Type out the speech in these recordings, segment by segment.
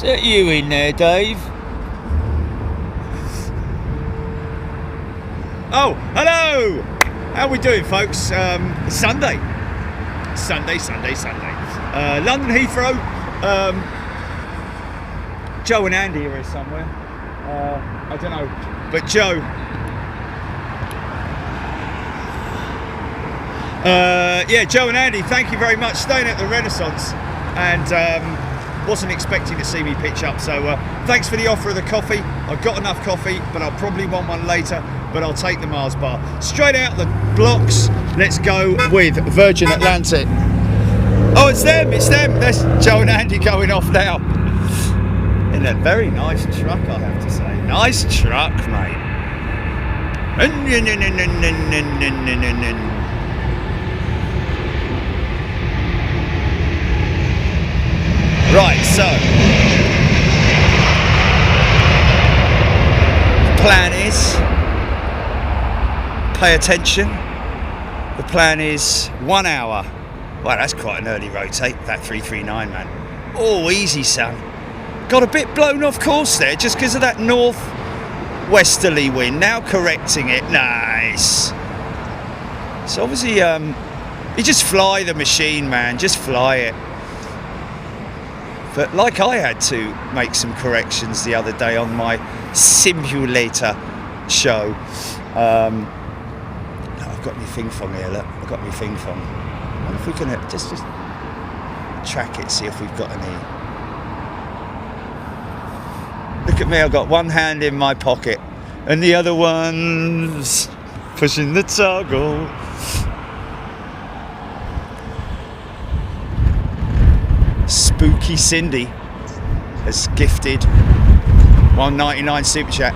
Is that you in there, Dave? Oh, hello! How we doing, folks? Sunday. London Heathrow. Joe and Andy are here somewhere. I don't know, but Joe. Yeah, Joe and Andy, thank you very much. Staying at the Renaissance, and wasn't expecting to see me pitch up. So thanks for the offer of the coffee. I've got enough coffee, but I'll probably want one later. But I'll take the Mars bar. Straight out the blocks. Let's go with Virgin Atlantic. Oh, it's them. That's Joe and Andy going off now. In a very nice truck, I have to say. Nice truck, mate. Right, so the plan is, pay attention, the plan is 1 hour. Wow, that's quite an early rotate, that 339, man. Oh, easy, son. Got a bit blown off course there just because of that north-westerly wind. Now correcting it, nice. So obviously, you just fly the machine, man, just fly it. But like I had to make some corrections the other day on my simulator show. I've got my thing from here, look. I've got my thing from. And if we can just track it, see if we've got any. Look at me, I've got one hand in my pocket and the other one's pushing the toggle. Spooky Cindy has gifted 199 super chat.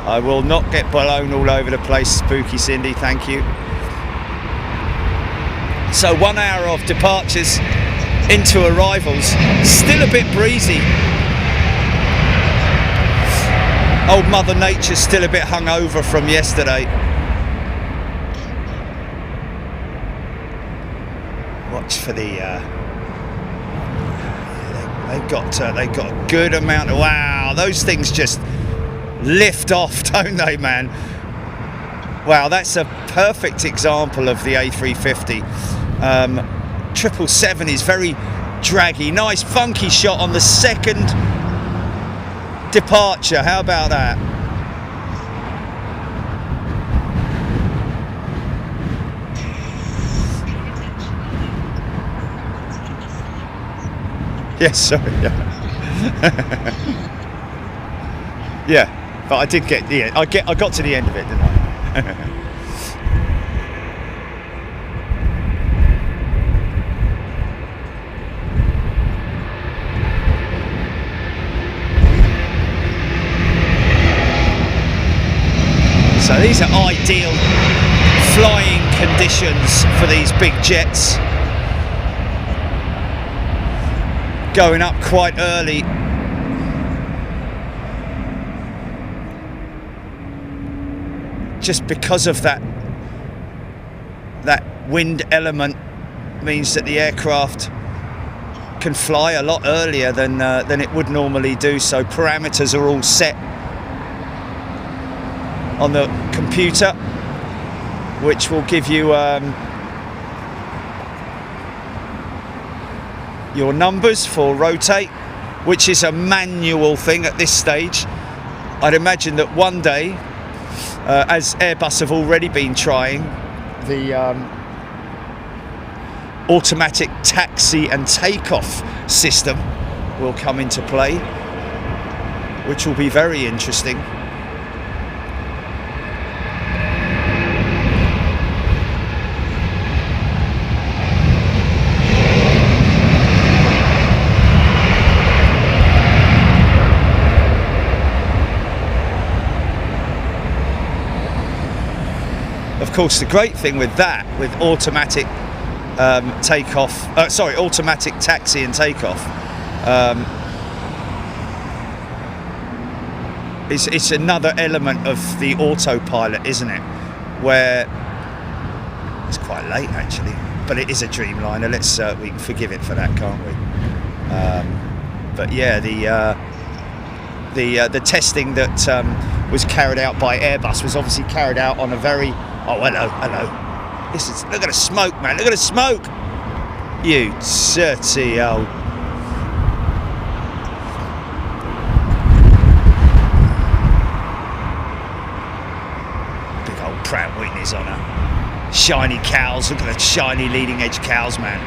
I will not get blown all over the place, Spooky Cindy, thank you. So 1 hour of departures into arrivals, still a bit breezy. Old Mother Nature's still a bit hungover from yesterday. Watch for the they've got a good amount of, wow, those things just lift off, don't they, man? Wow, that's a perfect example of the A350. 777 is very draggy. Nice funky shot on the second departure. How about that? Yes, sorry. Yeah, but I did get the end. I got to the end of it, didn't I? So these are ideal flying conditions for these big jets. Going up quite early. Just because of that wind element means that the aircraft can fly a lot earlier than it would normally do. So parameters are all set on the computer, which will give you your numbers for rotate, which is a manual thing at this stage. I'd imagine that one day, as Airbus have already been trying, the automatic taxi and takeoff system will come into play, which will be very interesting. Of course, the great thing with that, with automatic automatic taxi and takeoff, it's another element of the autopilot, isn't it? Where it's quite late actually, but it is a Dreamliner. We can forgive it for that, can't we? But yeah, the testing that was carried out by Airbus was obviously carried out on a very... Oh, hello. Look at the smoke, man. Look at the smoke. You dirty old... Big old Pratt Whitney's on her. Shiny cows. Look at the shiny leading edge cows, man.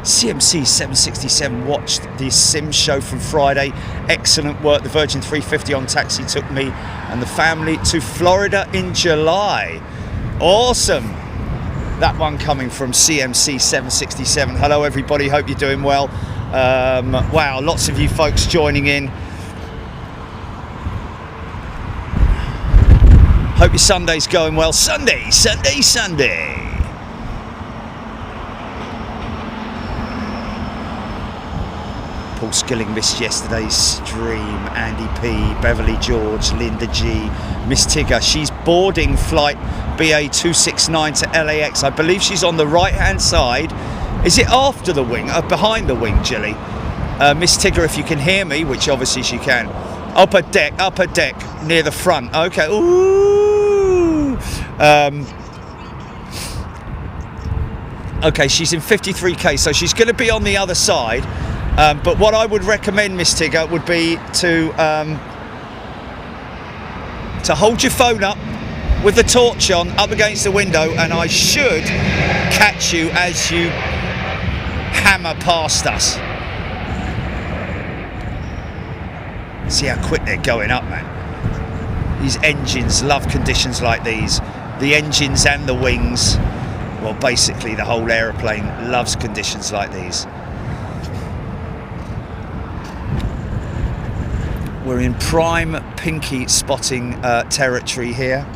CMC 767 watched the sim show from Friday. Excellent work. The Virgin 350 on taxi took me and the family to Florida in July. Awesome. That one coming from CMC 767. Hello everybody, hope you're doing well. Wow, lots of you folks joining in. Hope your Sunday's going well. Sunday. Paul Skilling missed yesterday's stream. Andy P, Beverly George, Linda G, Miss Tigger. She's boarding flight BA 269 to LAX. I believe she's on the right hand side. Is it after the wing? Behind the wing, Jilly? Miss Tigger, if you can hear me, which obviously she can. Upper deck, near the front. Okay. Ooh. Okay, she's in 53k, so she's going to be on the other side. But what I would recommend, Miss Tigger, would be to hold your phone up with the torch on, up against the window, and I should catch you as you hammer past us. See how quick they're going up, man. These engines love conditions like these. The engines and the wings, well, basically the whole aeroplane loves conditions like these. We're in prime pinky spotting territory here.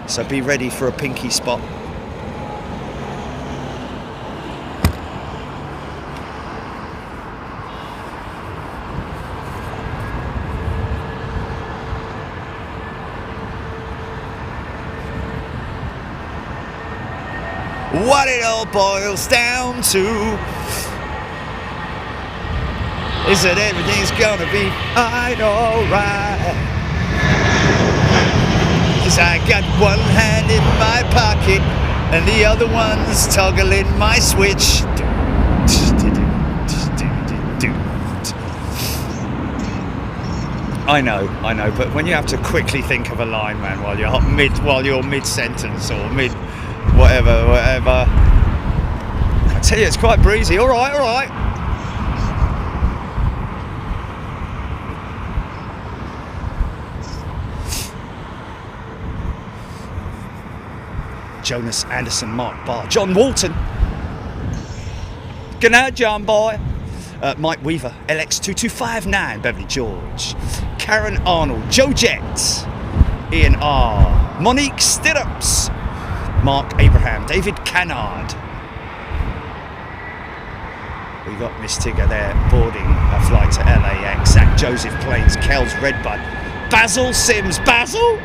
So be ready for a pinky spot. What it all boils down to is that everything's gonna be fine, alright. 'Cause I got one hand in my pocket and the other one's toggling my switch. I know, but when you have to quickly think of a line, man, while you're mid-sentence or mid whatever, I tell you, it's quite breezy. All right. Jonas Anderson, Mark Barr, John Walton. Good night, John boy. Mike Weaver, LX2259, Beverly George, Karen Arnold, Joe Jett, Ian R, Monique Stirrups, Mark Abraham, David Cannard. We got Miss Tigger there boarding a flight to LAX. Zach Joseph Plains, Kells Redbud, Basil Sims, Basil,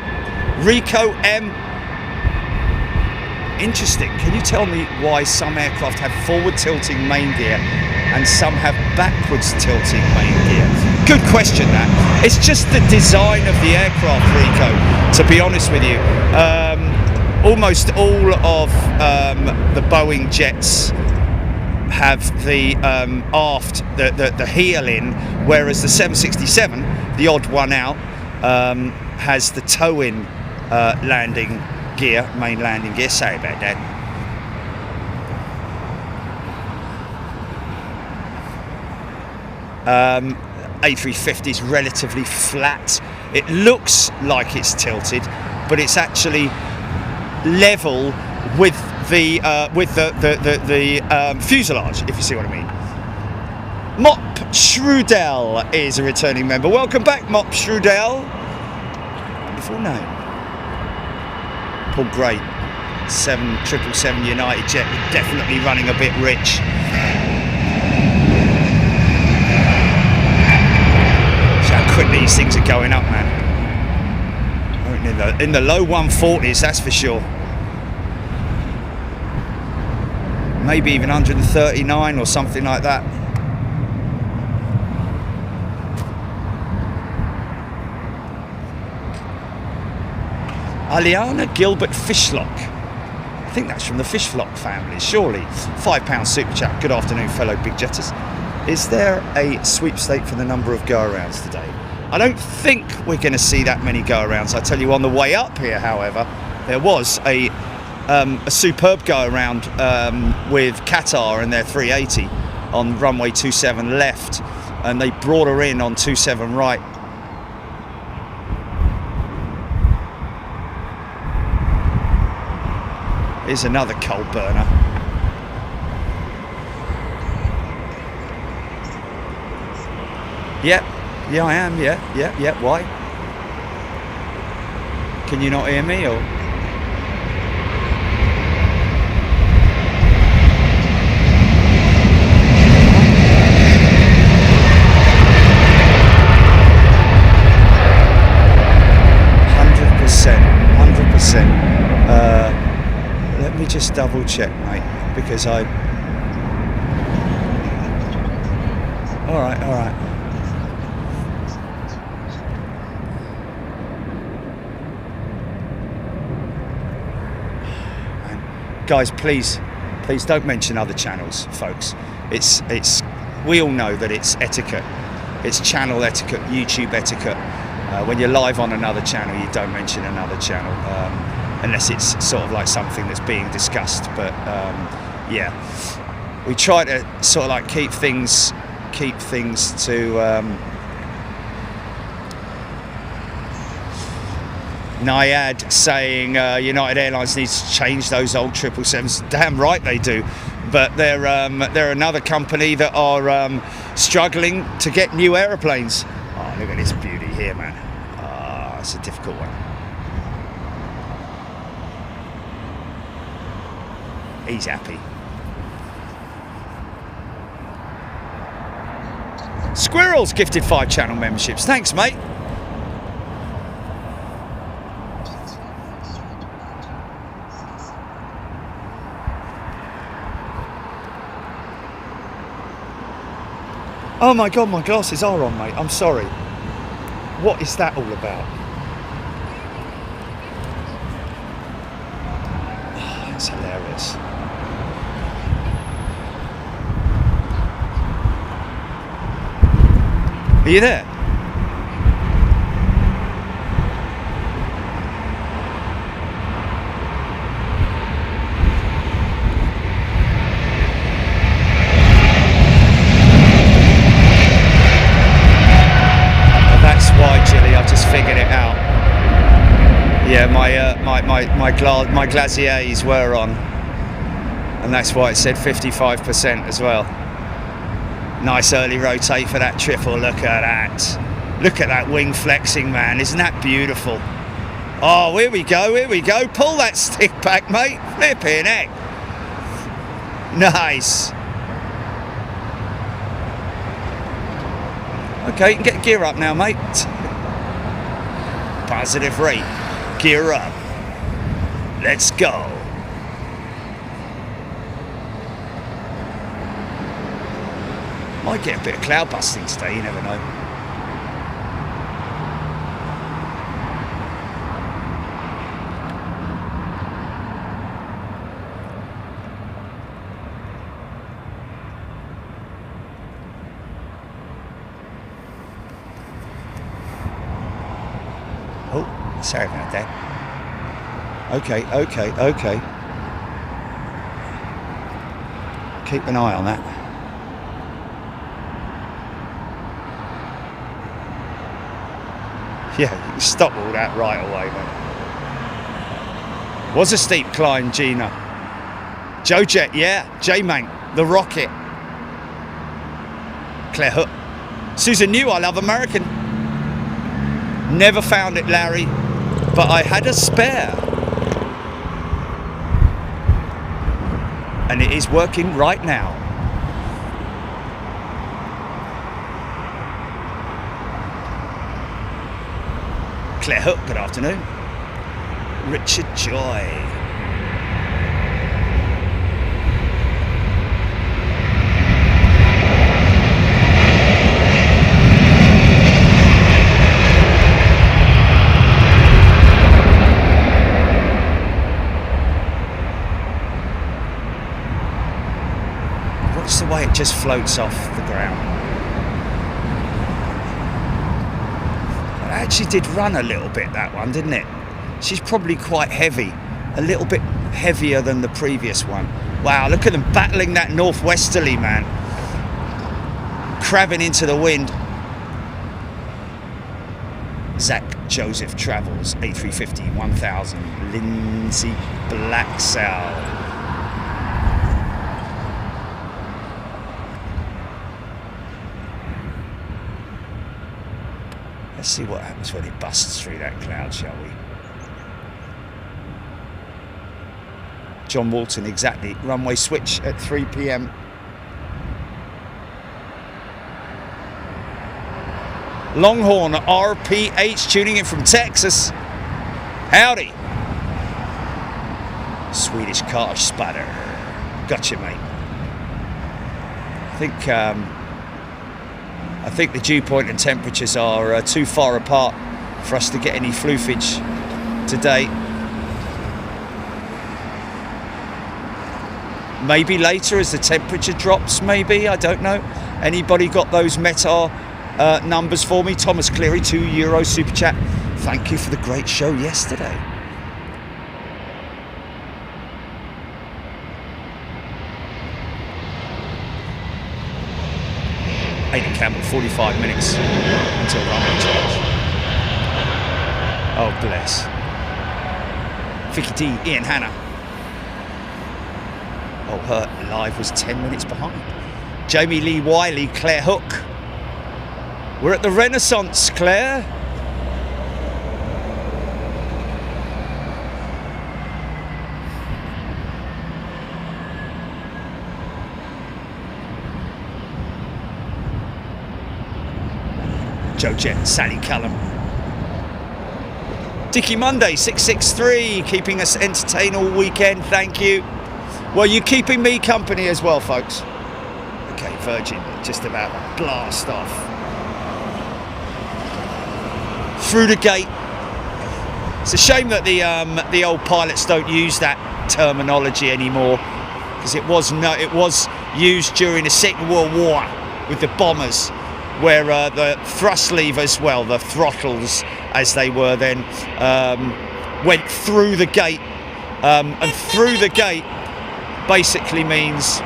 Rico M. Interesting. Can you tell me why some aircraft have forward tilting main gear and some have backwards tilting main gear? Good question, that. It's just the design of the aircraft, Rico, to be honest with you. Almost all of the Boeing jets have the aft, the heel in, whereas the 767, the odd one out, has the toe-in landing gear, main landing gear. Sorry about that. A350 is relatively flat It looks like it's tilted, but it's actually level with the fuselage, if you see what I mean. Mop Shrudel is a returning member. Welcome back, Mop Shrudel. Full name. Paul Gray, 777 United jet, definitely running a bit rich. See how quick these things are going up, man. In the low 140s, that's for sure. Maybe even 139 or something like that. Aliana Gilbert Fishlock. I think that's from the Fishlock family, surely. £5 super chat. Good afternoon, fellow big jetters. Is there a sweepstake for the number of go-arounds today? I don't think we're going to see that many go-arounds. I tell you, on the way up here, however, there was a superb go-around with Qatar and their 380 on runway 27 left, and they brought her in on 27 right. Here's another coal burner. Yep, yeah I am, yeah, why? Can you not hear me, or? Let me just double check, mate, because I... All right. Guys, please don't mention other channels, folks. It's we all know that it's etiquette. It's channel etiquette, YouTube etiquette. When you're live on another channel, you don't mention another channel. Unless it's sort of like something that's being discussed, but yeah, we try to sort of like keep things to Naiad saying United Airlines needs to change those old 777s. Damn right they do, but they're another company that are struggling to get new aeroplanes. Oh, look at this beauty here, man. It's a difficult one. He's happy. Squirrels gifted 5 channel memberships. Thanks, mate. Oh my God, my glasses are on, mate. I'm sorry. What is that all about? Oh, that's hilarious. Are you there? Oh, that's why, Jilly. I've just figured it out. Yeah, my glaciers were on, and that's why it said 55% as well. Nice early rotate for that triple. Look at that. Look at that wing flexing, man. Isn't that beautiful? Oh, here we go. Pull that stick back, mate. Flipping heck. Nice. Okay, you can get gear up now, mate. Positive rate. Gear up. Let's go. Might get a bit of cloud busting today, you never know. Oh, sorry about that. Okay. Keep an eye on that. Yeah, Stop all that right away, man. Was a steep climb, Gina. Joe Jet, yeah. J-Mank, the rocket. Claire Hook. Susan New, I love American. Never found it, Larry, but I had a spare. And it is working right now. Claire Hook, good afternoon. Richard Joy. Watch the way it just floats off the ground. It actually did run a little bit, that one, didn't it? She's probably quite heavy, a little bit heavier than the previous one. Wow, look at them battling that northwesterly, man. Crabbing into the wind. Zach Joseph Travels, A350 1000, Lindsay Blacksell. Let's see what happens when it busts through that cloud, shall we? John Walton, exactly. Runway switch at 3 p.m. Longhorn RPH tuning in from Texas. Howdy. Swedish car spatter. Gotcha, mate. I think the dew point and temperatures are too far apart for us to get any floofage today. Maybe later as the temperature drops, maybe, I don't know. Anybody got those METAR numbers for me? Thomas Cleary, €2 super chat. Thank you for the great show yesterday. Aidan Campbell, 45 minutes until runway charge. Oh, bless. Vicky D, Ian Hanna. Oh, her live was 10 minutes behind. Jamie Lee Wiley, Claire Hook. We're at the Renaissance, Claire. Joe Jet, Sally Callum. Dickie Monday, 663, keeping us entertained all weekend, thank you. Well, you're keeping me company as well, folks. Okay, Virgin, just about to blast off. Through the gate. It's a shame that the old pilots don't use that terminology anymore, because it was used during the Second World War with the bombers, where the thrust levers, well, the throttles as they were then, went through the gate, and through the gate basically means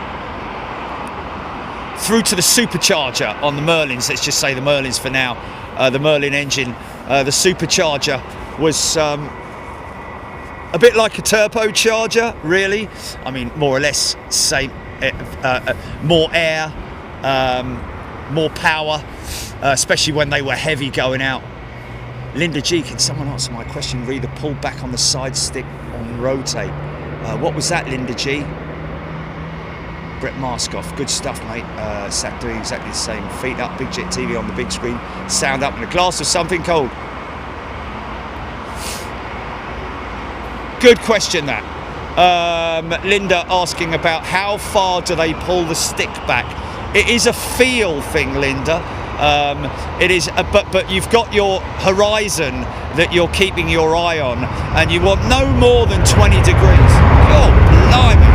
through to the supercharger on the Merlins. Let's just say the Merlins for now. The Merlin engine, the supercharger was a bit like a turbocharger, really. I mean, more or less same, more air, more power, especially when they were heavy going out. Linda G, can someone answer my question? Read the pull back on the side stick on rotate. What was that, Linda G? Brett Marskoff, good stuff, mate. Sat doing exactly the same. Feet up, big jet TV on the big screen. Sound up, and a glass of something cold. Good question, that. Linda asking about how far do they pull the stick back. It is a feel thing, Linda. It is, but you've got your horizon that you're keeping your eye on, and you want no more than 20 degrees. Oh, blimey.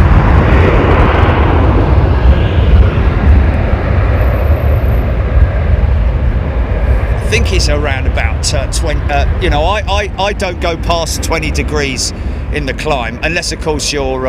I think it's around about 20. You know, I don't go past 20 degrees in the climb, unless of course you're,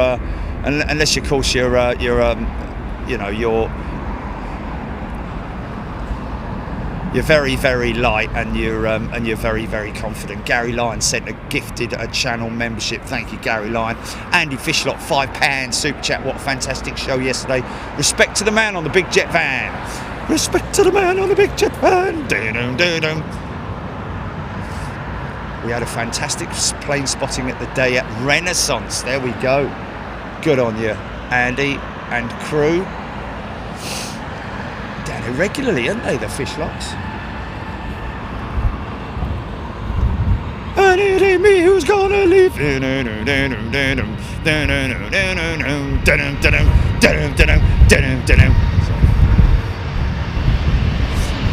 you're very, very light, and you're very, very confident. Gary Lyon sent a gifted channel membership. Thank you, Gary Lyon. Andy Fishlock, £5 super chat. What a fantastic show yesterday. Respect to the man on the big jet van. Respect to the man on the big jet van. We had a fantastic plane spotting at the day at Renaissance. There we go. Good on you, Andy and crew. Down here regularly, aren't they, the Fishlocks? And it ain't me who's gonna leave.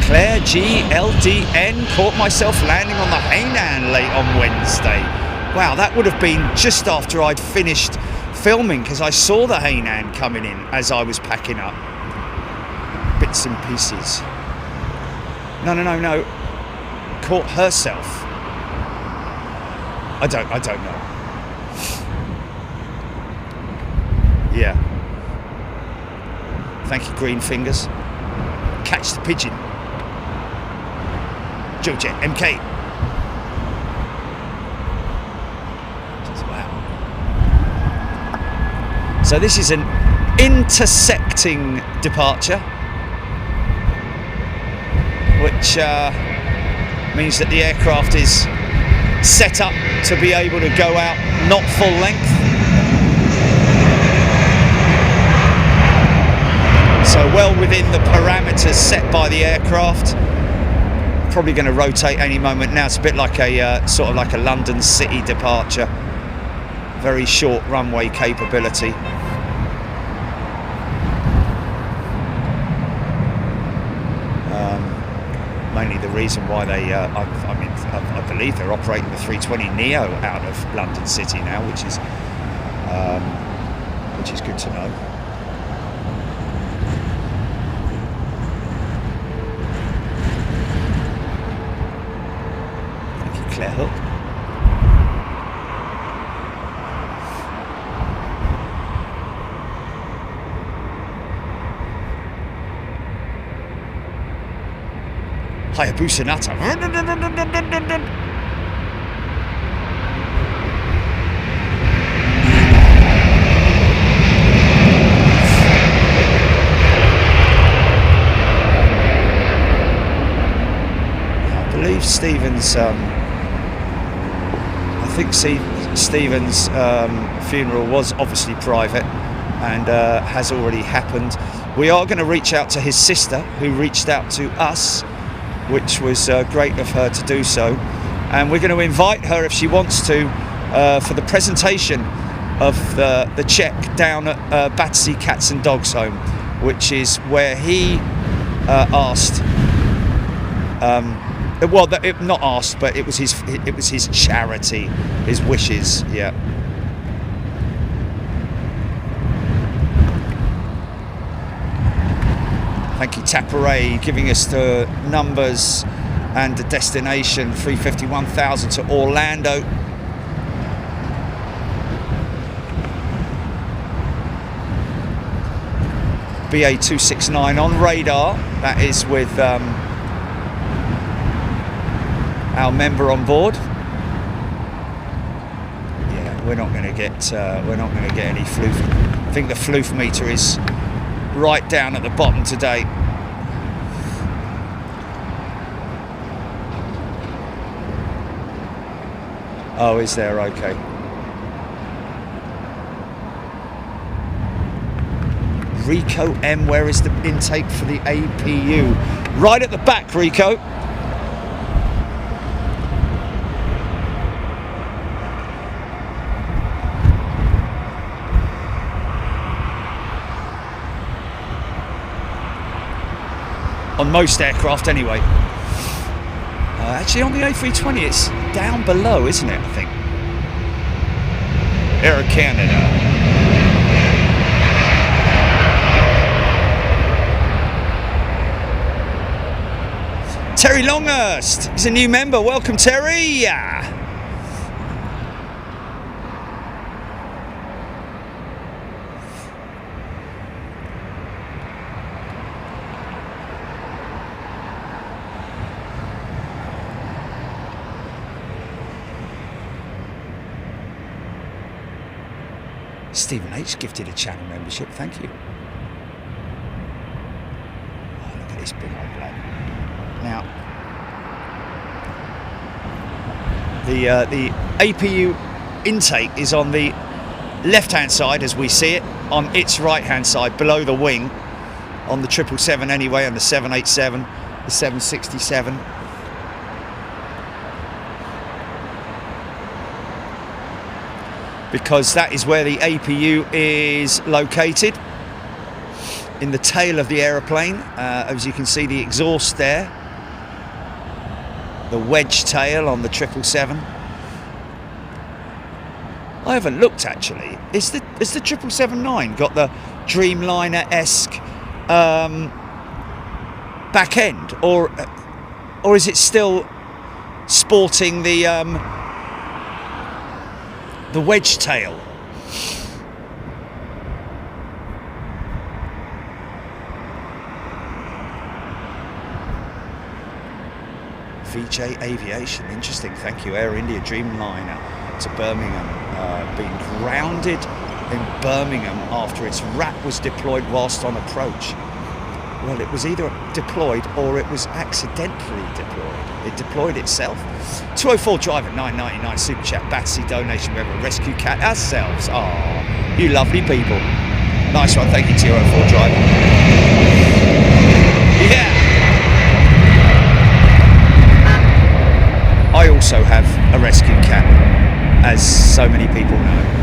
Claire GLDN, caught myself landing on the Hainan late on Wednesday. Wow, that would have been just after I'd finished filming, because I saw the Hainan coming in as I was packing up. Bits and pieces. No. Caught herself. I don't know. Yeah. Thank you, Green Fingers. Catch the pigeon. Jojet MK. Wow. So this is an intersecting departure, which means that the aircraft is set up to be able to go out not full length. So well within the parameters set by the aircraft. Probably going to rotate any moment now. It's a bit like a sort of like a London City departure. Very short runway capability. Mainly the reason why they, I believe they're operating the 320 Neo out of London City now, which is good to know. Thank you, Claire Hook. Hayabusa Nata. I believe Stephen's, I think Stephen's funeral was obviously private and has already happened. We are going to reach out to his sister, who reached out to us, which was great of her to do so, and we're going to invite her, if she wants to, for the presentation of the check down at Battersea Cats and Dogs Home, which is where he asked, not asked, but it was his charity, his wishes. Yeah. Thank you, Taparay, giving us the numbers and the destination, 351,000 to Orlando. BA269 on radar. That is with our member on board. Yeah, we're not going to get any floof. I think the floof meter is right down at the bottom today. Oh, is there? Okay. Rico M, where is the intake for the APU? Right at the back, Rico. On most aircraft anyway. Actually on the A320 it's down below, isn't it, I think? Air Canada. Terry Longhurst is a new member. Welcome, Terry. Stephen H gifted a channel membership, thank you. Oh, look at this big old bloke. Now, the APU intake is on the left-hand side as we see it, on its right-hand side below the wing, on the 777 anyway, and the 787, the 767. Because that is where the APU is located, in the tail of the aeroplane. As you can see, the exhaust there, the wedge tail on the 777. I haven't looked actually. Is the 777-9 got the Dreamliner-esque back end, or is it still sporting the wedge tail? VJ Aviation, interesting, thank you. Air India Dreamliner to Birmingham, being grounded in Birmingham after its wrap was deployed whilst on approach. Well, it was either deployed or it was accidentally deployed. It deployed itself. 204 driver, 9.99 super chat, Batsy donation. We have a rescue cat ourselves. Ah, you lovely people. Nice one, thank you, 204 driver. Yeah. I also have a rescue cat, as so many people know.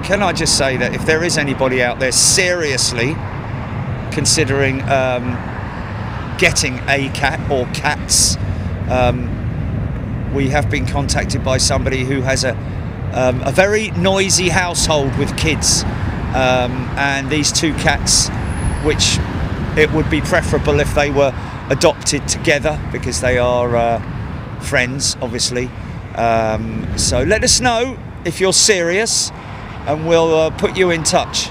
Can I just say that if there is anybody out there seriously considering getting a cat or cats, we have been contacted by somebody who has a very noisy household with kids, and these two cats, which it would be preferable if they were adopted together because they are friends, obviously. So let us know if you're serious, and we'll put you in touch.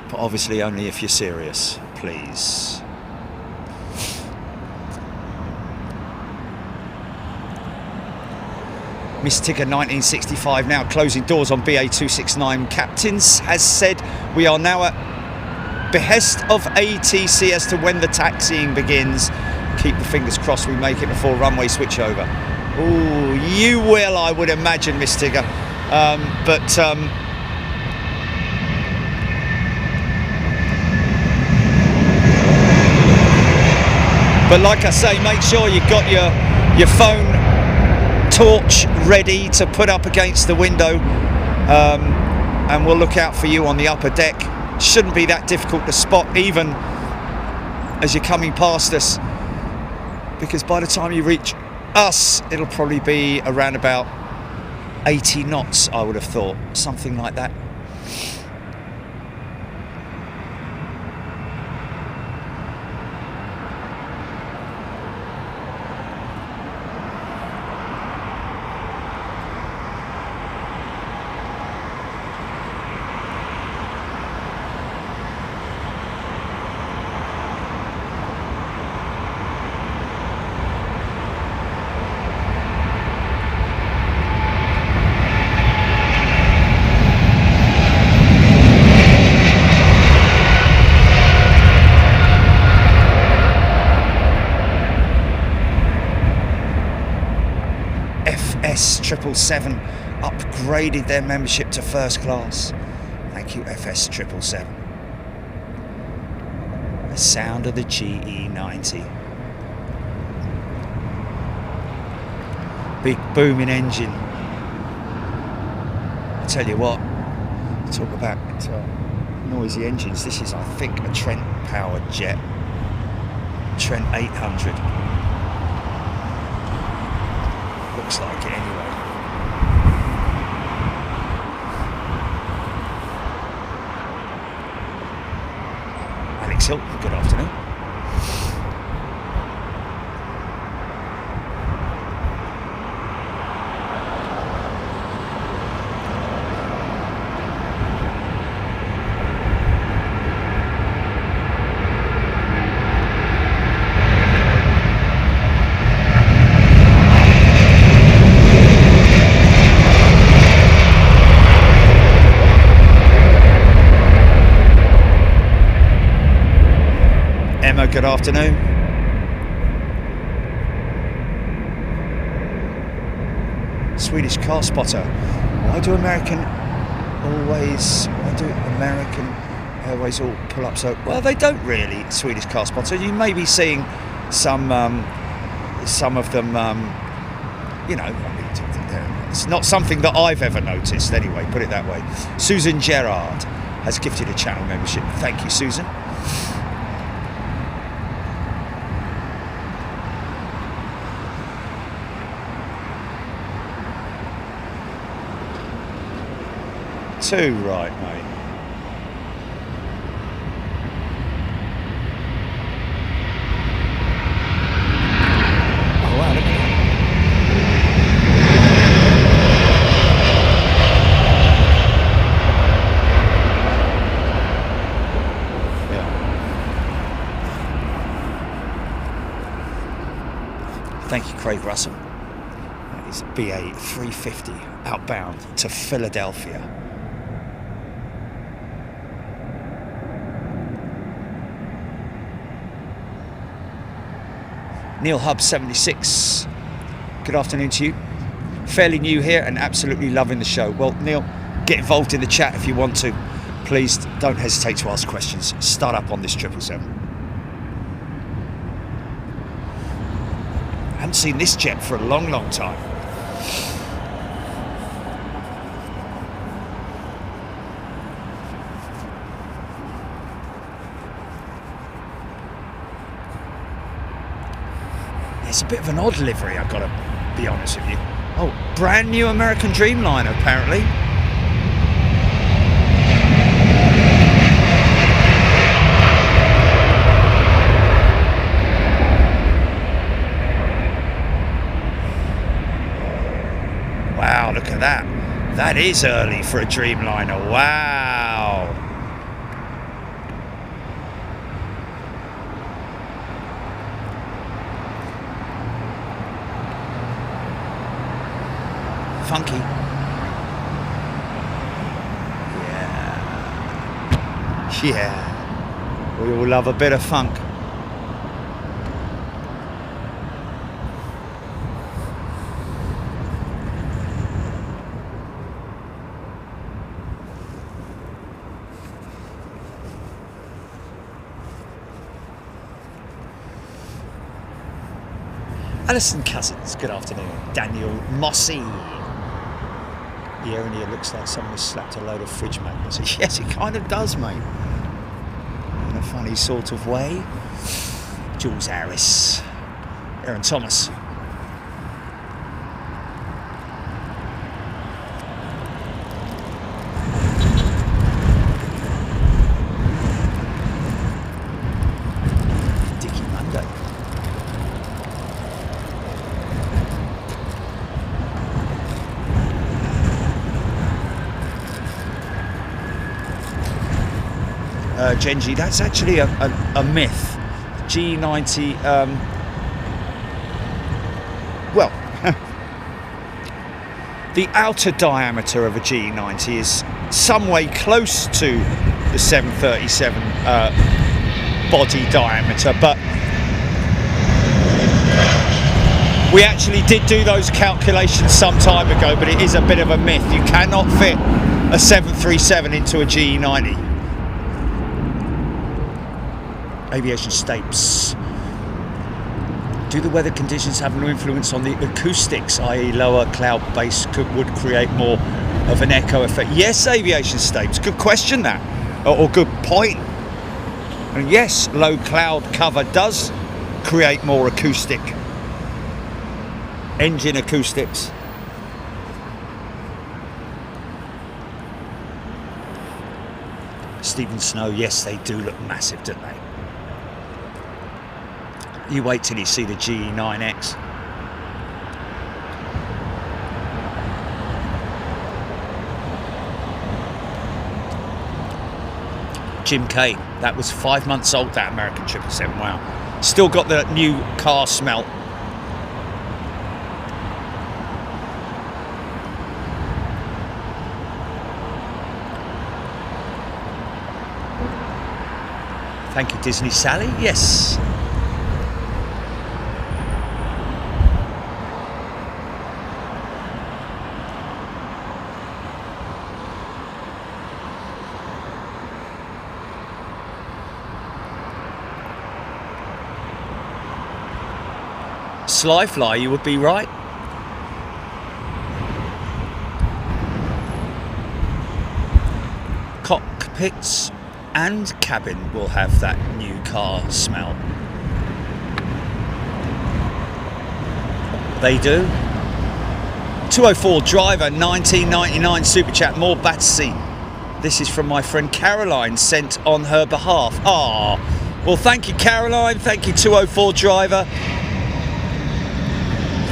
But obviously only if you're serious, please. Miss Tigger 1965 now closing doors on BA 269 captains has said we are now at behest of ATC as to when the taxiing begins. Keep the fingers crossed we make it before runway switchover. Ooh, you will, I would imagine, Miss Tigger. But like I say, make sure you've got your phone torch ready to put up against the window, and we'll look out for you on the upper deck. Shouldn't be that difficult to spot even as you're coming past us, because by the time you reach us it'll probably be around about 80 knots, I would have thought, something like that. FS777 upgraded their membership to first class. Thank you, FS777. The sound of the GE90. Big booming engine. I tell you what, talk about noisy engines. This is, I think, a Trent powered jet. Trent 800. Looks like it anyway. Alex Hilton, good afternoon. good afternoon. Swedish car spotter. Why do American Airways all pull up so? Well, they don't really, Swedish car spotter. You may be seeing some of them, you know, it's not something that I've ever noticed anyway, put it that way. Susan Gerard has gifted a channel membership. Thank you, Susan. Too right, mate. Oh wow, look at that. Yeah. Thank you, Craig Russell. That is BA 350 outbound to Philadelphia. Neil Hub 76, good afternoon to you. Fairly new here and absolutely loving the show. Well, Neil, get involved in the chat if you want to. Please don't hesitate to ask questions. Start up on this 777. I haven't seen this jet for a long, long time. It's a bit of an odd livery, I've got to be honest with you. Oh, brand new American Dreamliner, apparently. Wow, look at that. That is early for a Dreamliner. Wow. Funky. Yeah. We all love a bit of funk. Alison Cousins, good afternoon. Daniel Mossy. The area looks like someone has slapped a load of fridge magnets. Yes, it kind of does, mate. In a funny sort of way. Jules Harris. Aaron Thomas. Dicky Monday. Genji, that's actually a myth. G90, well, the outer diameter of a G90 is some way close to the 737 body diameter, but we actually did do those calculations some time ago, but it is a bit of a myth. You cannot fit a 737 into a G90. Aviation Stapes. Do the weather conditions have no influence on the acoustics, i.e. lower cloud base would create more of an echo effect? Yes, Aviation Stapes. Good question that, or good point. And yes, low cloud cover does create more acoustic, engine acoustics. Stephen Snow, yes, they do look massive, don't they? You wait till you see the GE9X. Jim K, that was 5 months old, that American 777, wow. Still got the new car smell. Thank you, Disney Sally, yes. Sly fly, you would be right. Cockpits and cabin will have that new car smell. They do. 204 driver 1999 super chat, more Battersea. This is from my friend Caroline, sent on her behalf. Ah, well, thank you, Caroline. Thank you, 204 driver.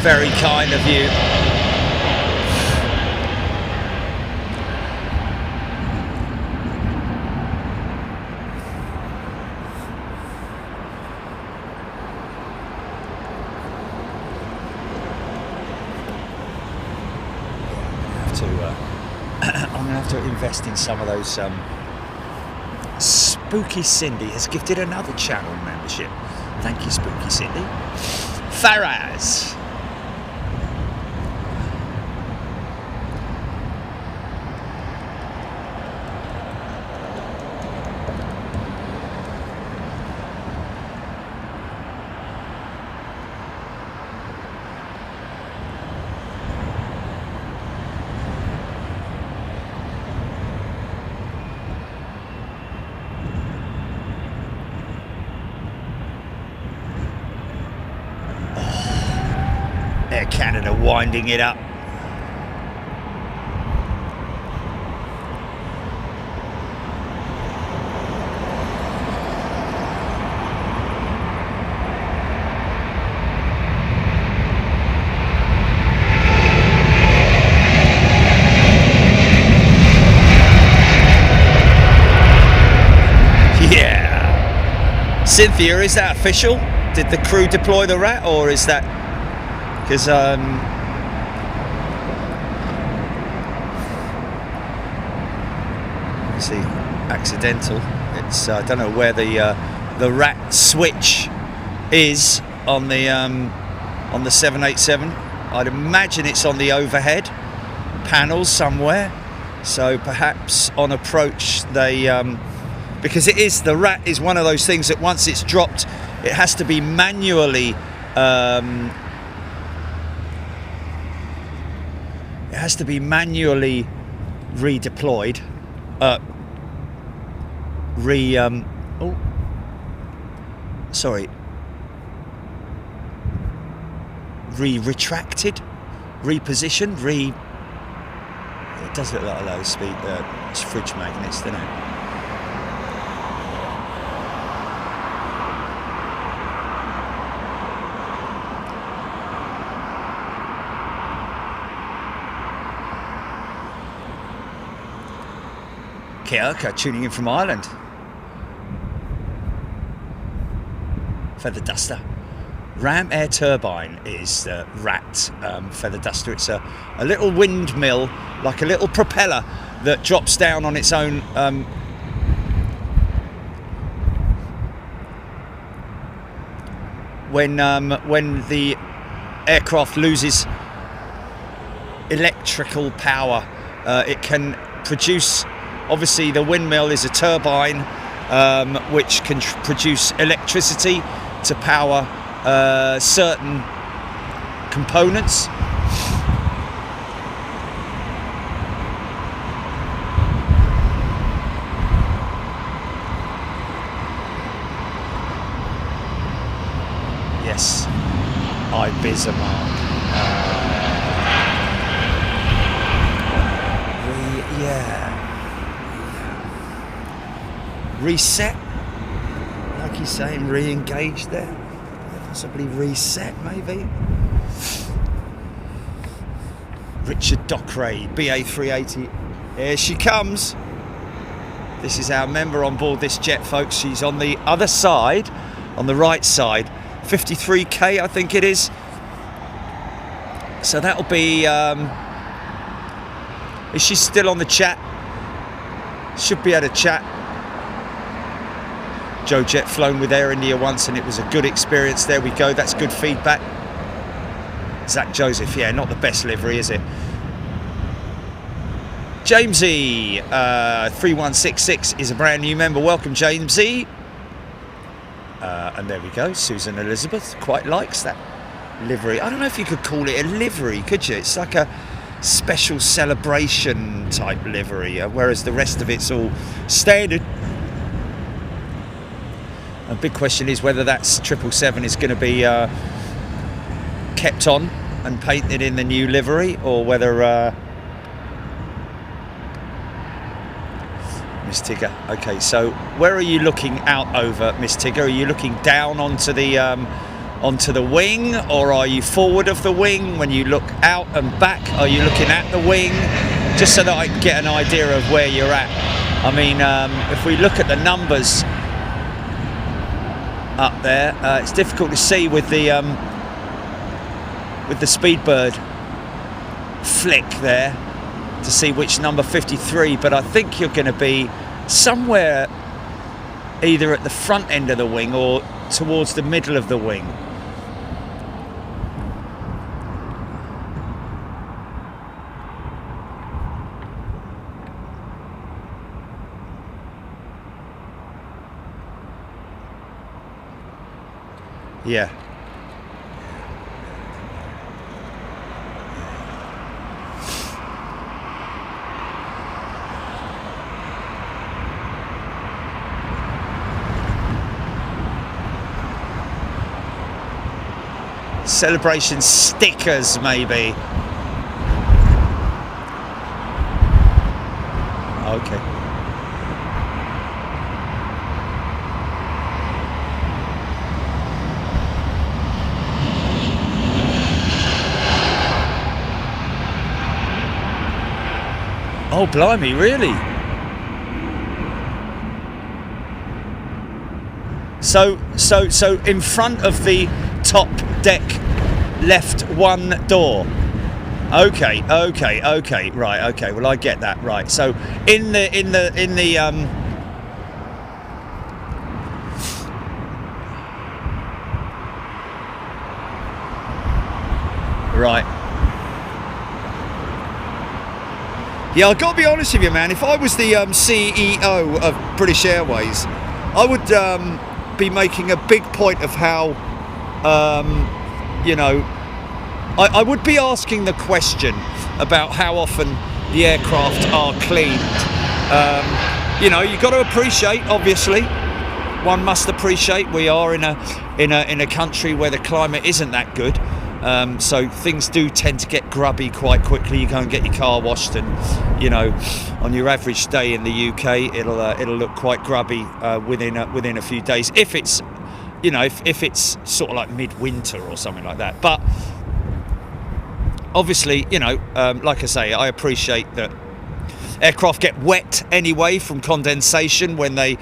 Very kind of you. I'm gonna have to invest in some of those. Spooky Cindy has gifted another channel membership. Thank you, Spooky Cindy. Faraz. Air Canada winding it up. Yeah. Cynthia, is that official? Did the crew deploy the rat, or is that... Because see, accidental. It's I don't know where the rat switch is on the 787. I'd imagine it's on the overhead panels somewhere. So perhaps on approach they because it is, the rat is one of those things that once it's dropped, it has to be manually. It has to be manually redeployed, retracted, repositioned, it does look like a low speed, it's fridge magnets, doesn't it? Keoka tuning in from Ireland. Feather duster. Ram air turbine is the rat feather duster. It's a little windmill, like a little propeller that drops down on its own. When the aircraft loses electrical power, it can produce. Obviously, the windmill is a turbine which can produce electricity to power certain components. Yes, Ibizamark. Reset, like he's saying, re-engage there, possibly reset maybe. Richard Dockeray, BA380, here she comes. This is our member on board this jet, folks. She's on the other side, on the right side, 53k I think it is. So that'll be, is she still on the chat? Should be able to chat. Joe Jet flown with Air India once and it was a good experience. There we go, that's good feedback. Zach Joseph, yeah, not the best livery, is it? Jamesy 3166 is a brand new member. Welcome, Jamesy. And there we go, Susan Elizabeth quite likes that livery. I don't know if you could call it a livery, could you? It's like a special celebration type livery, whereas the rest of it's all standard. A big question is whether that 777 is going to be kept on and painted in the new livery, or whether Miss Tigger. Okay, so where are you looking out over, Miss Tigger? Are you looking down onto the wing, or are you forward of the wing? When you look out and back, are you looking at the wing? Just so that I can get an idea of where you're at. I mean, if we look at the numbers up there, it's difficult to see with the Speedbird flick there to see which number 53, but I think you're going to be somewhere either at the front end of the wing or towards the middle of the wing. Yeah. Celebration stickers, maybe. Okay. Oh, blimey, really? So in front of the top deck left one door. Okay, right, okay, well I get that, right. So in the right. Yeah, I've got to be honest with you, man. If I was the CEO of British Airways, I would be making a big point of how, you know, I would be asking the question about how often the aircraft are cleaned. You know, you've got to appreciate, obviously, one must appreciate we are in a country where the climate isn't that good. So things do tend to get grubby quite quickly. You go and get your car washed, and you know, on your average day in the UK, it'll look quite grubby within a few days. If it's, you know, if it's sort of like midwinter or something like that. But obviously, you know, like I say, I appreciate that aircraft get wet anyway from condensation when they're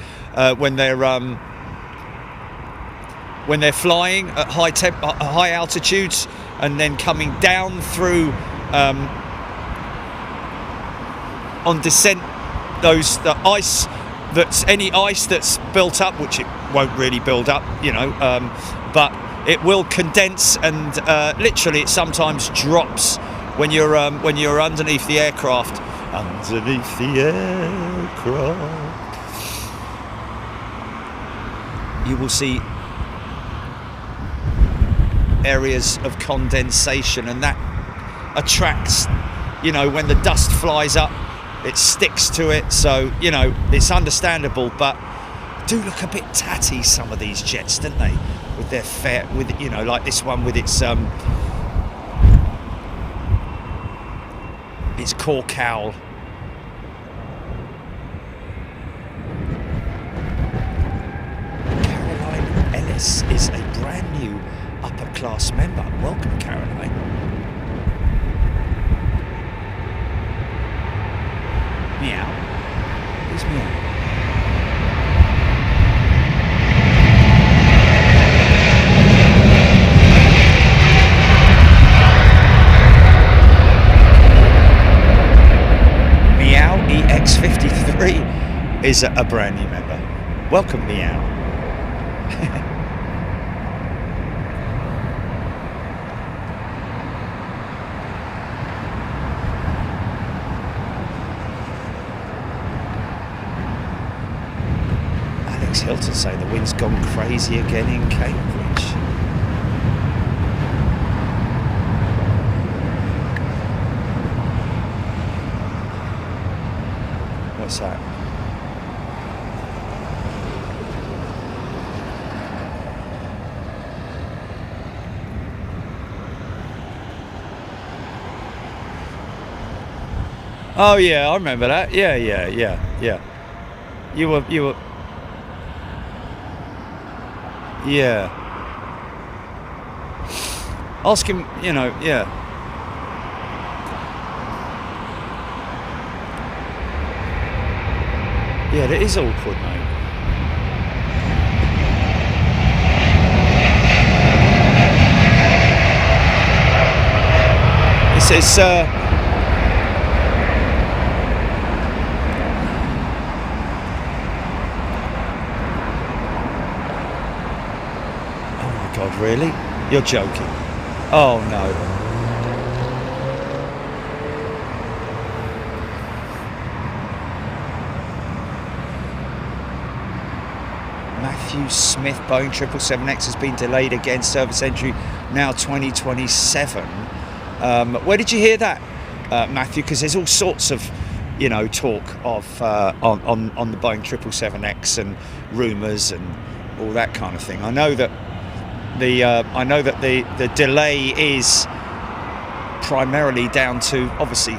flying at high altitudes, and then coming down through on descent, any ice that's built up, which it won't really build up, you know, but it will condense, and literally it sometimes drops when you're underneath the aircraft. Underneath the aircraft, you will see areas of condensation, and that attracts, you know, when the dust flies up, it sticks to it. So, you know, it's understandable, but do look a bit tatty, some of these jets, don't they, with their you know, like this one with its core cowl. Caroline Ellis is a brand new upper class member. Welcome, Caroline. Meow. Who's meow? Meow EX53 is a brand new member. Welcome, Meow. Hilton say the wind's gone crazy again in Cambridge. What's that? Oh yeah, I remember that. Yeah. You were. Yeah. Ask him, yeah. Yeah, that is awkward, mate. It's oh my God, really? You're joking. Oh no. Matthew Smith, Boeing 777X has been delayed again, service entry now 2027. Where did you hear that, Matthew? Because there's all sorts of, talk of on the Boeing 777X and rumours and all that kind of thing. I know that the delay is primarily down to obviously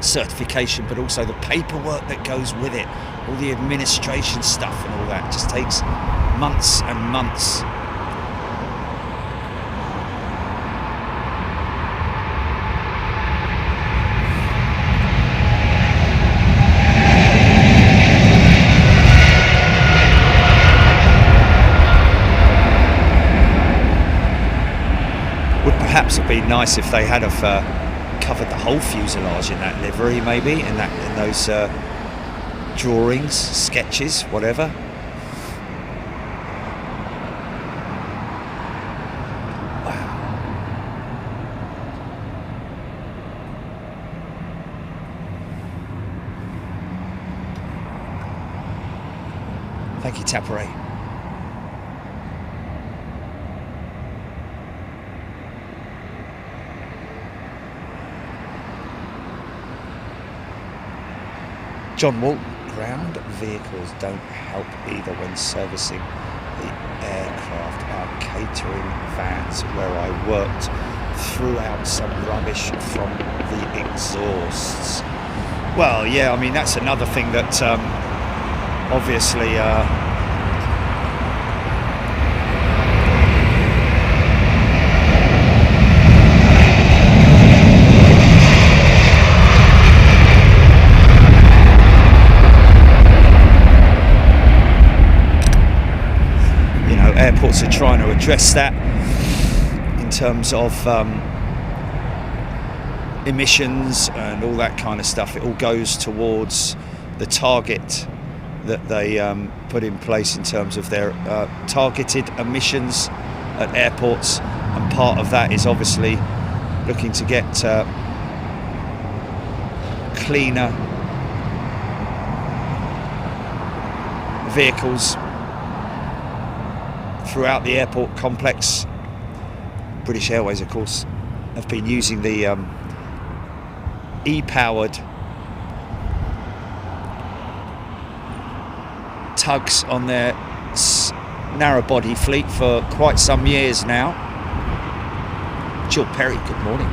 certification, but also the paperwork that goes with it, all the administration stuff and all that. It just takes months and months. Would perhaps have been nice if they had have covered the whole fuselage in that livery, maybe in those drawings, sketches, whatever. Wow. Thank you, Tapare. John Walton, ground vehicles don't help either when servicing the aircraft. Our catering vans where I worked threw out some rubbish from the exhausts. Well, yeah, I mean, that's another thing that obviously airports are trying to address that in terms of emissions and all that kind of stuff. It all goes towards the target that they put in place in terms of their targeted emissions at airports, and part of that is obviously looking to get cleaner vehicles throughout the airport complex. British Airways, of course, have been using the e-powered tugs on their narrow-body fleet for quite some years now. Jill Perry, good morning.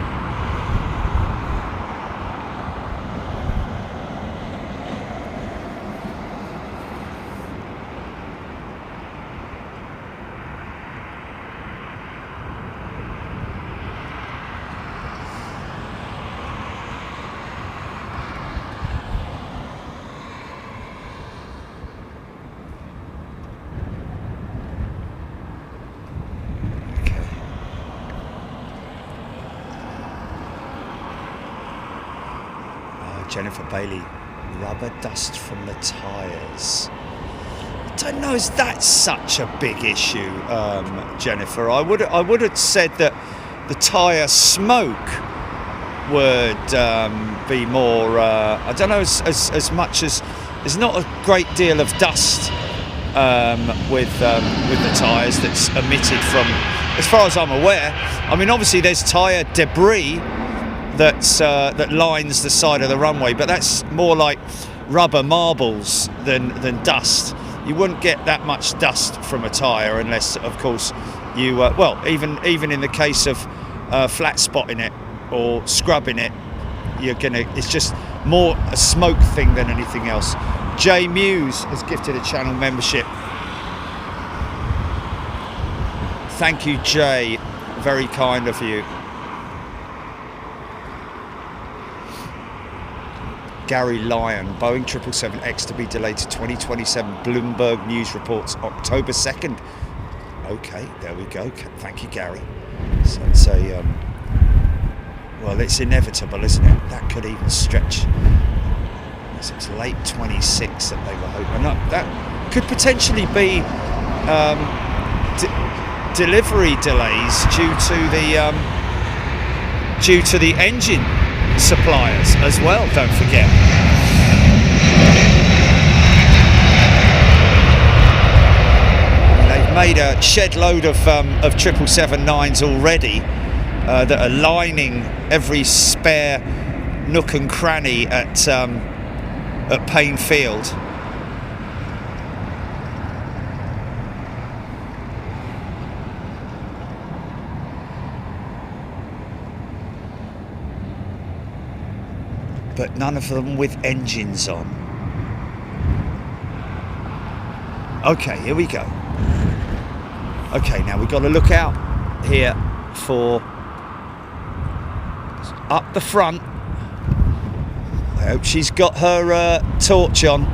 Jennifer Bailey, rubber dust from the tyres. I don't know, is that such a big issue, Jennifer? I would have said that the tyre smoke would be more. I don't know, as much as there's not a great deal of dust with the tyres that's emitted from, as far as I'm aware. I mean, obviously there's tyre debris that lines the side of the runway, but that's more like rubber marbles than dust. You wouldn't get that much dust from a tyre unless, of course, you well, even in the case of flat spotting it or scrubbing it, it's just more a smoke thing than anything else. Jay Muse has gifted a channel membership. Thank you, Jay, very kind of you. Gary Lyon, Boeing 777X to be delayed to 2027. Bloomberg News reports October 2nd. Okay, there we go. Thank you, Gary. So it's a, well, it's inevitable, isn't it? That could even stretch. It's late 26 that they were hoping. No, that could potentially be delivery delays due to the engine suppliers as well, don't forget. They've made a shed load of 777-9s already that are lining every spare nook and cranny at Payne Field. But none of them with engines on. Okay, here we go. Okay, now we've got to look out here for up the front. I hope she's got her torch on.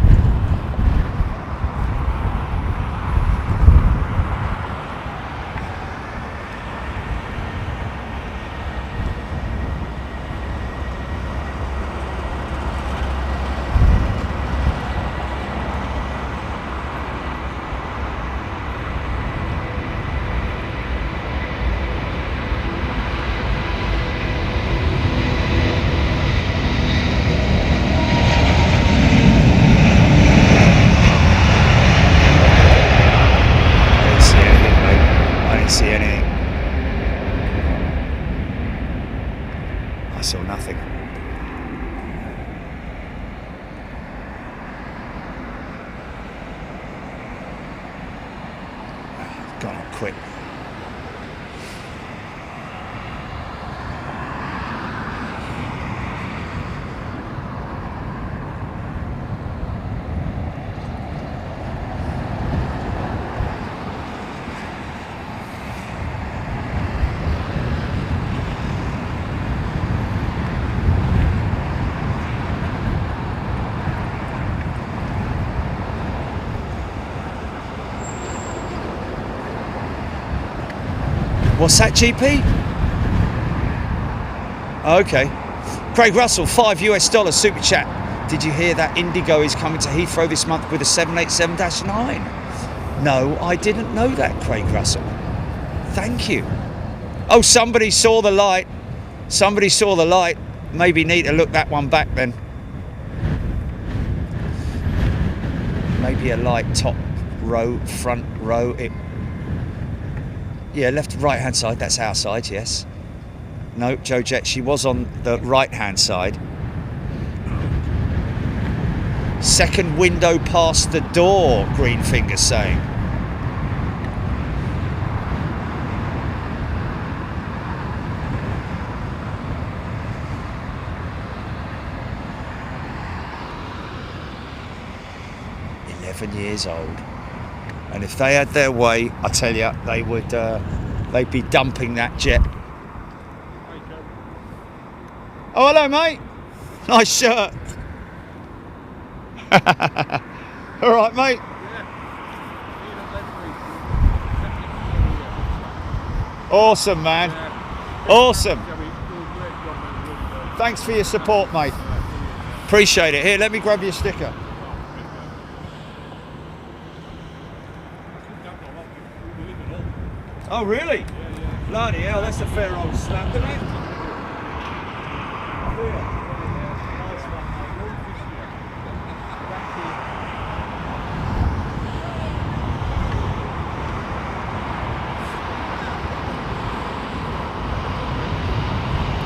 What's that, GP? Okay. Craig Russell, $5 super chat. Did you hear that Indigo is coming to Heathrow this month with a 787-9? No, I didn't know that, Craig Russell. Thank you. Oh, somebody saw the light. Somebody saw the light. Maybe need to look that one back then. Maybe a light top row, front row. Yeah, left, right hand side, that's our side, yes. No, Joe Jet, she was on the right hand side. Second window past the door, Greenfinger's saying. Years old, and if they had their way, I tell you, they would they'd be dumping that jet. Oh, hello, mate. Nice shirt. All right, mate. Awesome, man. Awesome. Thanks for your support, mate. Appreciate it. Here, let me grab your sticker. Oh, really? Yeah, yeah. Bloody hell, that's a fair old slap, isn't it?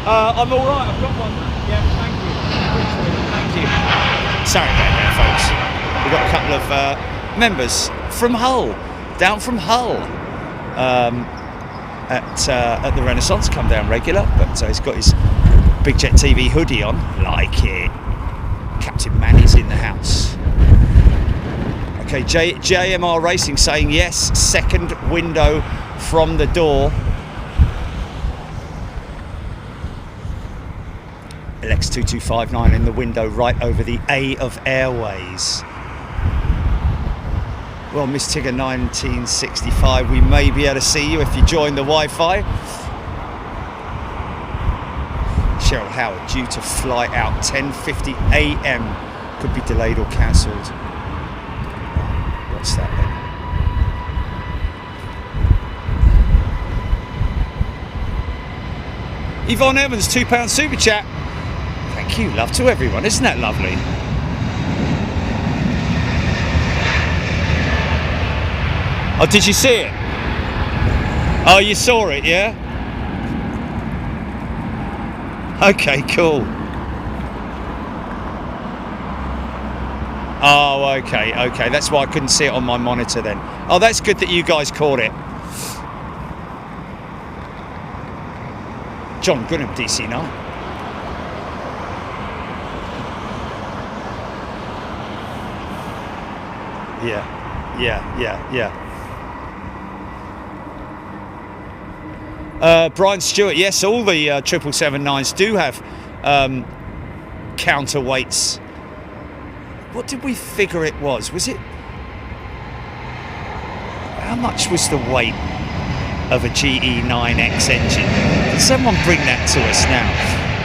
I'm all right. I've got one. Yeah, thank you. Thank you. Sorry about that, folks. We've got a couple of members from Hull, down from Hull, at the Renaissance. Come down regular, but he's got his Big Jet TV hoodie on. Like it. Captain Manny's in the house. Okay, JMR Racing saying yes. Second window from the door. LX2259 in the window right over the A of Airways. Well, Miss Tigger 1965, we may be able to see you if you join the Wi-Fi. Cheryl Howard due to fly out 10:50 a.m. could be delayed or cancelled. What's that then? Yvonne Evans, £2 super chat. Thank you, love to everyone. Isn't that lovely? Oh, did you see it? Oh, you saw it, yeah? Okay, cool. Oh, okay. That's why I couldn't see it on my monitor then. Oh, that's good that you guys caught it. John Gunham, DC9. Yeah. Brian Stewart, yes, all the 777-9s do have counterweights. What did we figure it was? Was it... How much was the weight of a GE9X engine? Can someone bring that to us now?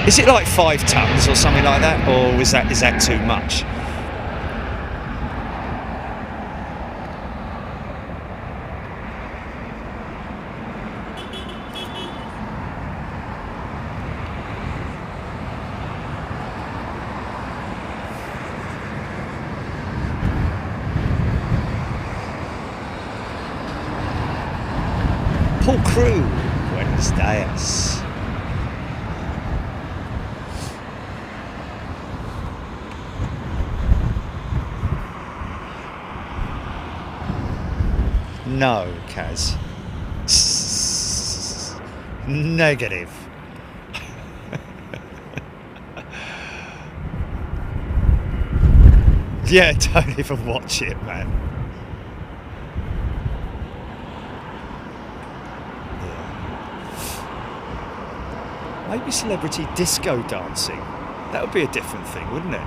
Is it like 5 tons or something like that? Or is that too much? Paul Crew, Buenos Dias. No, Kaz. Negative. Yeah, don't even watch it, man. Maybe celebrity disco dancing. That would be a different thing, wouldn't it?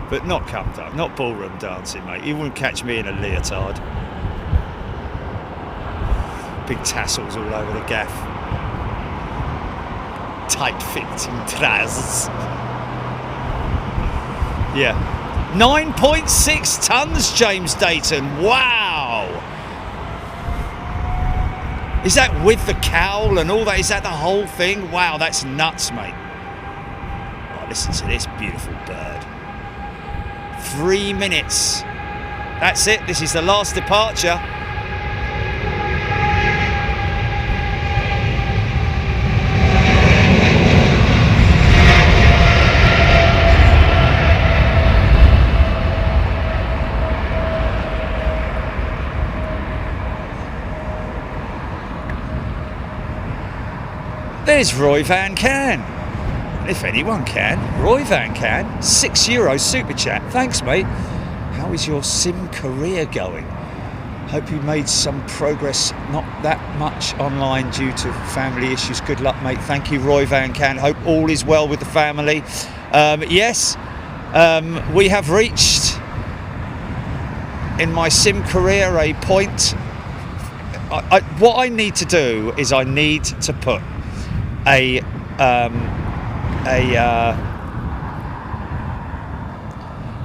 But not not ballroom dancing, mate. You wouldn't catch me in a leotard. Big tassels all over the gaff. Tight-fitting trousers. Yeah. 9.6 tons, James Dayton. Wow! Is that with the cowl and all that? Is that the whole thing? Wow, that's nuts, mate. Oh, listen to this beautiful bird. 3 minutes. That's it. This is the last departure. There's Roy Van Can. If anyone can, Roy Van Can, €6 super chat. Thanks, mate. How is your sim career going? Hope you made some progress, not that much online due to family issues. Good luck, mate. Thank you, Roy Van Can. Hope all is well with the family. Yes, we have reached in my sim career a point. What I need to do is I need to put a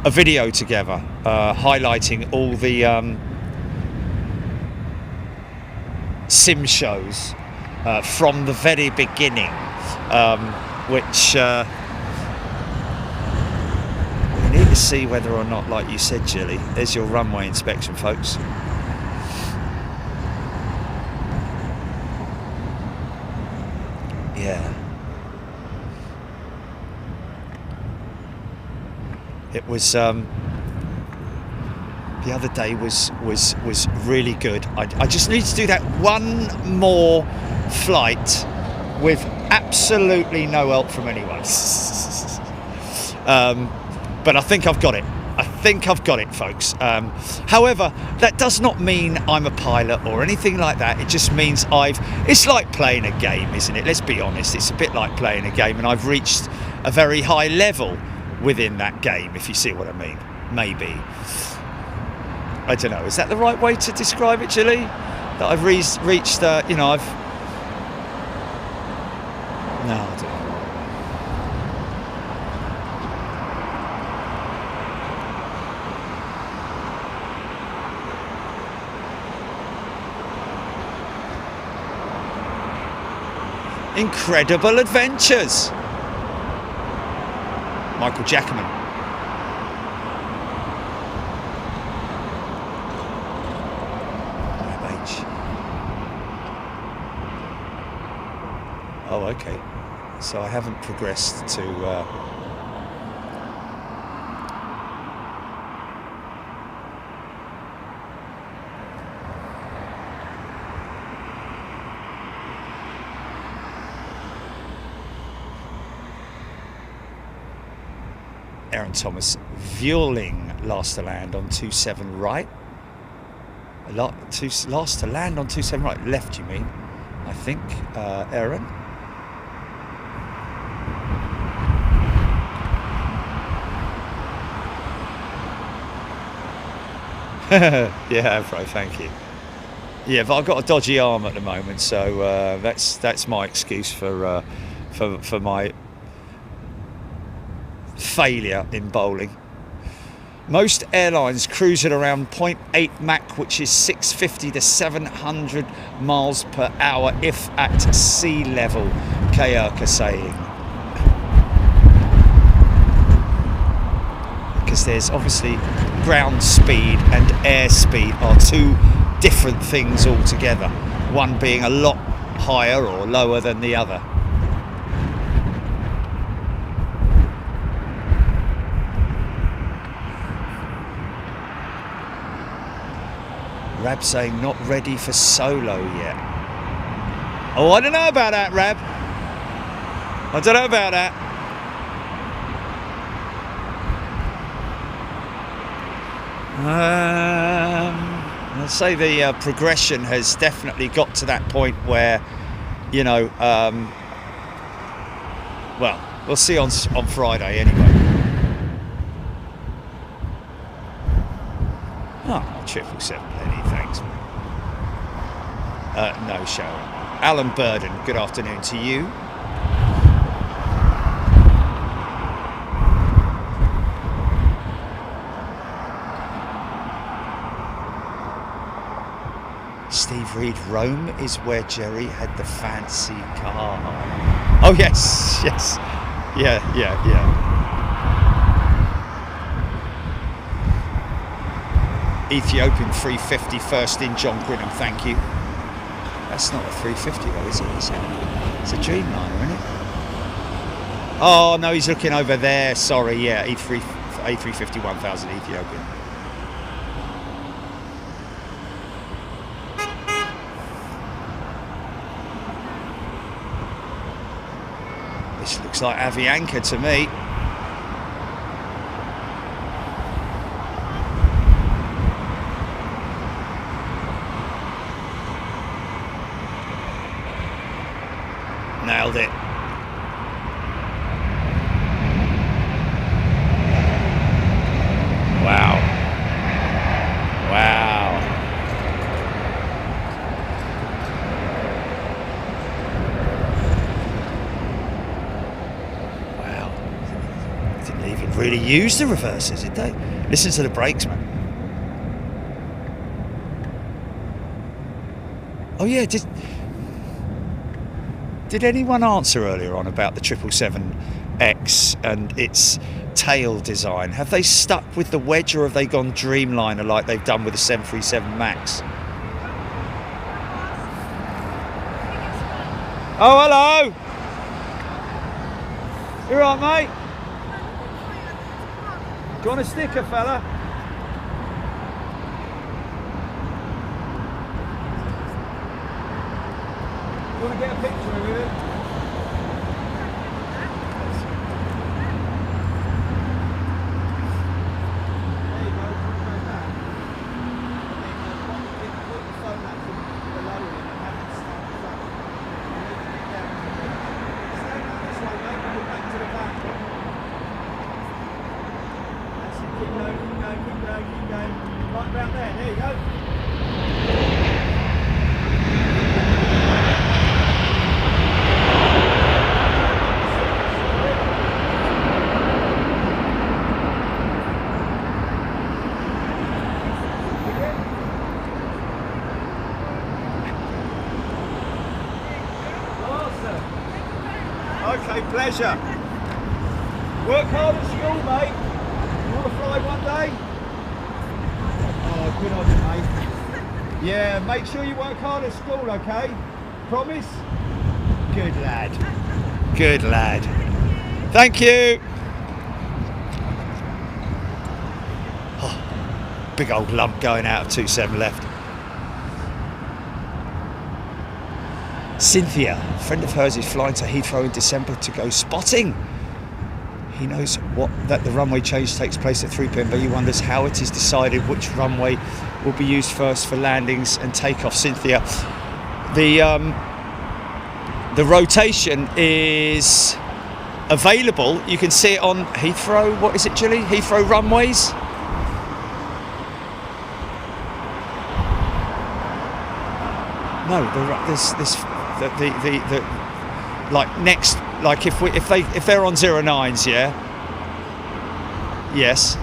video together highlighting all the sim shows from the very beginning, which we need to see whether or not, like you said, Jilly, there's your runway inspection, folks. Yeah. It was the other day was really good. I just need to do that one more flight with absolutely no help from anyone. But I think I've got it. I think I've got it, folks. However, that does not mean I'm a pilot or anything like that. It just means it's like playing a game, isn't it? Let's be honest. It's a bit like playing a game, and I've reached a very high level within that game, if you see what I mean. Maybe. I don't know. Is that the right way to describe it, Julie? That I've reached, you know, I've... No, I don't know. Incredible adventures. Michael Jackman. Oh, okay. So I haven't progressed to... Aaron Thomas, Vueling last to land on 27 right. Last to land on 27 right. Left, you mean? I think, Aaron. Yeah, Avro, thank you. Yeah, but I've got a dodgy arm at the moment, so that's my excuse for my failure in bowling. Most airlines cruise at around 0.8 Mach, which is 650 to 700 miles per hour if at sea level, Kayaka saying. Because there's obviously ground speed and air speed are two different things altogether, one being a lot higher or lower than the other. Rab saying not ready for solo yet. Oh, I don't know about that, Rab. I don't know about that. I'd say the progression has definitely got to that point where, you know, well, we'll see on Friday anyway. Oh, 777, Lenny, thanks. No, Sharon. Alan Burden, good afternoon to you. Steve Reed, Rome is where Jerry had the fancy car. Oh, yes, yes. Yeah. Ethiopian 350 first in, John Grinham, thank you. That's not a 350 though, is it? It's a Dreamliner, isn't it? Oh no, he's looking over there, sorry, yeah, A350 1000 Ethiopian. This looks like Avianca to me. Nailed it. Wow. Wow. Wow. Didn't even really use the reversers, did they? Listen to the brakes, man. Oh yeah, Did anyone answer earlier on about the 777X and its tail design? Have they stuck with the wedge or have they gone Dreamliner like they've done with the 737 MAX? Oh, hello! You all right, mate? Do you want a sticker, fella? Do you want to get a picture of it? Okay, pleasure. Work hard at school, mate. You want to fly one day? Oh, good on you, mate. Yeah, make sure you work hard at school, okay? Promise? Good lad. Good lad. Thank you. Oh, big old lump going out of 27 left. Cynthia, a friend of hers, is flying to Heathrow in December to go spotting. He knows that the runway change takes place at 3 p.m, but he wonders how it is decided which runway will be used first for landings and takeoff. Cynthia, the rotation is available. You can see it on Heathrow. What is it, Julie? Heathrow runways. No, there's this. The like next, like if they're on 09s, yeah, yes,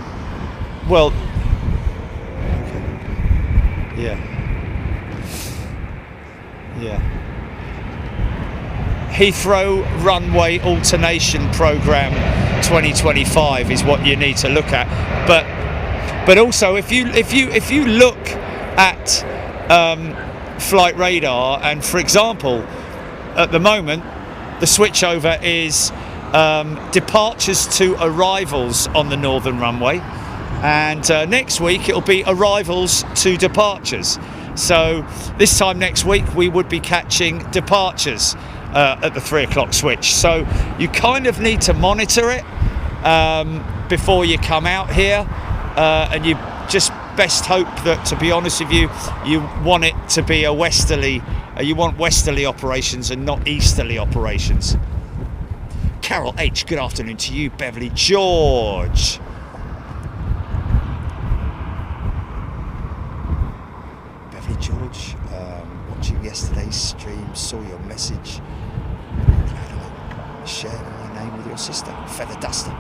well, okay. yeah, Heathrow Runway Alternation Program 2025 is what you need to look at, but also if you look at flight radar, and for example at the moment the switchover is departures to arrivals on the northern runway, and next week it'll be arrivals to departures. So this time next week we would be catching departures at the 3 o'clock switch, so you kind of need to monitor it before you come out here, and you just best hope that, to be honest with you, you want it to be a westerly, you want westerly operations and not easterly operations. Carol H, good afternoon to you. Beverly George. Beverly George, watching yesterday's stream, saw your message. Glad I shared my name with your sister. Feather Duster.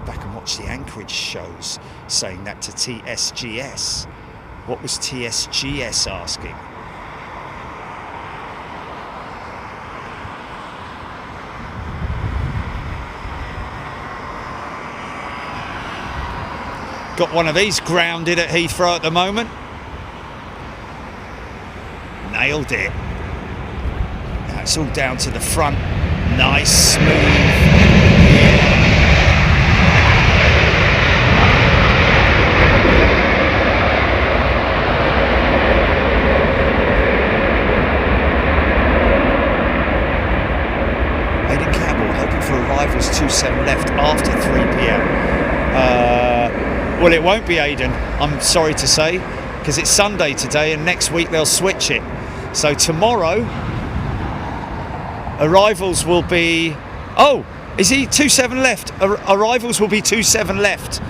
Back and watch the Anchorage shows, saying that to TSGS. What was TSGS asking? Got one of these grounded at Heathrow at the moment. Nailed it. Now it's all down to the front. Nice, smooth. Arrivals 27 left after 3 p.m. Well, it won't be, Aidan, I'm sorry to say, because it's Sunday today and next week they'll switch it. So tomorrow arrivals will be, oh, is he 27 left? Arrivals will be 27 left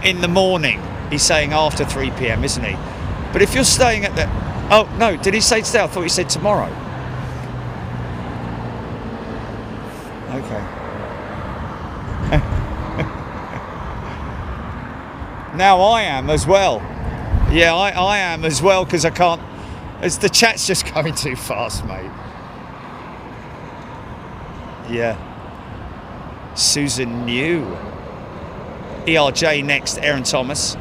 in the morning. He's saying after 3 p.m, isn't he? But if you're staying at the, oh no, did he say today? I thought he said tomorrow. Okay. Now I am as well. Yeah, I am as well, because I can't. The chat's just going too fast, mate. Yeah. Susan New. ERJ next, Aaron Thomas.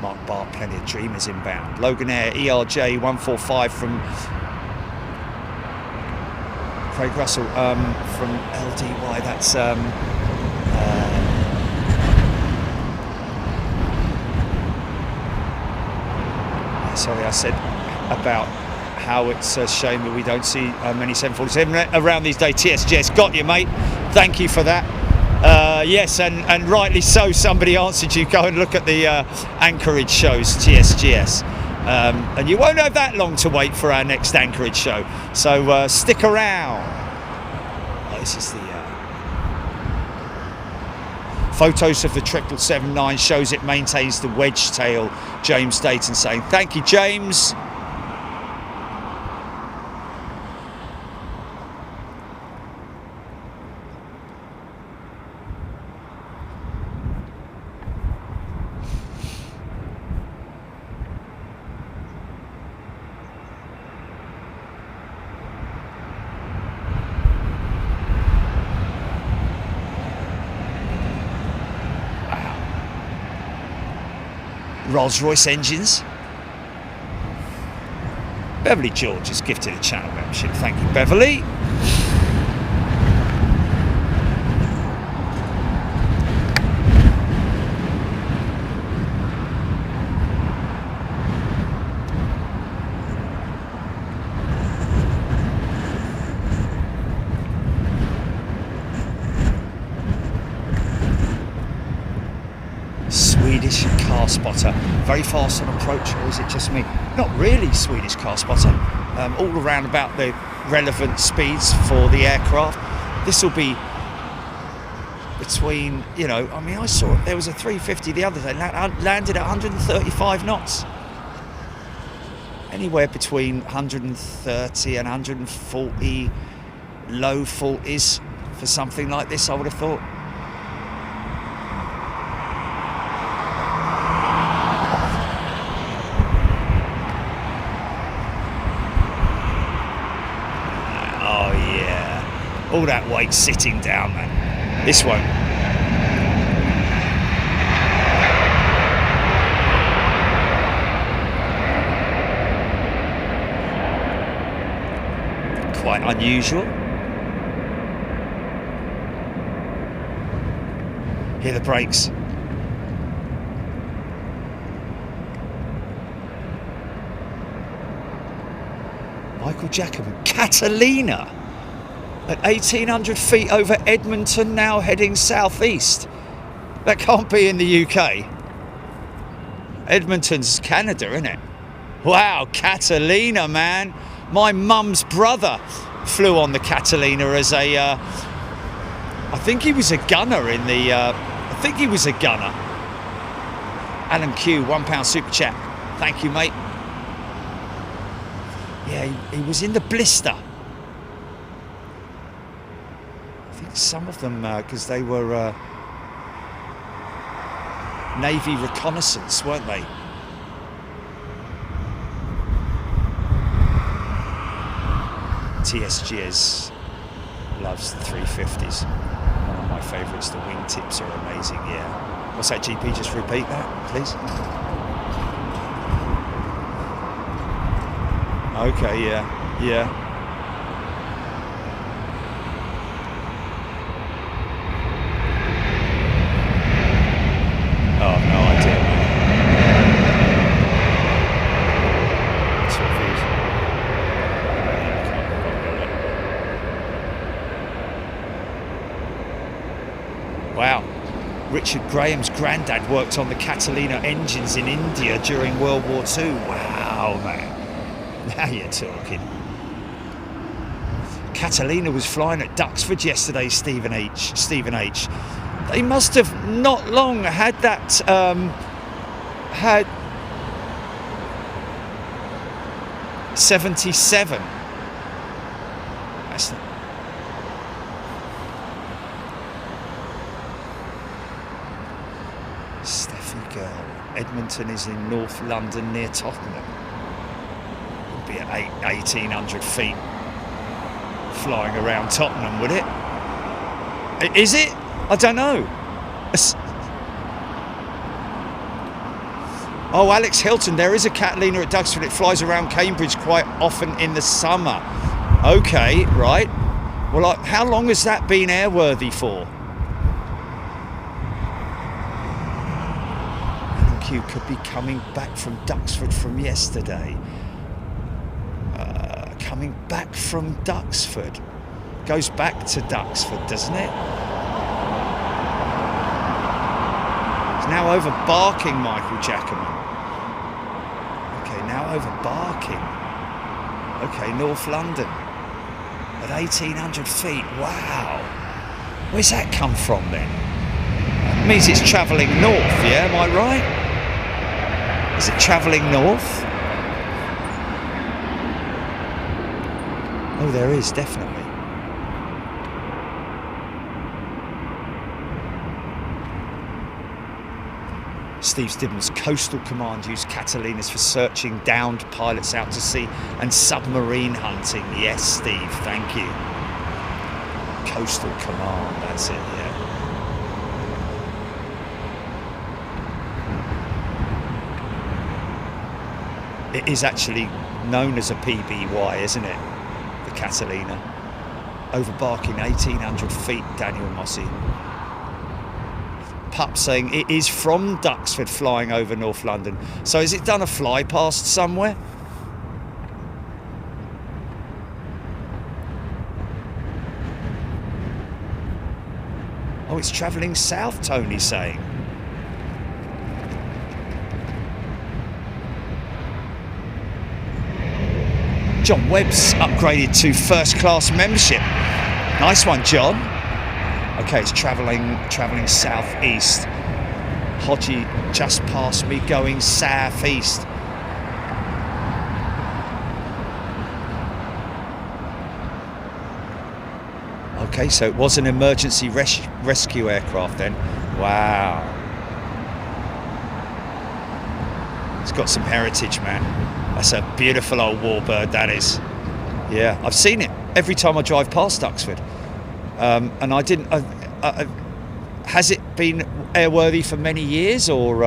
Mark Barr, plenty of dreamers inbound. Logan Air, ERJ 145 from Craig Russell, from LDY. That's sorry, I said about how it's a shame that we don't see many 747 around these days. TSGS, got you, mate. Thank you for that. Yes, and rightly so, somebody answered you. Go and look at the Anchorage shows, TSGS. And you won't have that long to wait for our next Anchorage show. So stick around. Oh, this is the photos of the 777-9 shows it maintains the wedge tail. James Dayton saying, thank you, James. Rolls-Royce engines. Beverly George has gifted a channel membership. Thank you, Beverly. Swedish car spotter, very fast on approach, or is it just me? Not really Swedish car spotter, all around about the relevant speeds for the aircraft. This will be between, you know, I mean, I saw there was a 350 the other day, landed at 135 knots. Anywhere between 130 and 140, low 40s for something like this, I would have thought. All that weight sitting down, man. This won't. Quite unusual. Hear the brakes. Michael Jackman, Catalina. At 1,800 feet over Edmonton, now heading southeast. That can't be in the UK. Edmonton's Canada, isn't it? Wow, Catalina, man. My mum's brother flew on the Catalina as a... I think he was a gunner in the... Alan Q, £1 super chat. Thank you, mate. Yeah, he was in the blister. Some of them, because they were Navy reconnaissance, weren't they? TSGS loves the 350s. One of my favourites, the wingtips are amazing, yeah. What's that, GP? Just repeat that, please. Okay, yeah. Oh, no idea. Wow. Richard Graham's granddad worked on the Catalina engines in India during World War II. Wow, man. Now you're talking. Catalina was flying at Duxford yesterday, Stephen H. They must have not long had that, had 77. That's Steffi Girl. Edmonton is in North London near Tottenham. It would be at 1,800 feet flying around Tottenham, would it? Is it? I don't know. Oh, Alex Hilton, there is a Catalina at Duxford. It flies around Cambridge quite often in the summer. Okay, right. Well, how long has that been airworthy for? you could be coming back from Duxford from yesterday. Coming back from Duxford. Goes back to Duxford, doesn't it? It's now over Barking, Michael Jackerman. Okay, now over Barking. Okay, North London. At 1,800 feet. Wow. Where's that come from then? It means it's travelling north, yeah? Am I right? Is it travelling north? Oh, there is, definitely. Steve Stibbons, Coastal Command used Catalinas for searching downed pilots out to sea and submarine hunting. Yes, Steve, thank you. Coastal Command, that's it, yeah. It is actually known as a PBY, isn't it? The Catalina. Over Barking, 1,800 feet, Daniel Mossy. Pup saying it is from Duxford flying over North London. So has it done a fly past somewhere? Oh, it's travelling south, Tony's saying. John Webb's upgraded to first class membership. Nice one, John. Okay, it's travelling southeast. Hodgie just past me going southeast. Okay, so it was an emergency rescue aircraft then. Wow. It's got some heritage, man. That's a beautiful old Warbird, that is. Yeah, I've seen it every time I drive past Duxford. And I didn't... has it been airworthy for many years, or...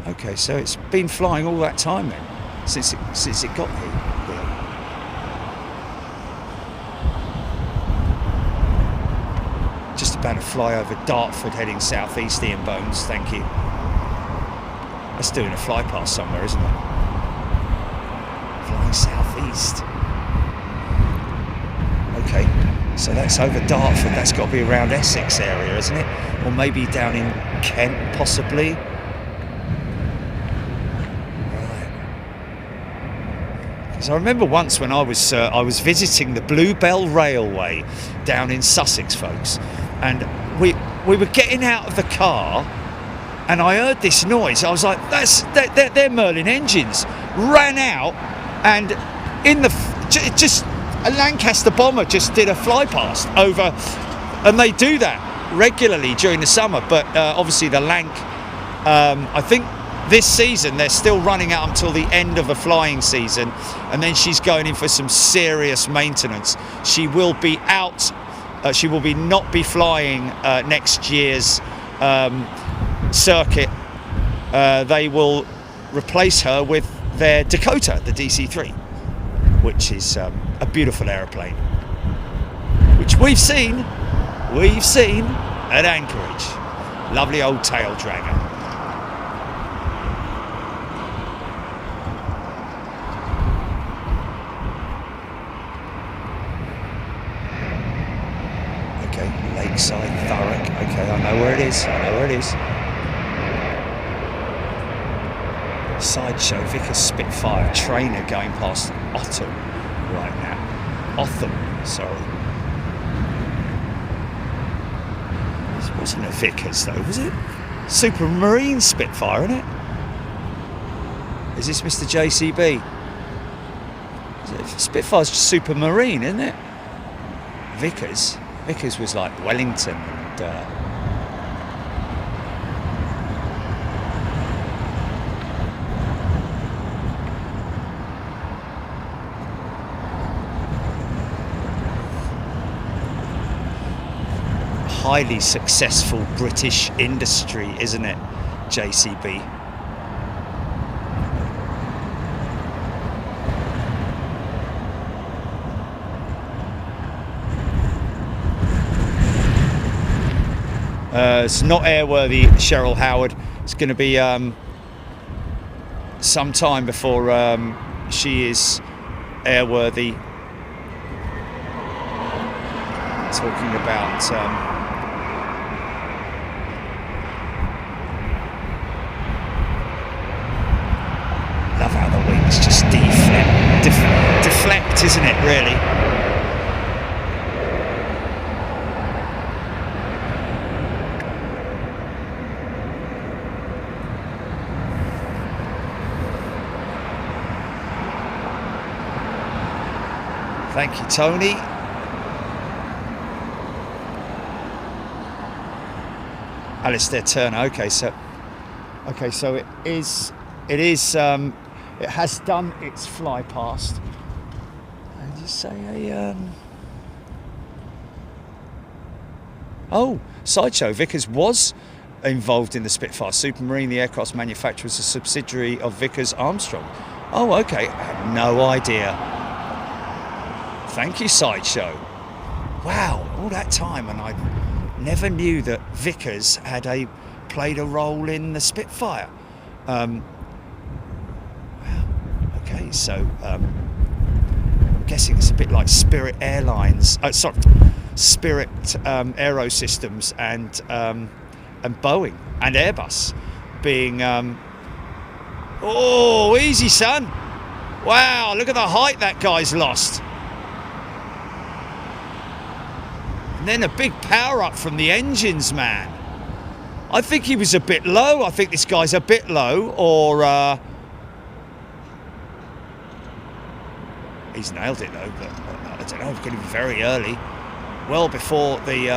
Okay, so it's been flying all that time then, since it got here. Just about to fly over Dartford, heading southeast, Ian Bones, thank you. That's doing a fly past somewhere, isn't it? Flying southeast. Okay, so that's over Dartford, that's got to be around Essex area, isn't it? Or maybe down in Kent, possibly. I remember once when I was visiting the Bluebell Railway down in Sussex, folks, and we were getting out of the car, and I heard this noise. I was like, they're Merlin engines. Ran out, and just a Lancaster bomber just did a fly past over, and they do that regularly during the summer. But obviously the Lanc, I think. This season, they're still running out until the end of the flying season, and then she's going in for some serious maintenance. She will be out. She will not be flying next year's circuit. They will replace her with their Dakota, the DC-3, which is a beautiful aeroplane, which we've seen at Anchorage. Lovely old tail dragger. Lakeside Thurrock. Okay, I know where it is. Sideshow Vickers Spitfire trainer going past Otham right now. Otham, sorry. It wasn't a Vickers though, was it? Supermarine Spitfire, isn't it? Is this Mr. JCB? Spitfire's just Supermarine, isn't it? Vickers was like Wellington and highly successful British industry, isn't it, JCB? It's not airworthy, Cheryl Howard. It's going to be some time before she is airworthy. Talking about love how the wings just deflect, isn't it, really? Thank you, Tony. Alistair Turner. Okay, so it has done its fly past. And you say oh, sideshow. Vickers was involved in the Spitfire Supermarine. The aircraft's manufacturer was a subsidiary of Vickers Armstrong. Oh, okay. I had no idea. Thank you, sideshow. Wow, all that time, and I never knew that Vickers had played a role in the Spitfire. Wow. Okay, so I'm guessing it's a bit like Spirit Airlines. Spirit Aerosystems and Boeing and Airbus being. Oh, easy, son! Wow, look at the height that guy's lost. And then a big power up from the engines, man. I think he was a bit low. I think this guy's a bit low, or he's nailed it though. But I don't know. It's going to be very early, well before the.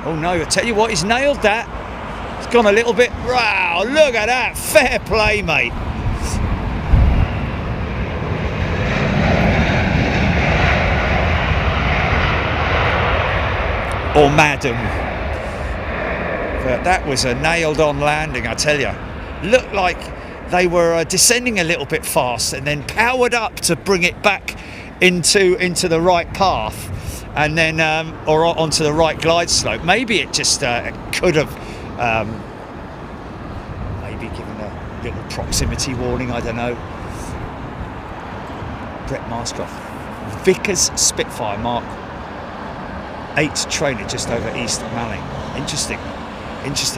Oh no! I tell you what, he's nailed that. It's gone a little bit. Wow! Look at that. Fair play, mate. Or madam. But that was a nailed-on landing, I tell you. Looked like they were descending a little bit fast and then powered up to bring it back into the right path, and then or onto the right glide slope. Maybe it just could have maybe given a little proximity warning. I don't know. Brett Marscroft, Vickers Spitfire Mark 8 trainer just over East Malling. Interesting.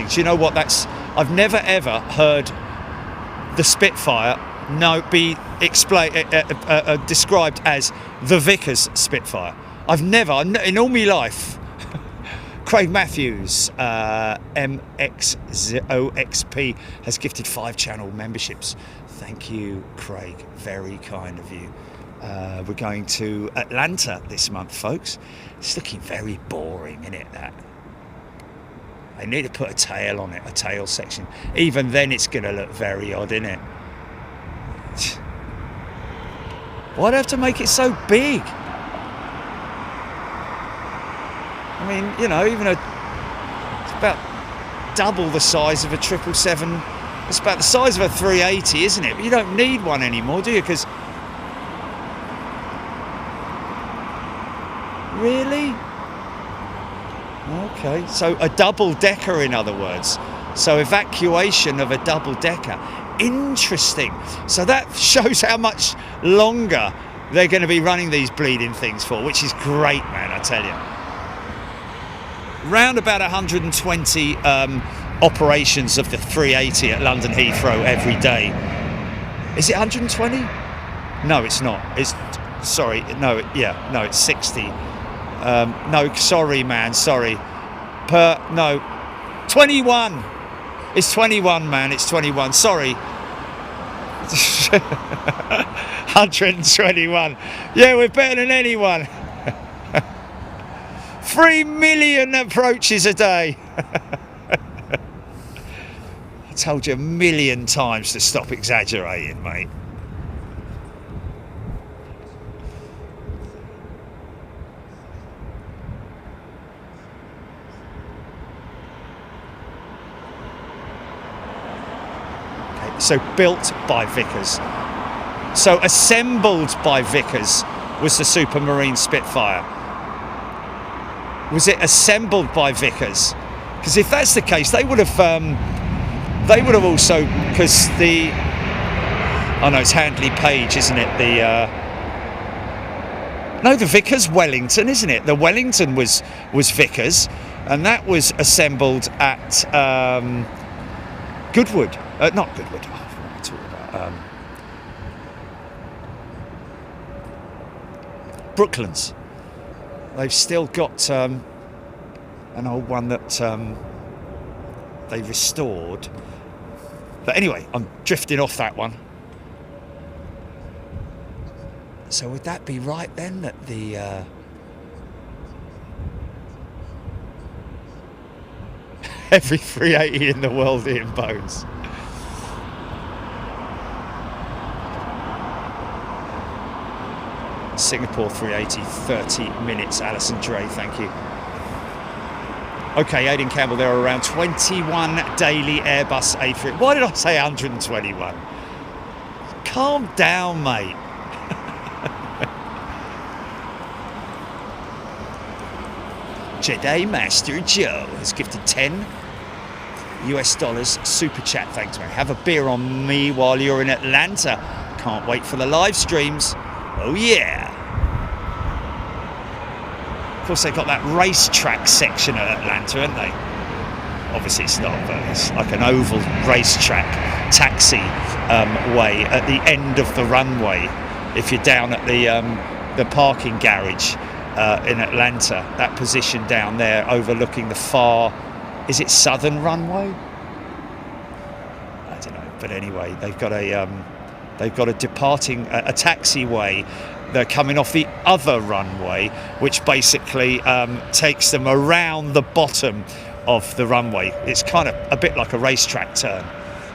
Do you know what? I've never ever heard the Spitfire be described as the Vickers Spitfire. I've never, in all my life. Craig Matthews, MXOXP, has gifted 5 channel memberships. Thank you, Craig. Very kind of you. We're going to Atlanta this month, folks. It's looking very boring, isn't it, that? They need to put a tail on it, a tail section. Even then it's going to look very odd, isn't it? Why'd I have to make it so big? I mean, you know, it's about double the size of a 777. It's about the size of a 380, isn't it? But you don't need one anymore, do you? Because really? Okay, so a double-decker, in other words. So evacuation of a double-decker. Interesting. So that shows how much longer they're going to be running these bleeding things for, which is great, man, I tell you. Round about 120 operations of the 380 at London Heathrow every day. Is it 120? No, it's not. It's, sorry, no, yeah, no, it's 60. No, sorry, man, sorry. 21. It's 21, man, it's 21. Sorry. 121. Yeah, we're better than anyone. 3 million approaches a day. I told you a million times to stop exaggerating, mate. So built by Vickers. So assembled by Vickers was the Supermarine Spitfire. Was it assembled by Vickers? Because if that's the case, they would have also, because the, oh no, it's Handley Page, isn't it? No, the Vickers Wellington, isn't it? The Wellington was Vickers, and that was assembled at Goodwood. Not Goodwood. Oh, what am I talking about? Brooklands. They've still got an old one that they restored. But anyway, I'm drifting off that one. So would that be right then, that the every 380 in the world eating bones? Singapore 380, 30 minutes, Alison Dre, thank you. Okay, Aidan Campbell, there are around 21 daily Airbus A3. Why did I say 121? Calm down, mate. Jedi Master Joe has gifted 10 US dollars super chat. Thanks, mate. Have a beer on me while you're in Atlanta. Can't wait for the live streams. Oh yeah. Of course, they've got that racetrack section at Atlanta, haven't they? Obviously it's not, but it's like an oval racetrack taxi way at the end of the runway. If you're down at the parking garage in Atlanta, that position down there overlooking the far, is it southern runway? I don't know, but anyway, they've got a departing a taxiway. They're coming off the other runway, which basically takes them around the bottom of the runway. It's kind of a bit like a racetrack turn.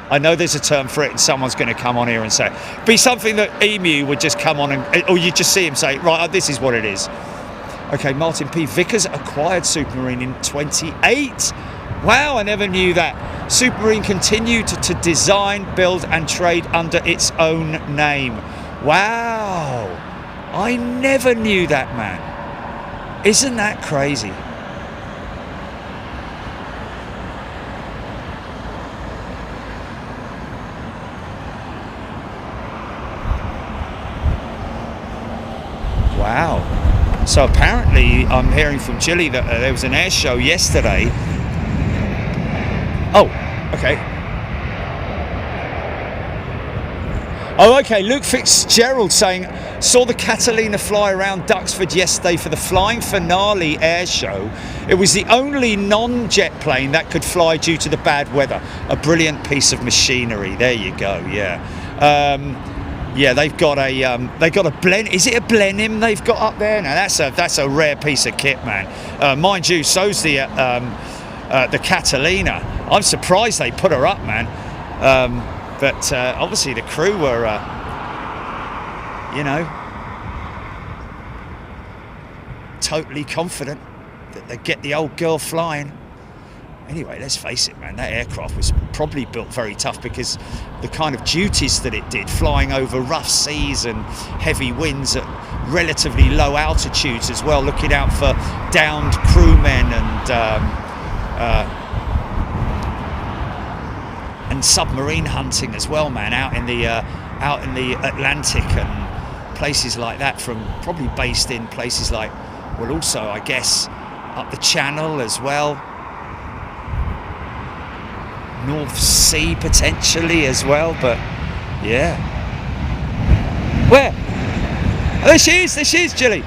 I know there's a term for it, and someone's going to come on here and say, be something that Emu would just come on and, or you just see him say, right, this is what it is. Okay, Martin P. Vickers acquired Supermarine in 28. Wow, I never knew that. Supermarine continued to design, build and trade under its own name. Wow, I never knew that, man. Isn't that crazy? Wow. So apparently I'm hearing from Chile that there was an air show yesterday. Oh, okay. Oh, okay. Luke Fitzgerald saying, saw the Catalina fly around Duxford yesterday for the flying finale air show. It was the only non-jet plane that could fly due to the bad weather. A brilliant piece of machinery. There you go. Yeah. Yeah, they've got a Blen. Is it a Blenheim they've got up there? Now that's a rare piece of kit, man. Mind you, so's the Catalina. I'm surprised they put her up, man. But obviously the crew were, totally confident that they'd get the old girl flying. Anyway, let's face it, man, that aircraft was probably built very tough because the kind of duties that it did, flying over rough seas and heavy winds at relatively low altitudes as well, looking out for downed crewmen and submarine hunting as well, man, out in the Atlantic and places like that, from probably based in places like, well, also I guess up the Channel as well. North Sea potentially as well, but yeah. Where? Oh, there she is, Jilly.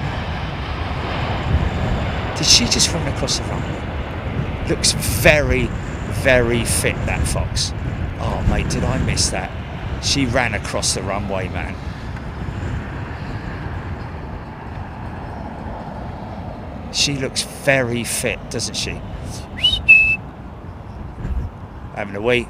Did she just run across the runway? Looks very, very fit, that fox. Oh mate, did I miss that? She ran across the runway, man. She looks very fit, doesn't she? Having a wee.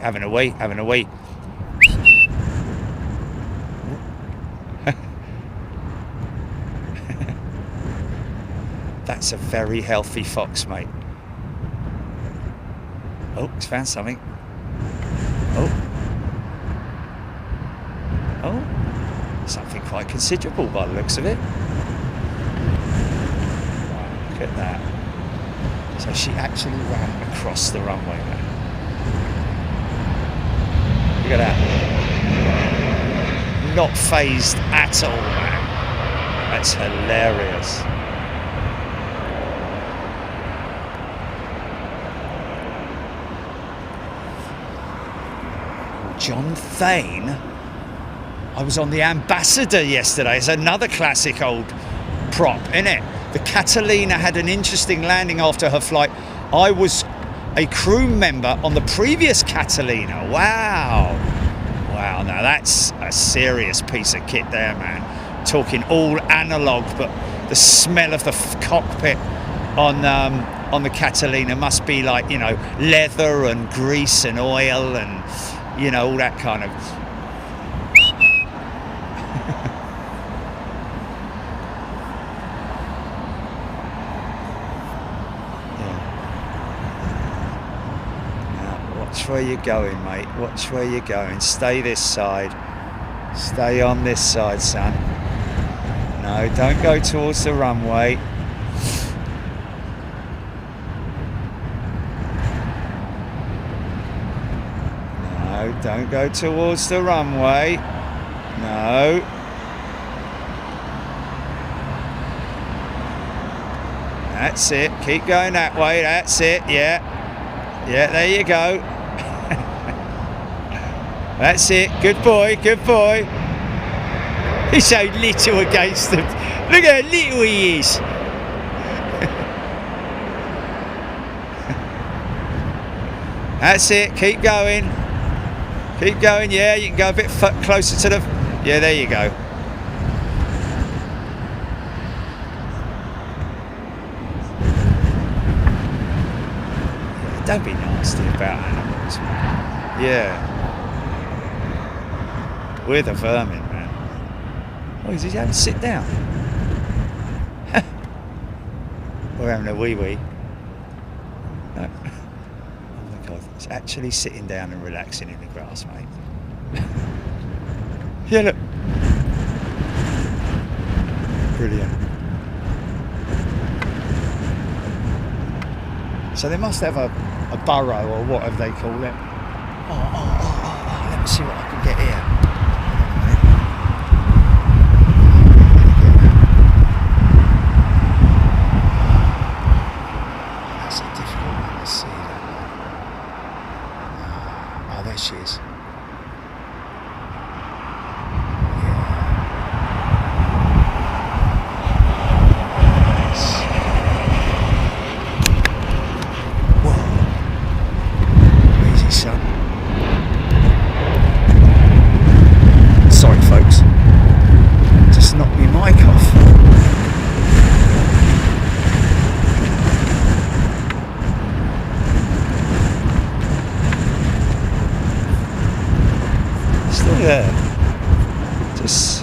That's a very healthy fox, mate. Oh, it's found something. Oh, something quite considerable by the looks of it. Wow, look at that. So she actually ran across the runway, man. Look at that. Not phased at all, man. That's hilarious. John Thane. I was on the Ambassador yesterday. It's another classic old prop, isn't it? The Catalina had an interesting landing after her flight. I was a crew member on the previous Catalina. Wow. Wow, now that's a serious piece of kit there, man. Talking all analog, but the smell of the cockpit on the Catalina must be like, you know, leather and grease and oil and, you know, all that kind of... Watch where you're going, mate. Watch where you're going. Stay this side. Stay on this side, son. No, don't go towards the runway. No, don't go towards the runway. No. That's it. Keep going that way. That's it. Yeah. Yeah, there you go. That's it. Good boy, good boy. He's so little against them. Look how little he is. That's it. Keep going. Keep going. Yeah, you can go a bit closer to the... Yeah, there you go. Don't be nasty about animals, man. Yeah. We're the vermin, man. Oh, is he having to sit down? We're having a wee-wee. No. Oh my God, he's actually sitting down and relaxing in the grass, mate. Yeah, look. Brilliant. So they must have a burrow or whatever they call it. Oh, let me see what I can get here. That's a difficult one to see, that one. Oh, there she is. Yeah, just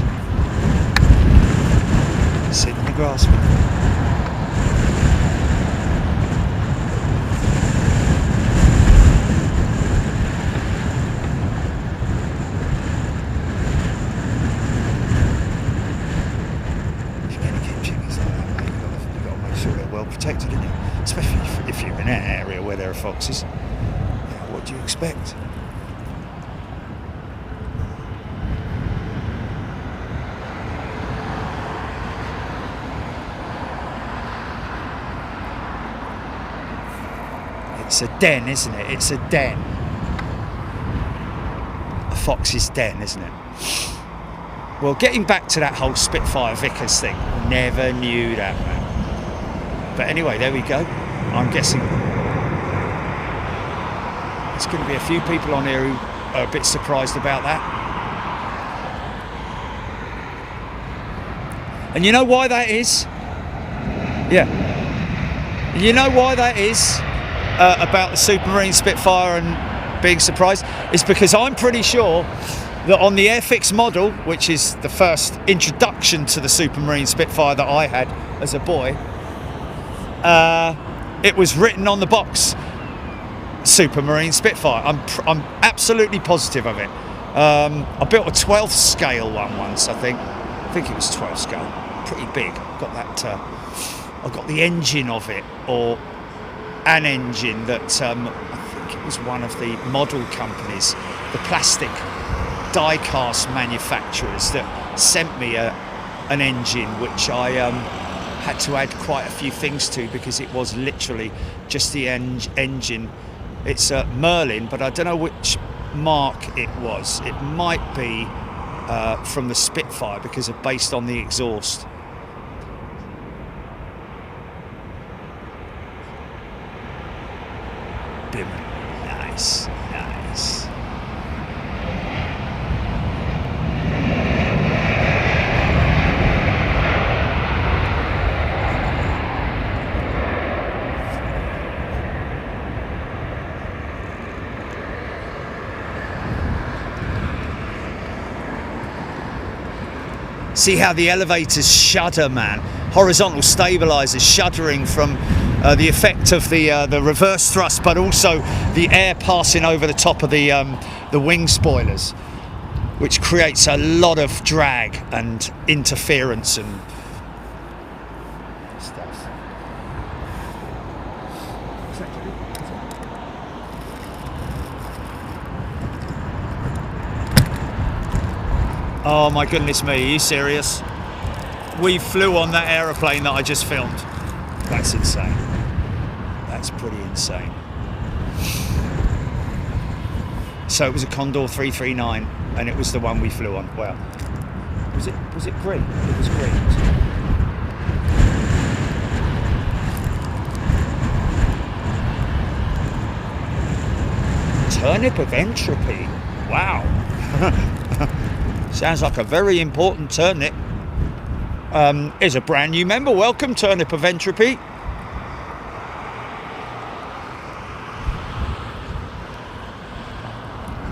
sit in the grass. If you're going to keep chickens like that, mate, you've got to make sure they're well protected, haven't you? Especially if you're in an area where there are foxes. Yeah, what do you expect? It's a den, isn't it? It's a den. A fox's den, isn't it? Well, getting back to that whole Spitfire Vickers thing, never knew that, man. But anyway, there we go. I'm guessing there's going to be a few people on here who are a bit surprised about that. And you know why that is? Yeah. You know why that is? About the Supermarine Spitfire and being surprised, is because I'm pretty sure that on the Airfix model, which is the first introduction to the Supermarine Spitfire that I had as a boy, it was written on the box Supermarine Spitfire. I'm absolutely positive of it. I built a 12th scale one once, I think it was 12th scale, pretty big. Got that I got the engine of it, or an engine that I think it was one of the model companies, the plastic die-cast manufacturers, that sent me an engine which I had to add quite a few things to, because it was literally just the engine. It's a Merlin, but I don't know which mark it was. It might be from the Spitfire, because of based on the exhaust. Nice, nice. See how the elevators shudder, man. Horizontal stabilizers shuddering from the effect of the reverse thrust, but also the air passing over the top of the wing spoilers, which creates a lot of drag and interference and stuff. Oh my goodness me, are you serious? We flew on that aeroplane that I just filmed. That's insane. That's pretty insane. So it was a Concorde 339, and it was the one we flew on. Wow. Was it green? It was green. Turnip of entropy. Wow. Sounds like a very important turnip. Is a brand new member. Welcome, Turnip of Entropy.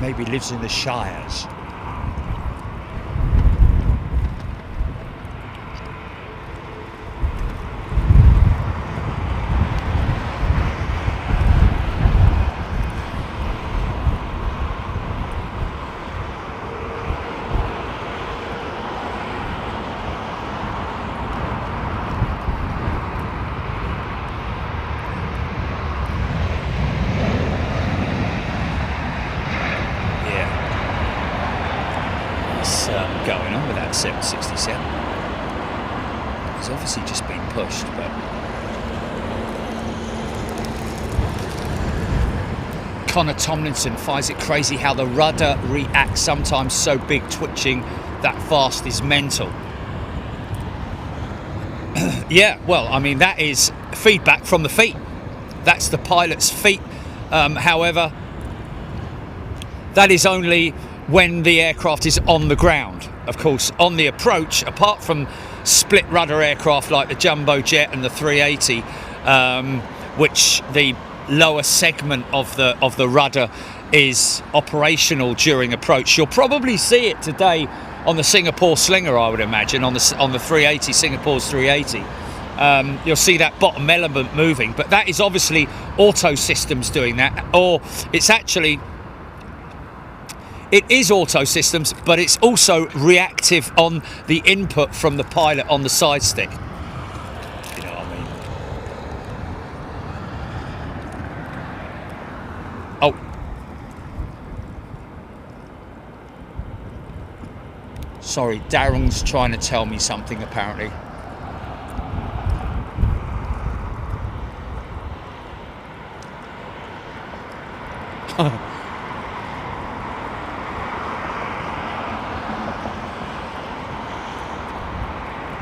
Maybe lives in the Shires. Going on with that 767. It's obviously just been pushed, but Connor Tomlinson finds it crazy how the rudder reacts sometimes so big. Twitching that fast is mental. Yeah, well, I mean, that is feedback from the feet. That's the pilot's feet. However, that is only when the aircraft is on the ground. Of course, on the approach, apart from split rudder aircraft like the Jumbo Jet and the 380, which the lower segment of the rudder is operational during approach, you'll probably see it today on the Singapore Slinger, I would imagine, on the 380, Singapore's 380. You'll see that bottom element moving, but that is obviously auto systems doing that, or it's actually. It is auto systems, but it's also reactive on the input from the pilot on the side stick. You know what I mean? Oh. Sorry, Darren's trying to tell me something apparently.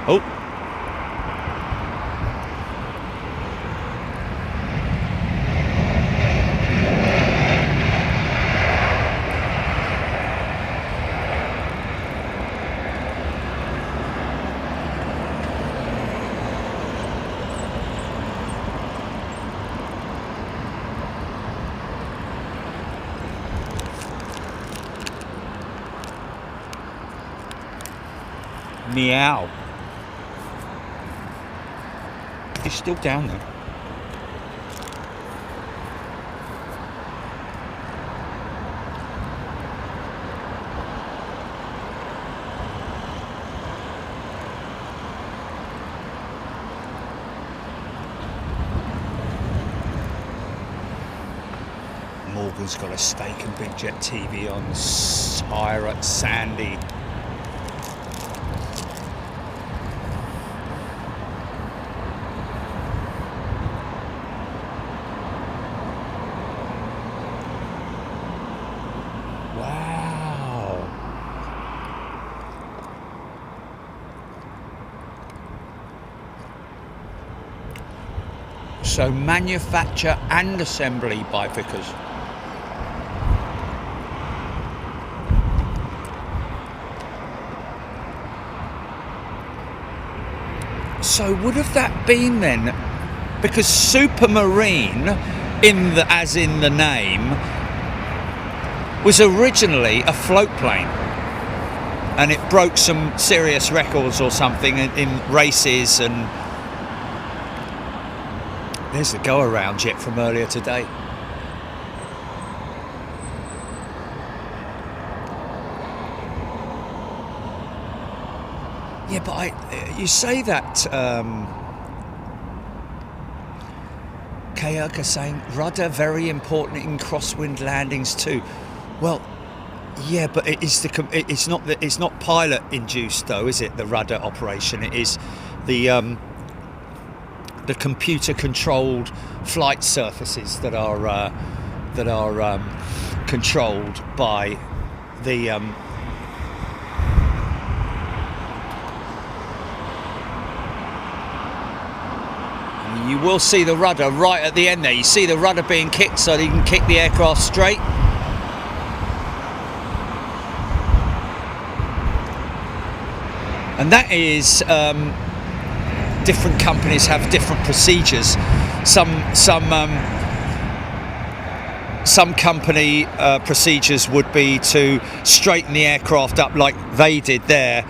Oh. Meow. He's still down there. Morgan's got a steak and big jet TV on. Pirate Sandy. Wow. So manufacture and assembly by Vickers. So would have that been then, because Supermarine, as in the name, was originally a float plane, and it broke some serious records or something in races, and there's the go-around jet from earlier today. Yeah, but you say that, Kayaka saying, rudder very important in crosswind landings too. Well, yeah, but it's not pilot induced though, is it? The rudder operation. It is the computer controlled flight surfaces that are controlled by the you will see the rudder right at the end there. You see the rudder being kicked so that you can kick the aircraft straight. And that is, different companies have different procedures. Some company procedures would be to straighten the aircraft up like they did there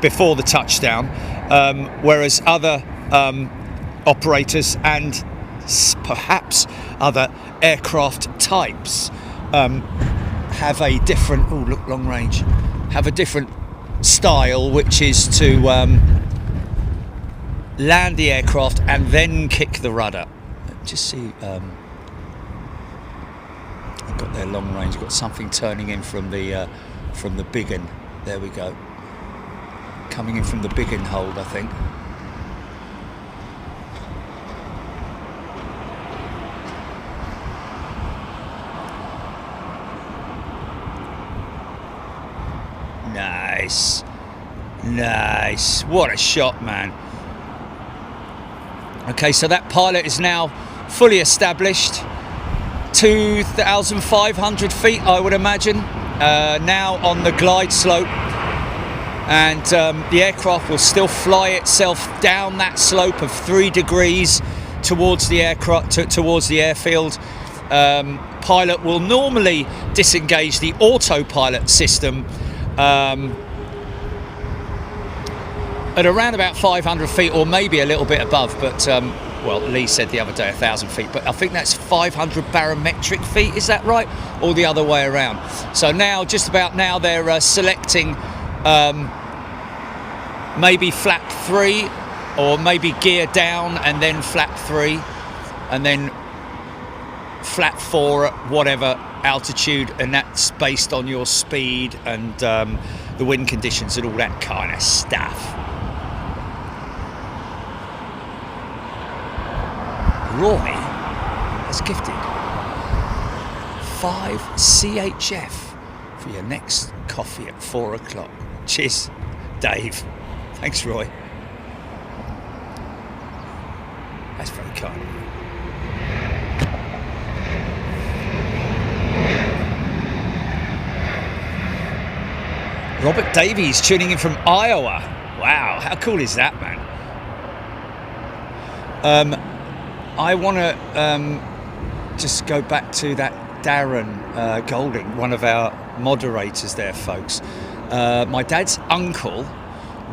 before the touchdown, whereas other operators and perhaps other aircraft types have a different, oh look, long range, have a different style, which is to land the aircraft and then kick the rudder. Just see, I've got their long range, got something turning in from the big one. There we go, coming in from the big one hold, I think. Nice, what a shot, man. Okay, so that pilot is now fully established, 2,500 feet I would imagine, now on the glide slope, and the aircraft will still fly itself down that slope of 3 degrees towards the towards the airfield. Pilot will normally disengage the autopilot system at around about 500 feet or maybe a little bit above, but well, Lee said the other day 1,000 feet, but I think that's 500 barometric feet, is that right? Or the other way around. So now, just about now, they're selecting maybe flap 3 or maybe gear down and then flap 3 and then flap 4 at whatever altitude, and that's based on your speed and the wind conditions and all that kind of stuff. Roy has gifted 5 CHF for your next coffee at 4 o'clock. Cheers, Dave. Thanks, Roy. That's very kind of you. Robert Davies tuning in from Iowa. Wow, how cool is that, man? I want to just go back to that Darren Golding, one of our moderators there, folks. My dad's uncle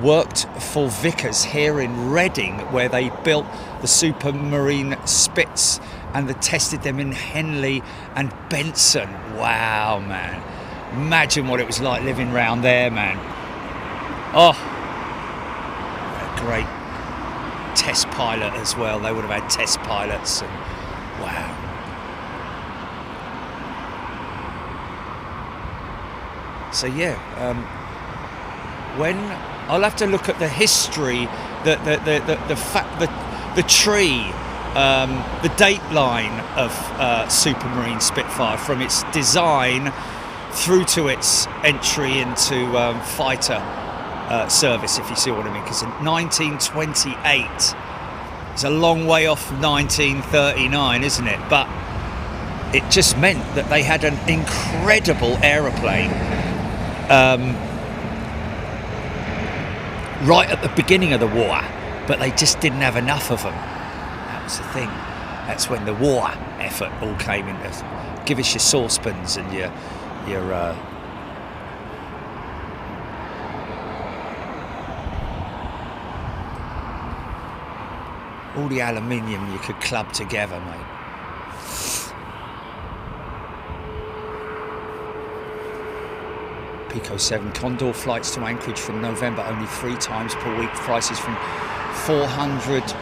worked for Vickers here in Reading, where they built the Supermarine Spits and they tested them in Henley and Benson. Wow, man. Imagine what it was like living round there, man. Oh, a great test pilot as well. They would have had test pilots, and wow. So yeah, when I'll have to look at the history, the tree, the date line of Supermarine Spitfire, from its design through to its entry into fighter service, if you see what I mean. Because in 1928 is a long way off 1939, isn't it? But it just meant that they had an incredible aeroplane right at the beginning of the war, but they just didn't have enough of them. That was the thing. That's when the war effort all came in. Give us your saucepans and your all the aluminium you could club together, mate. Pico 7 Condor flights to Anchorage from November only 3 times per week. Prices from £400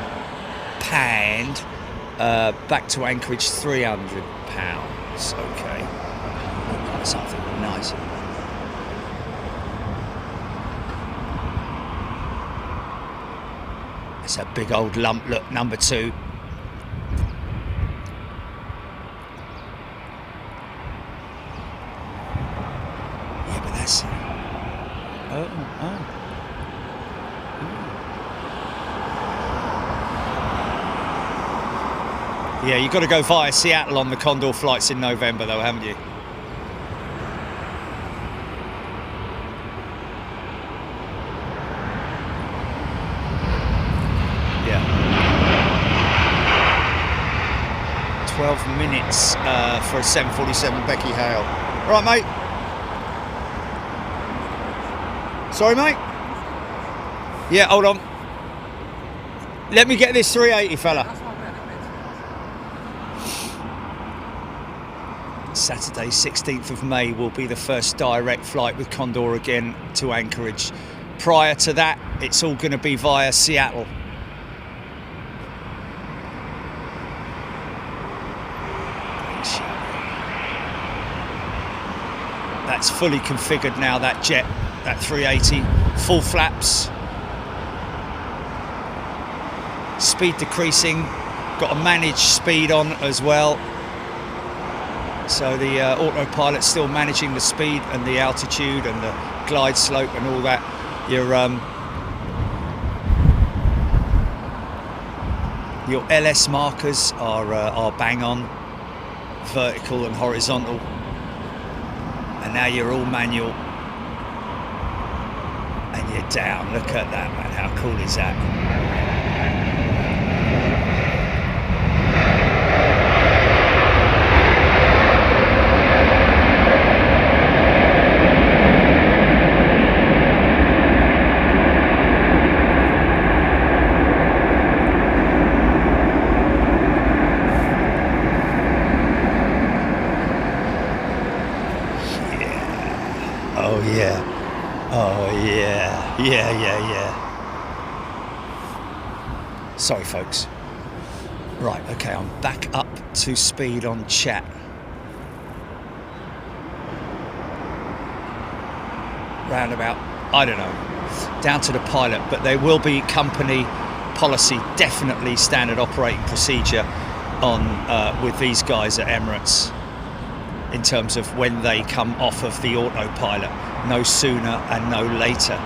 back to Anchorage £300. Okay, something nice. It's a big old lump. Look, number 2. Yeah, but that's... Yeah, you've got to go via Seattle on the Condor flights in November, though, haven't you? Yeah. 12 minutes for a 747 Becky Hale. Right, mate. Sorry, mate? Yeah, hold on. Let me get this 380, fella. Saturday, 16th of May, will be the first direct flight with Condor again to Anchorage. Prior to that, it's all going to be via Seattle. That's fully configured now, that jet, that 380, full flaps. Speed decreasing, got a managed speed on as well. So the autopilot's still managing the speed and the altitude and the glide slope and all that. Your LS markers are bang on, vertical and horizontal. And now you're all manual. And you're down. Look at that, man. How cool is that? Yeah. Sorry, folks. Right, okay, I'm back up to speed on chat. Round about, I don't know, down to the pilot, but there will be company policy, definitely standard operating procedure on with these guys at Emirates in terms of when they come off of the autopilot. No sooner and no later.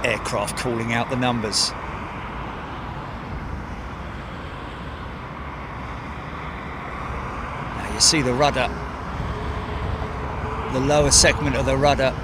Aircraft calling out the numbers. Now you see the rudder, the lower segment of the rudder.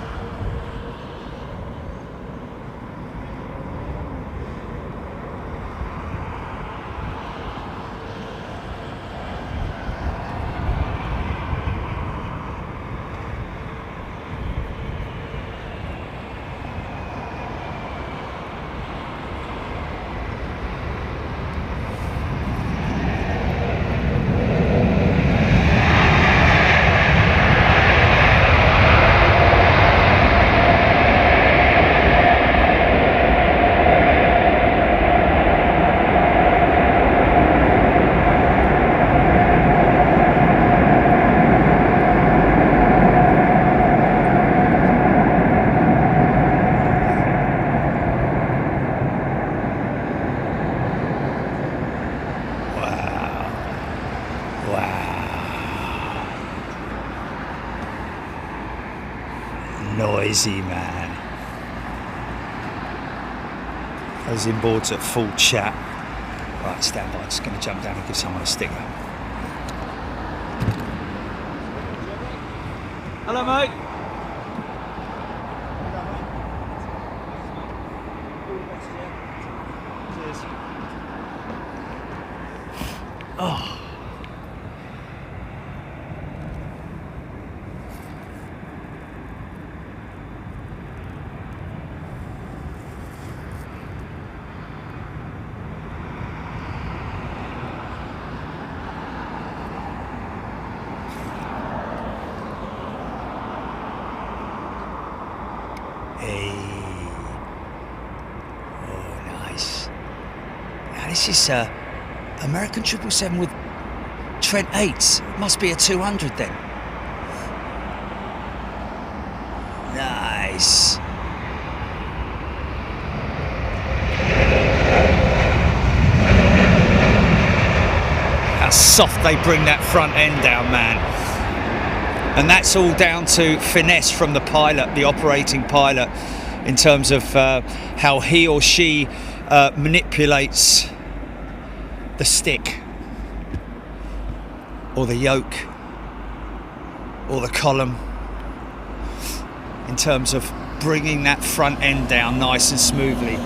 Noisy, man. Those inboards at full chat. Right, stand by. Just going to jump down and give someone a sticker. Hello, mate. Cheers. Oh. Hey. Oh, nice. Now this is American 777 with Trent 8s. Must be a 200 then. Nice. How soft they bring that front end down, man. And that's all down to finesse from the pilot, the operating pilot, in terms of how he or she manipulates the stick or the yoke or the column, in terms of bringing that front end down nice and smoothly.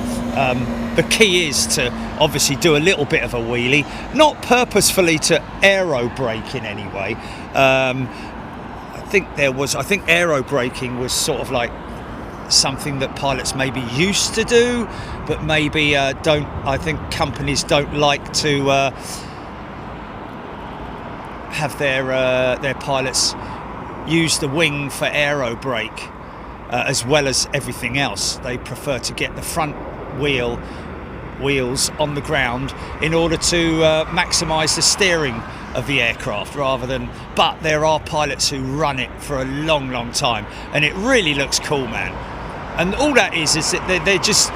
The key is to obviously do a little bit of a wheelie, not purposefully to aero brake in any way. I think aero braking was sort of like something that pilots maybe used to do, but maybe I think companies don't like to have their pilots use the wing for aero brake as well as everything else. They prefer to get the front wheels on the ground in order to maximise the steering of the aircraft rather than, but there are pilots who run it for a long time and it really looks cool, man. And all that is that they're just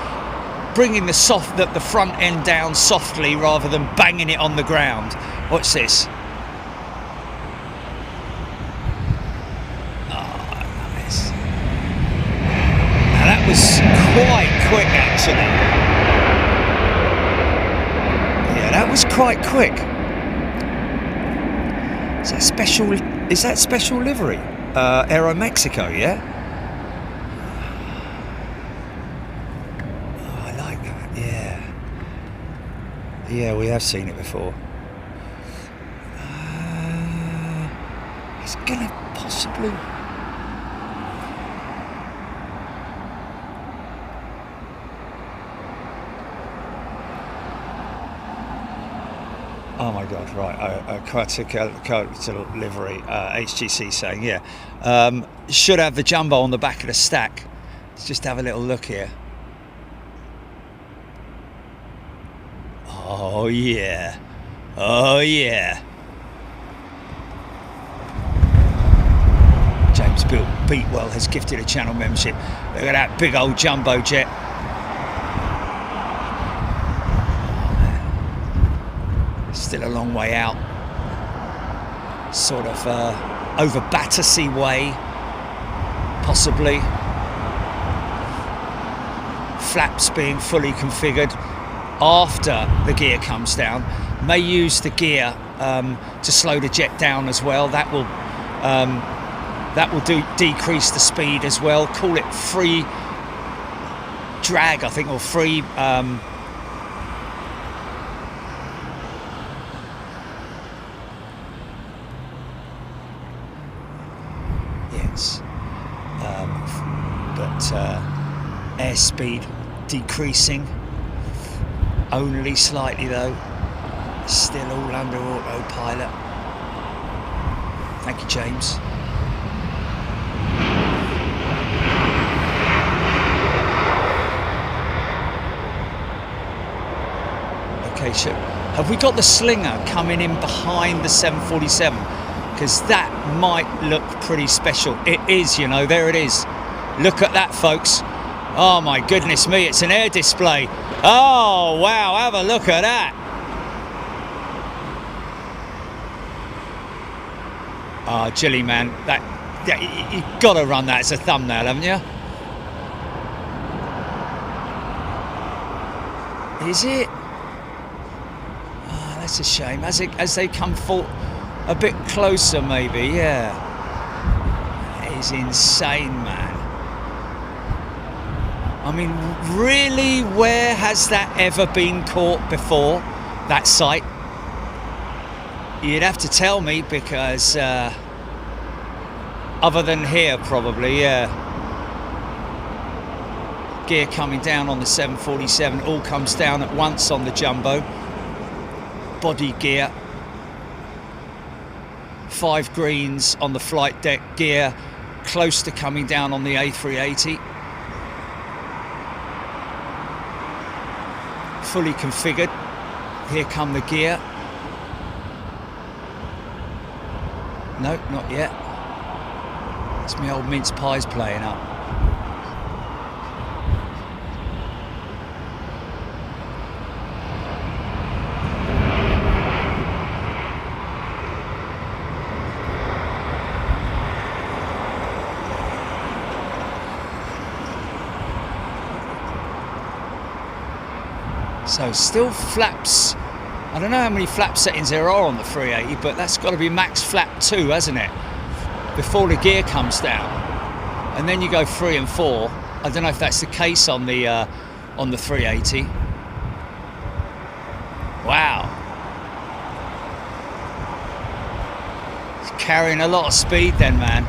bringing the front end down softly rather than banging it on the ground. What's this? Oh, nice. Now that was quite quick actually. Yeah, that was quite quick. Is that special livery? Aero Mexico, yeah? Oh, I like that, yeah. Yeah, we have seen it before. It's gonna possibly... Oh my God! Right, Capital livery. HGC saying, yeah, should have the jumbo on the back of the stack. Let's just have a little look here. Oh yeah, oh yeah. James Beatwell has gifted a channel membership. Look at that big old jumbo jet. Still a long way out, sort of over Battersea Way, possibly. Flaps being fully configured after the gear comes down. May use the gear to slow the jet down as well. That will decrease the speed as well. Call it free drag, I think, or free. Airspeed decreasing, only slightly though, still all under autopilot. Thank you, James. Okay, so have we got the slinger coming in behind the 747? Because that might look pretty special. It is, you know, there it is. Look at that, folks. Oh my goodness me, it's an air display. Oh wow, have a look at that. Oh, Jilly man, that you've got to run that as a thumbnail, haven't you? Is it? Oh, that's a shame. As they come a bit closer, maybe. Yeah. That is insane, man. I mean, really, where has that ever been caught before? That sight? You'd have to tell me, because other than here, probably, yeah. Gear coming down on the 747, all comes down at once on the jumbo. Body gear. 5 greens on the flight deck, gear close to coming down on the A380. Fully configured. Here come the gear. No, not yet. It's my old mince pies playing up. So still flaps. I don't know how many flap settings there are on the 380, but that's got to be max flap 2, hasn't it? Before the gear comes down, and then you go 3 and 4. I don't know if that's the case on the 380. Wow, it's carrying a lot of speed then, man.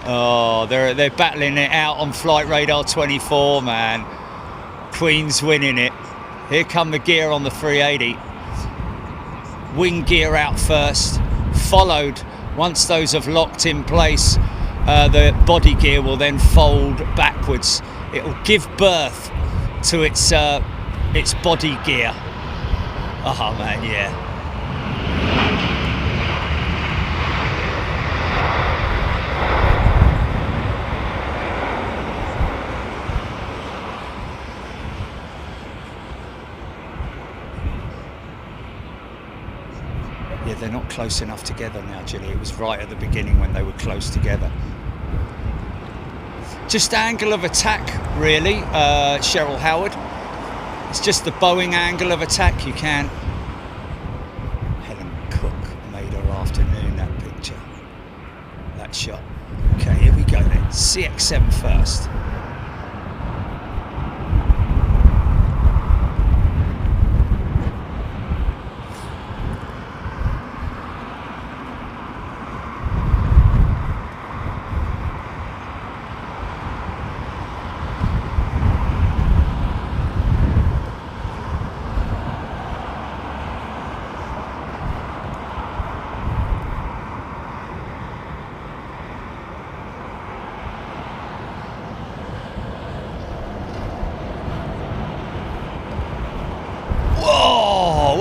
Oh, they're battling it out on Flight Radar 24, man. Queen's winning it. Here come the gear on the 380. Wing gear out first, followed, once those have locked in place, the body gear will then fold backwards. It will give birth to its body gear. Oh man, yeah. Yeah, they're not close enough together now, Jilly. It was right at the beginning when they were close together. Just angle of attack, really, Cheryl Howard. It's just the Boeing angle of attack. You can. Helen Cook made her afternoon, that picture. That shot. Okay, here we go then. CX-7 first.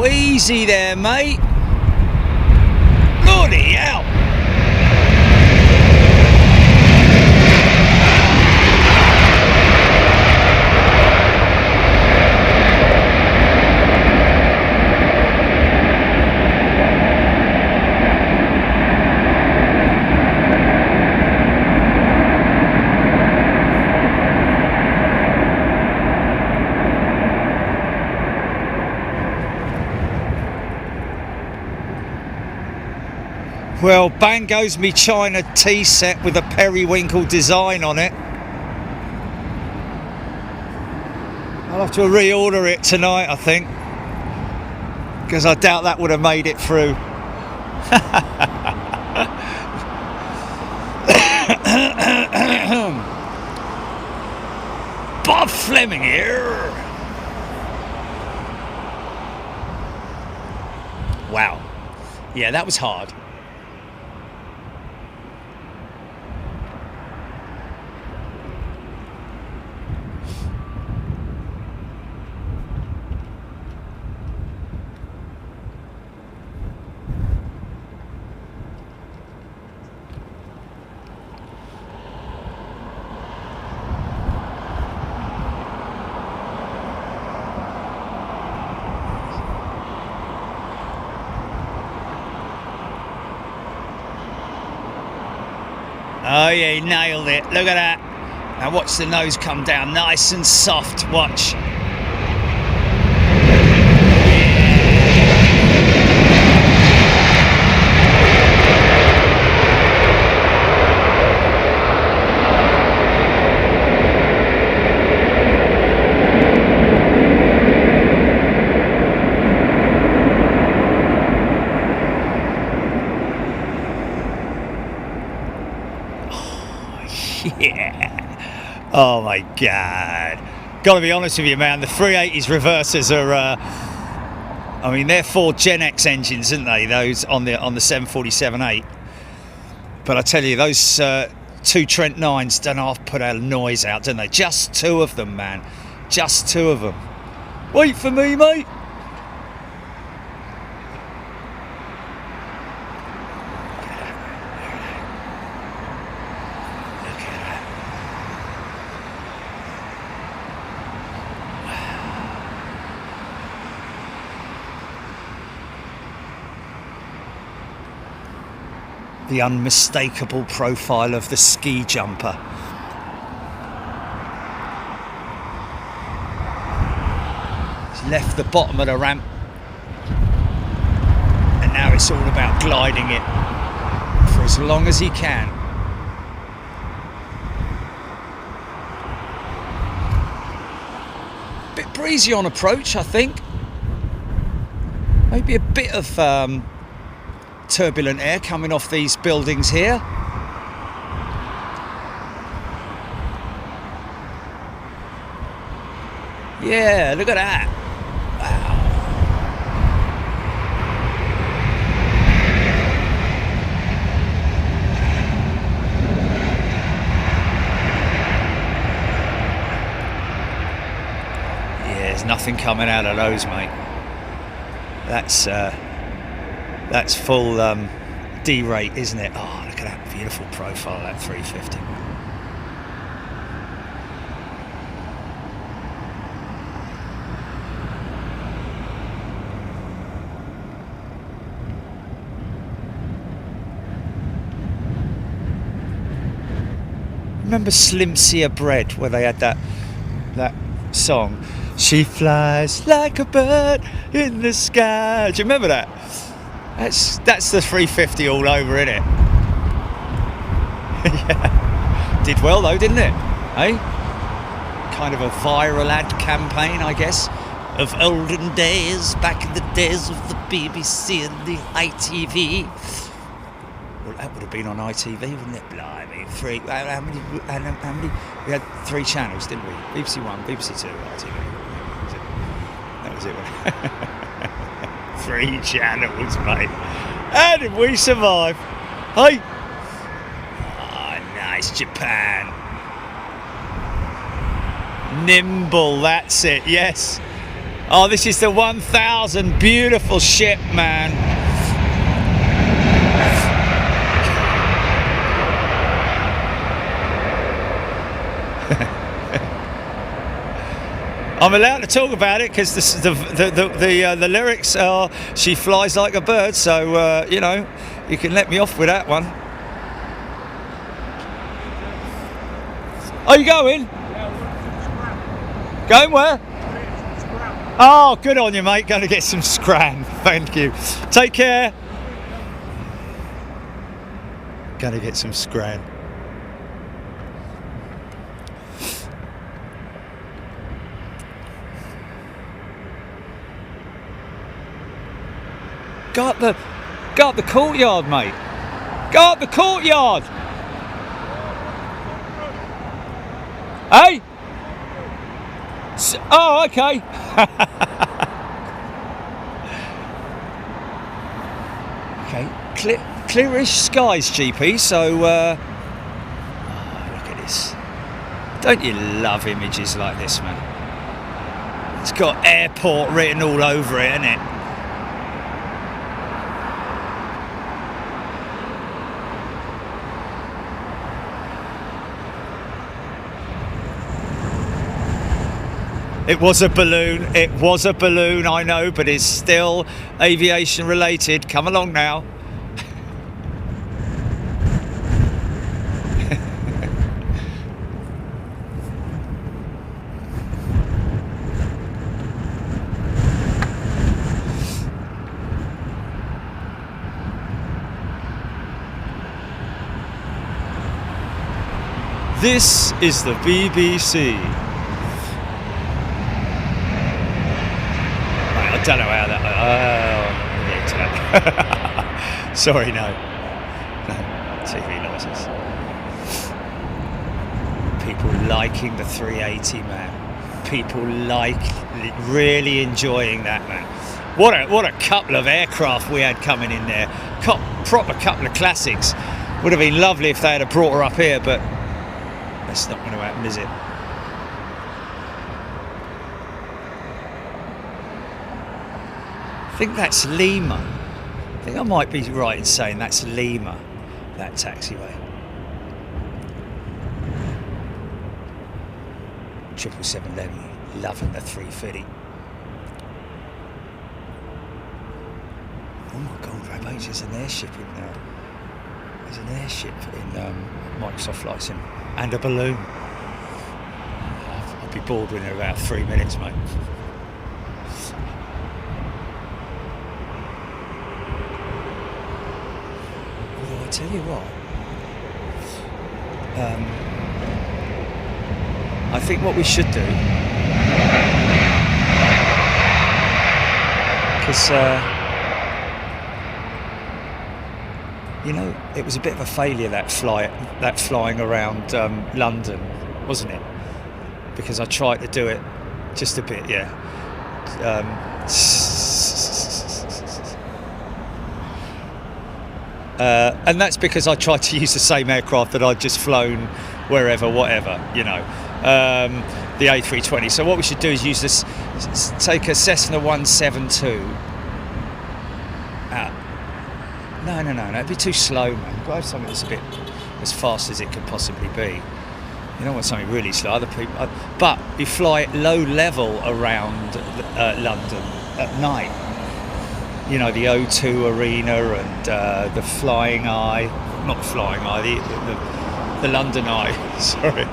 Easy there, mate. Bloody hell. Well, bang goes me China tea set with a periwinkle design on it. I'll have to reorder it tonight, I think, because I doubt that would have made it through. Bob Fleming here. Wow. Yeah, that was hard. Oh yeah, he nailed it. Look at that. Now watch the nose come down, nice and soft. Watch. Yeah. Oh my God. Gotta be honest with you, man. The 380s reversers are, I mean, they're 4 Gen X engines, aren't they? Those on the 747-8. But I tell you, those 2 Trent 9s don't half put a noise out, don't they? Just 2 of them, man. Just 2 of them. Wait for me, mate. The unmistakable profile of the ski jumper. He's left the bottom of the ramp and now it's all about gliding it for as long as he can. Bit breezy on approach, I think. Maybe a bit of turbulent air coming off these buildings here. Yeah, look at that. Wow. Yeah, there's nothing coming out of those, mate. That's full D-rate, isn't it? Oh, look at that beautiful profile, that 350. Remember Slim Sear Bread, where they had that song? She flies like a bird in the sky. Do you remember that? That's the 350 all over, isn't it? Yeah. Did well though, didn't it? Eh? Kind of a viral ad campaign, I guess, of olden days, back in the days of the BBC and the ITV. Well, that would have been on ITV, wouldn't it? Blimey, how many? We had 3 channels, didn't we? BBC One, BBC Two, ITV. That was it. 3 channels, mate. How did we survive? Hey! Oh, nice, Japan. Nimble, that's it, yes. Oh, this is the 1000, beautiful ship, man. I'm allowed to talk about it because the lyrics are "She flies like a bird," so you know, you can let me off with that one. Are you going? Going where? Oh, good on you, mate. Going to get some scran. Thank you. Take care. Going to get some scran. Go up the courtyard, mate. Go up the courtyard. Hey? Oh, okay. Okay, clearish skies, GP. So, oh, look at this. Don't you love images like this, man? It's got airport written all over it, isn't it? It was a balloon, I know, but it's still aviation related. Come along now. This is the BBC. Right, I don't know how that. Sorry, no. TV license. People liking the 380, man. People really enjoying that, man. What a couple of aircraft we had coming in there. Proper couple of classics. Would have been lovely if they had brought her up here, but that's not going to happen, is it? I think that's Lima. I think I might be right in saying that's Lima, that taxiway. 777 Levy, loving the 350. Oh my God, Rabbage, there's an airship in there. There's an airship in Microsoft Flight Sim and a balloon. I'll be bored within about 3 minutes, mate. Well, I tell you what. I think what we should do, because you know, it was a bit of a failure that flying around London, wasn't it? Because I tried to do it just a bit, yeah. And that's because I tried to use the same aircraft that I'd just flown wherever, whatever, you know. The A320. So what we should do is use this. Take a Cessna 172. No, it'd be too slow, man. You've got to have something that's a bit as fast as it could possibly be. You don't want something really slow. Other people, but you fly at low level around London at night. You know, the O2 Arena and the Flying Eye. Not the Flying Eye. The London Eye. Sorry.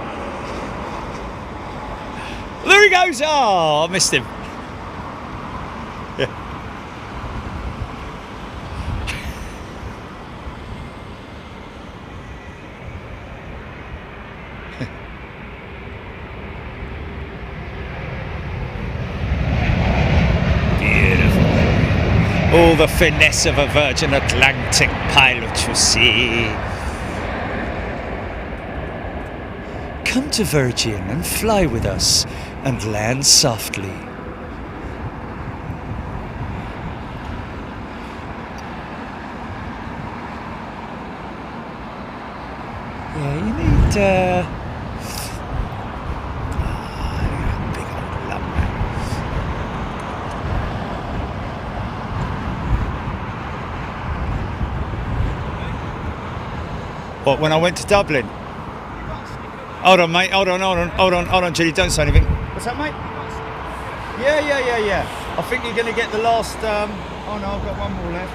There he goes! Oh, I missed him. Yeah. Beautiful. All the finesse of a Virgin Atlantic pilot, you see. Come to Virgin and fly with us and land softly. Yeah, you need big old lump, man. What, when I went to Dublin? Hold on, mate. Hold on, Judy. Don't say anything. What's that, mate? Yeah. I think you're going to get the last. Oh no, I've got one more left.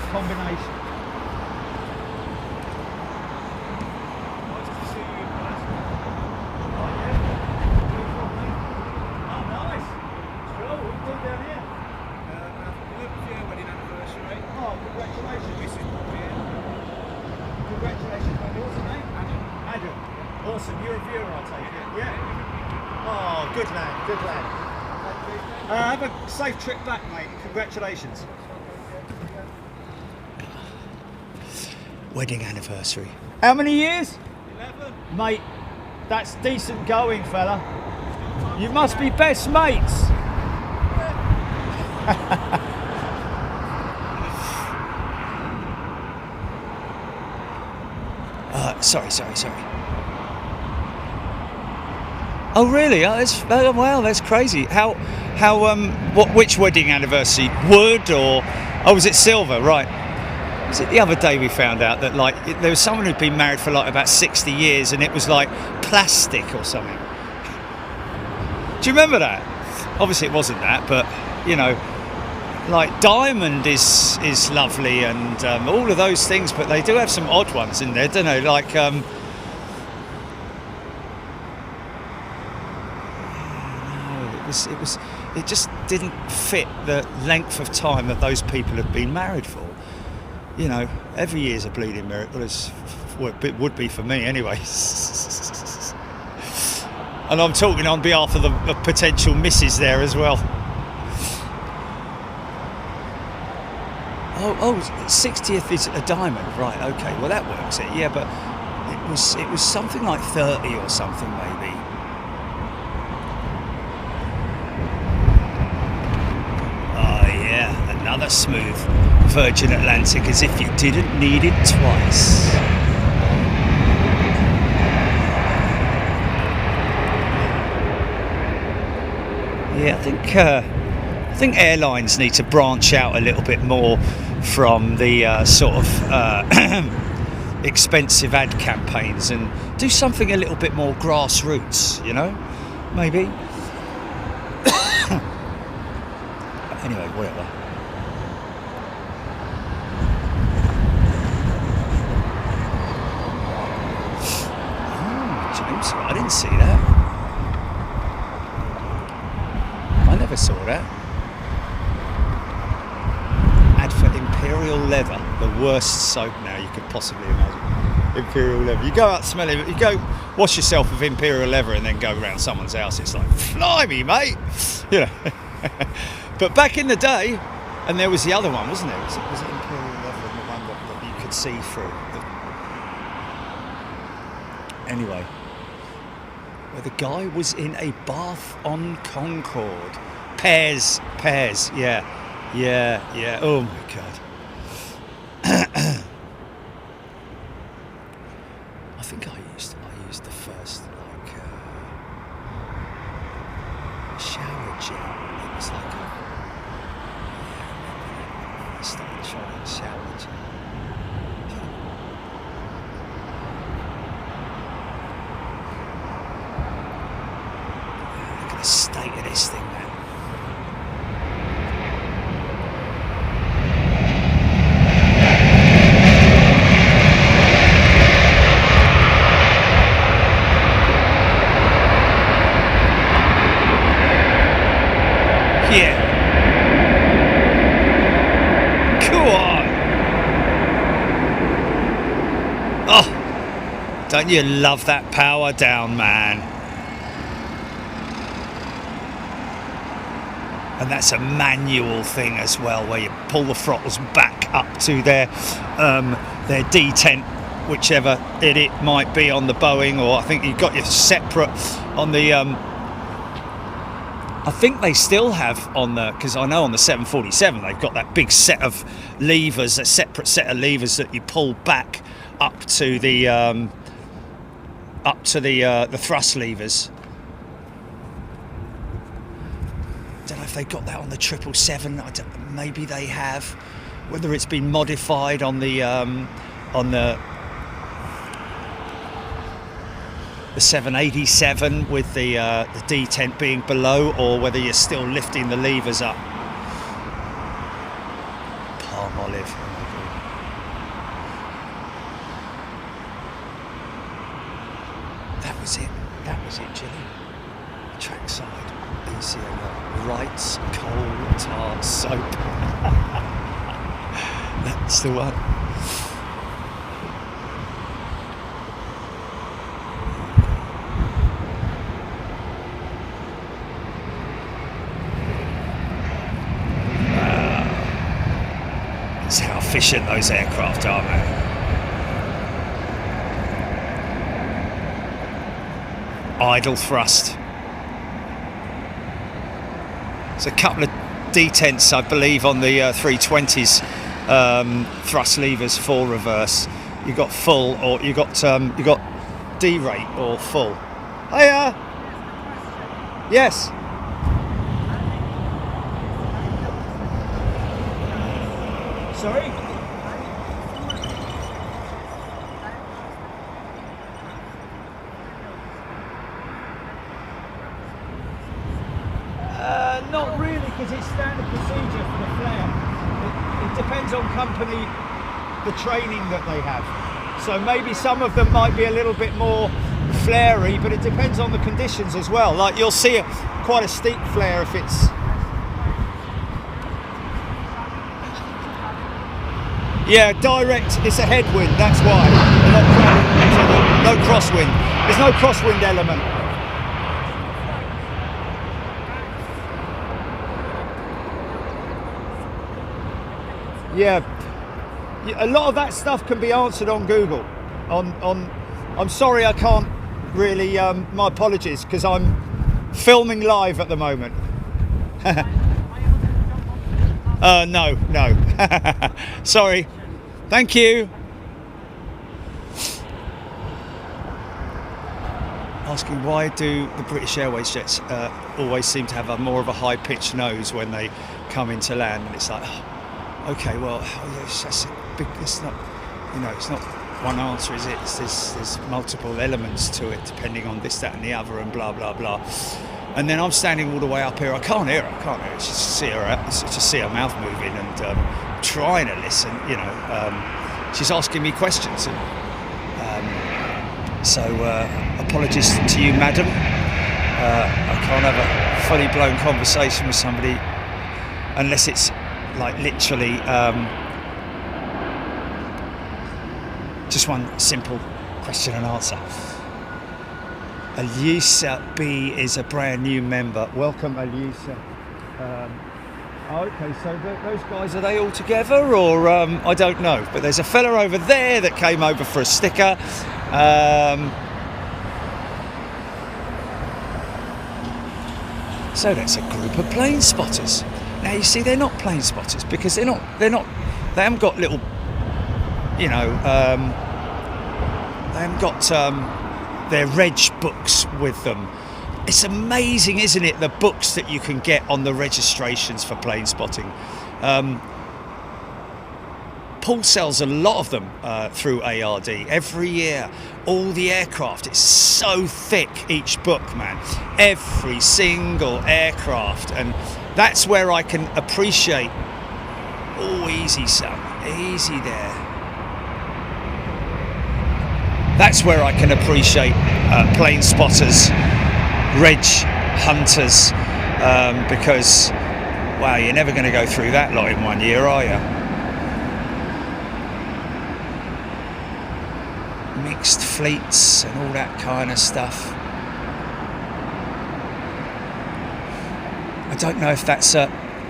Combination. Nice to see you in person. Oh yeah. Oh nice. Cool. What are you doing down here? Your wedding anniversary. Oh, congratulations. Mrs. Congratulations, buddy. What's your name? Adam. Awesome. You're a viewer, I'll take it. Yeah. Oh, good lad. Have a safe trip back, mate. Congratulations. Wedding anniversary. How many years? 11. Mate, that's decent going, fella. You must be best mates. Sorry. Oh really? Wow, that's crazy. Which wedding anniversary? Wood or? Oh, was it silver? Right. Was it the other day we found out that there was someone who'd been married for about 60 years and it was like plastic or something. Do you remember that? Obviously it wasn't that, but you know, like diamond is lovely and all of those things, but they do have some odd ones in there, don't they? Like it just didn't fit the length of time that those people have been married for. You know, every year's a bleeding miracle, as Well, it would be for me anyway. And I'm talking on behalf of the potential misses there as well. Oh, 60th is a diamond, right? Okay, well that works it. Yeah, but it was something like 30 or something maybe. Oh yeah, another smooth Virgin Atlantic, as if you didn't need it twice. Yeah, I think airlines need to branch out a little bit more from the sort of expensive ad campaigns and do something a little bit more grassroots, you know, maybe. Anyway, whatever. Oh, James, I didn't see that. I never saw that. Ad for Imperial Leather, the worst soap now you could possibly imagine. Imperial Leather. You go out smelling it, you go wash yourself with Imperial Leather and then go around someone's house. It's like, flimey, mate. You know. But back in the day, and there was the other one, wasn't there? Was it Imperial Leather and the one that you could see through? Anyway. Where the guy was in a bath on Concorde. Pairs, yeah. Oh my God. I think I used the first shower gel. It was like I started trying shower gel. Look at the state of this thing, man. Yeah. Come on. Oh, don't you love that power down, man? And that's a manual thing as well, where you pull the throttles back up to their detent, whichever it might be on the Boeing, or I think you've got your separate on the I think they still have on the, because I know on the 747 they've got that big set of levers, a separate set of levers that you pull back up to the thrust levers. I don't know if they got that on the 777. Maybe they have. Whether it's been modified on the 787 with the detent being below, or whether you're still lifting the levers up. Palm olive. That was it, Jilly. Trackside. ECO Wright's coal tar soap. That's the one. That's how efficient those aircraft are, man. Idle thrust. There's a couple of detents, I believe, on the 320s thrust levers for reverse. You got full, or you got D-rate or full. Hiya. Yes. Sorry. Not really, because it's standard procedure for the flare. It depends on company, the training that they have. So maybe some of them might be a little bit more flary, but it depends on the conditions as well. Like you'll see quite a steep flare if it's... Yeah, direct, it's a headwind, that's why. They're not crowding, so no crosswind. There's no crosswind element. Yeah, a lot of that stuff can be answered on Google. I'm sorry I can't really, my apologies, because I'm filming live at the moment. No. Sorry. Thank you. Asking why do the British Airways jets always seem to have a more of a high-pitched nose when they come into land? And it's like, oh, okay, well, that's big. It's not, it's not one answer, is it? There's multiple elements to it, depending on this, that, and the other, and blah blah blah. And then I'm standing all the way up here. I can't hear her. It's just see her mouth moving and trying to listen. She's asking me questions. So apologies to you, madam. I can't have a fully blown conversation with somebody unless it's like literally just one simple question and answer. Elisa B is a brand new member. Welcome, Elisa. Okay, so those guys, are they all together, or I don't know, but there's a fella over there that came over for a sticker. So that's a group of plane spotters. Now you see, they're not plane spotters because they haven't got little, they haven't got their reg books with them. It's amazing, isn't it, the books that you can get on the registrations for plane spotting. Paul sells a lot of them through ARD every year. All the aircraft, it's so thick, each book, man. Every single aircraft. And that's where I can appreciate, easy son, easy there. That's where I can appreciate plane spotters, reg hunters, because, wow, you're never going to go through that lot in 1 year, are you? Mixed fleets and all that kind of stuff. I don't know if that's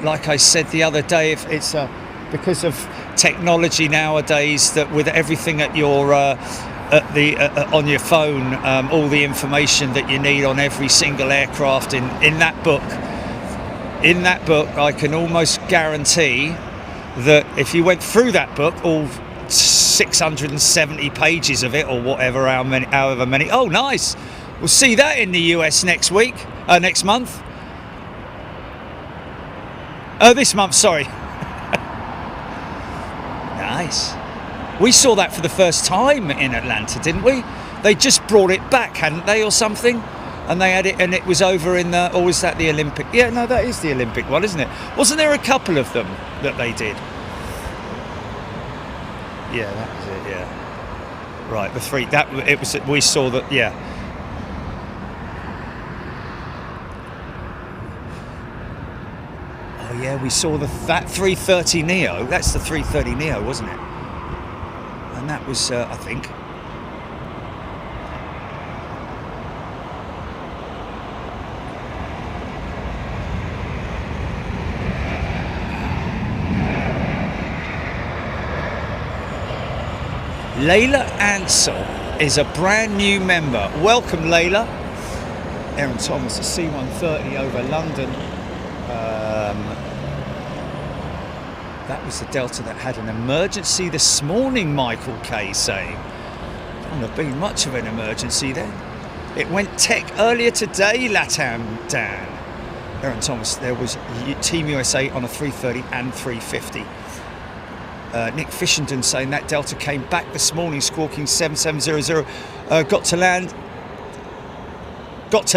like I said the other day, if it's because of technology nowadays, that with everything at your on your phone, all the information that you need on every single aircraft in that book. In that book, I can almost guarantee that if you went through that book, all 670 pages of it, or whatever, however many. Oh, nice! We'll see that in the US next month. Oh, this month, sorry. Nice. We saw that for the first time in Atlanta, didn't we? They just brought it back, hadn't they, or something? And they had it, and it was over in the, or was that the Olympic? Yeah, no, that is the Olympic one, isn't it? Wasn't there a couple of them that they did? Yeah, that was it, yeah. Right, the three, we saw that, yeah. Oh yeah, we saw that 330 Neo, that's the 330 Neo, wasn't it? And that was, I think. Layla Ansell is a brand new member. Welcome, Layla. Aaron Thomas, a C-130 over London. That was the Delta that had an emergency this morning, Michael K saying. Couldn't have been much of an emergency then. It went tech earlier today, LATAM Dan. Aaron Thomas, there was Team USA on a 330 and 350. Nick Fishenden saying that Delta came back this morning, squawking 7700, got to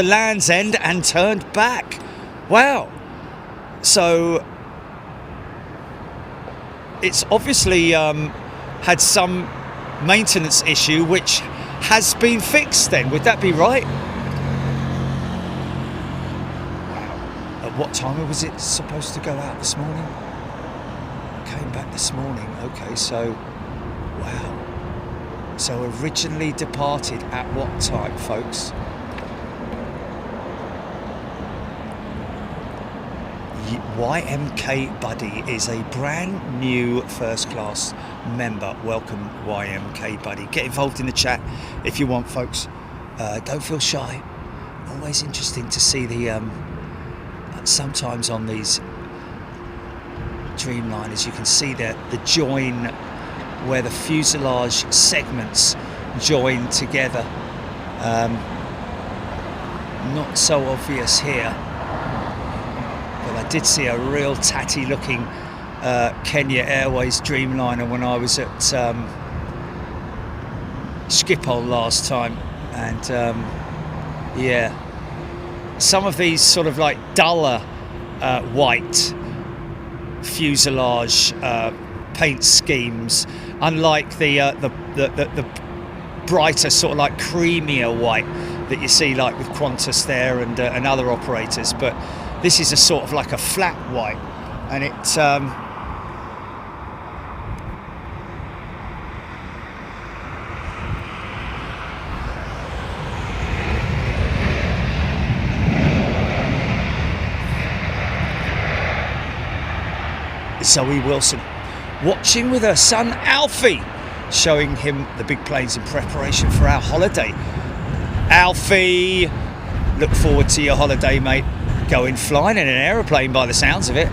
Land's End and turned back. Wow. So it's obviously had some maintenance issue which has been fixed then. Would that be right? Wow. At what time was it supposed to go out this morning? came back this morning. Okay, so wow. So originally departed at what time, folks? YMK Buddy is a brand new first class member. Welcome, YMK Buddy. Get involved in the chat if you want, folks. Don't feel shy. Always interesting to see the sometimes on these Dreamliners you can see the join where the fuselage segments join together. Not so obvious here, but I did see a real tatty looking Kenya Airways Dreamliner when I was at Schiphol last time, and yeah, some of these sort of like duller white fuselage paint schemes, unlike the brighter sort of like creamier white that you see like with Qantas there and other operators, but this is a sort of like a flat white, and it Zoe Wilson watching with her son Alfie, showing him the big planes in preparation for our holiday. Alfie, look forward to your holiday, mate. Going flying in an aeroplane by the sounds of it.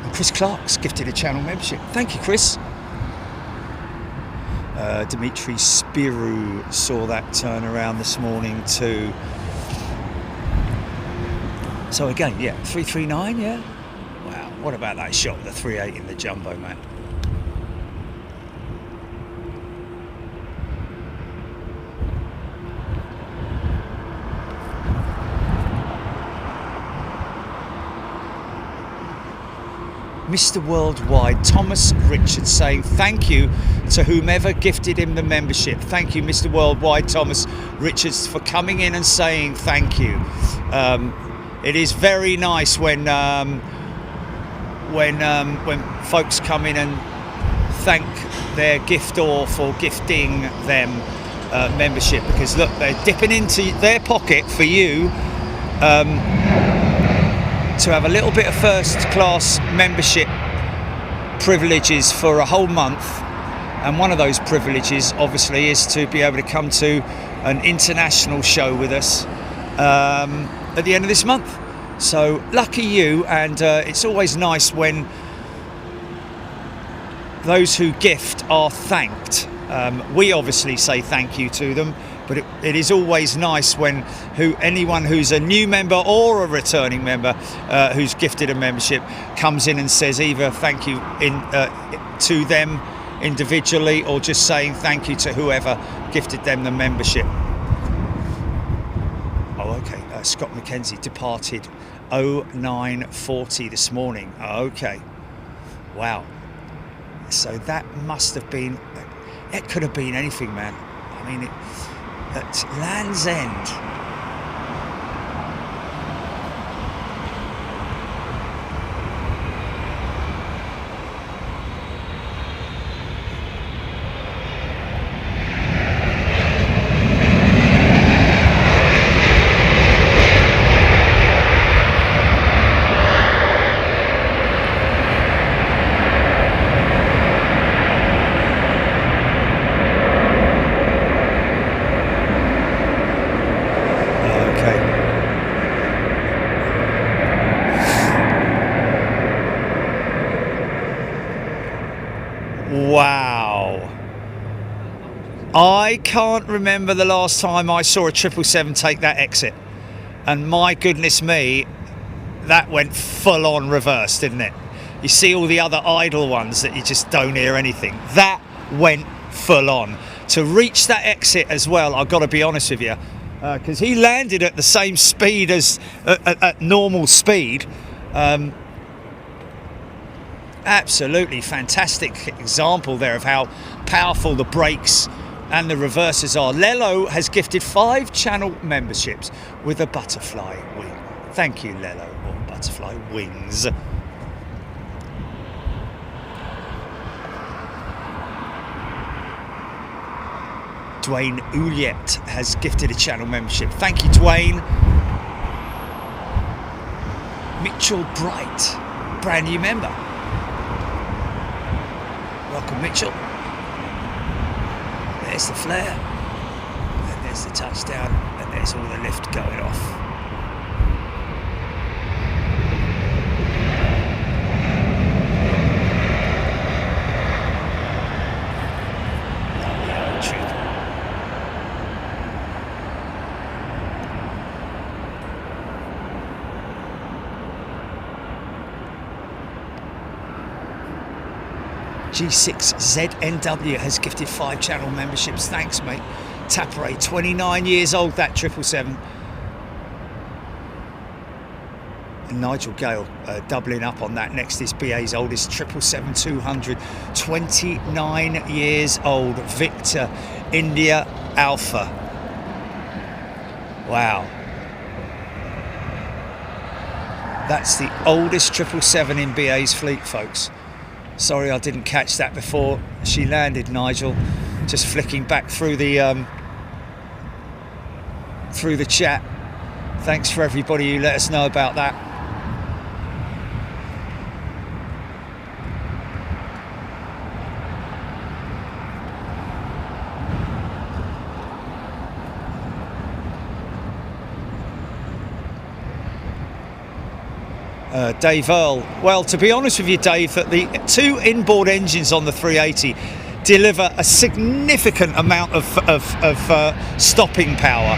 And Chris Clark's gifted a channel membership. Thank you, Chris. Dimitri Spirou saw that turn around this morning too. So again, yeah, 339, yeah. Wow, what about that shot with the 38 in the jumbo, man? Mr. Worldwide, Thomas Richards saying thank you to whomever gifted him the membership. Thank you, Mr. Worldwide, Thomas Richards, for coming in and saying thank you. It is very nice when folks come in and thank their giftor for gifting them membership, because look, they're dipping into their pocket for you. To have a little bit of first class membership privileges for a whole month, and one of those privileges obviously is to be able to come to an international show with us at the end of this month. So lucky you, and it's always nice when those who gift are thanked. We obviously say thank you to them, but it is always nice when anyone who's a new member or a returning member who's gifted a membership comes in and says either thank you to them individually, or just saying thank you to whoever gifted them the membership. Oh, okay. Scott McKenzie departed 09:40 this morning. Okay. Wow. So that must have been. It could have been anything, man. I mean, at Land's End. Wow. I can't remember the last time I saw a 777 take that exit. And my goodness me, that went full on reverse, didn't it? You see all the other idle ones that you just don't hear anything. That went full on. To reach that exit as well, I've got to be honest with you, because he landed at the same speed as at normal speed. Absolutely fantastic example there of how powerful the brakes And the reverses are. Lello has gifted 5 channel memberships with a butterfly wing. Thank you, Lello, or butterfly wings. Dwayne Ouliette has gifted a channel membership. Thank you, Dwayne. Mitchell Bright, brand new member. Welcome, Mitchell. There's the flare, and there's the touchdown, and there's all the lift going off. Lovely old trip. G6ZNW has gifted 5 channel memberships. Thanks, mate. Tapare, 29 years old, that 777. And Nigel Gale doubling up on that. Next is BA's oldest 777-200, 29 years old, Victor India Alpha. Wow. That's the oldest 777 in BA's fleet, folks. Sorry I didn't catch that before she landed, Nigel. Just flicking back through the chat. Thanks for everybody who let us know about that. Dave Earl. Well, to be honest with you, Dave, that the 2 inboard engines on the 380 deliver a significant amount of stopping power.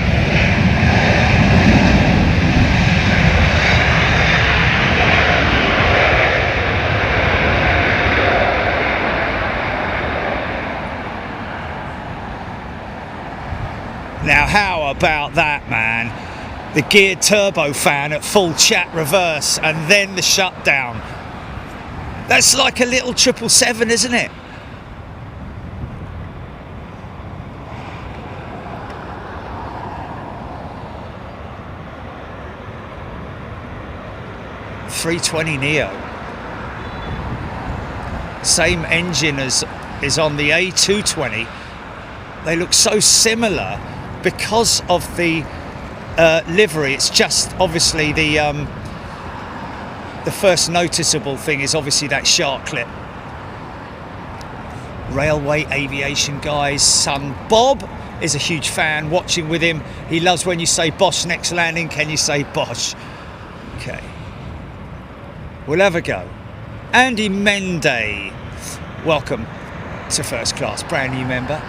Now, how about that, man? The geared turbofan at full chat reverse, and then the shutdown. That's like a little 777, isn't it? A320neo. Same engine as is on the A220. They look so similar because of the livery. It's just obviously the first noticeable thing is obviously that shark clip. Railway aviation guy's son Bob is a huge fan, watching with him. He loves when you say Bosch next landing. Can you say Bosch? Okay, we'll have a go. Andy Mende, welcome to first class, brand new member.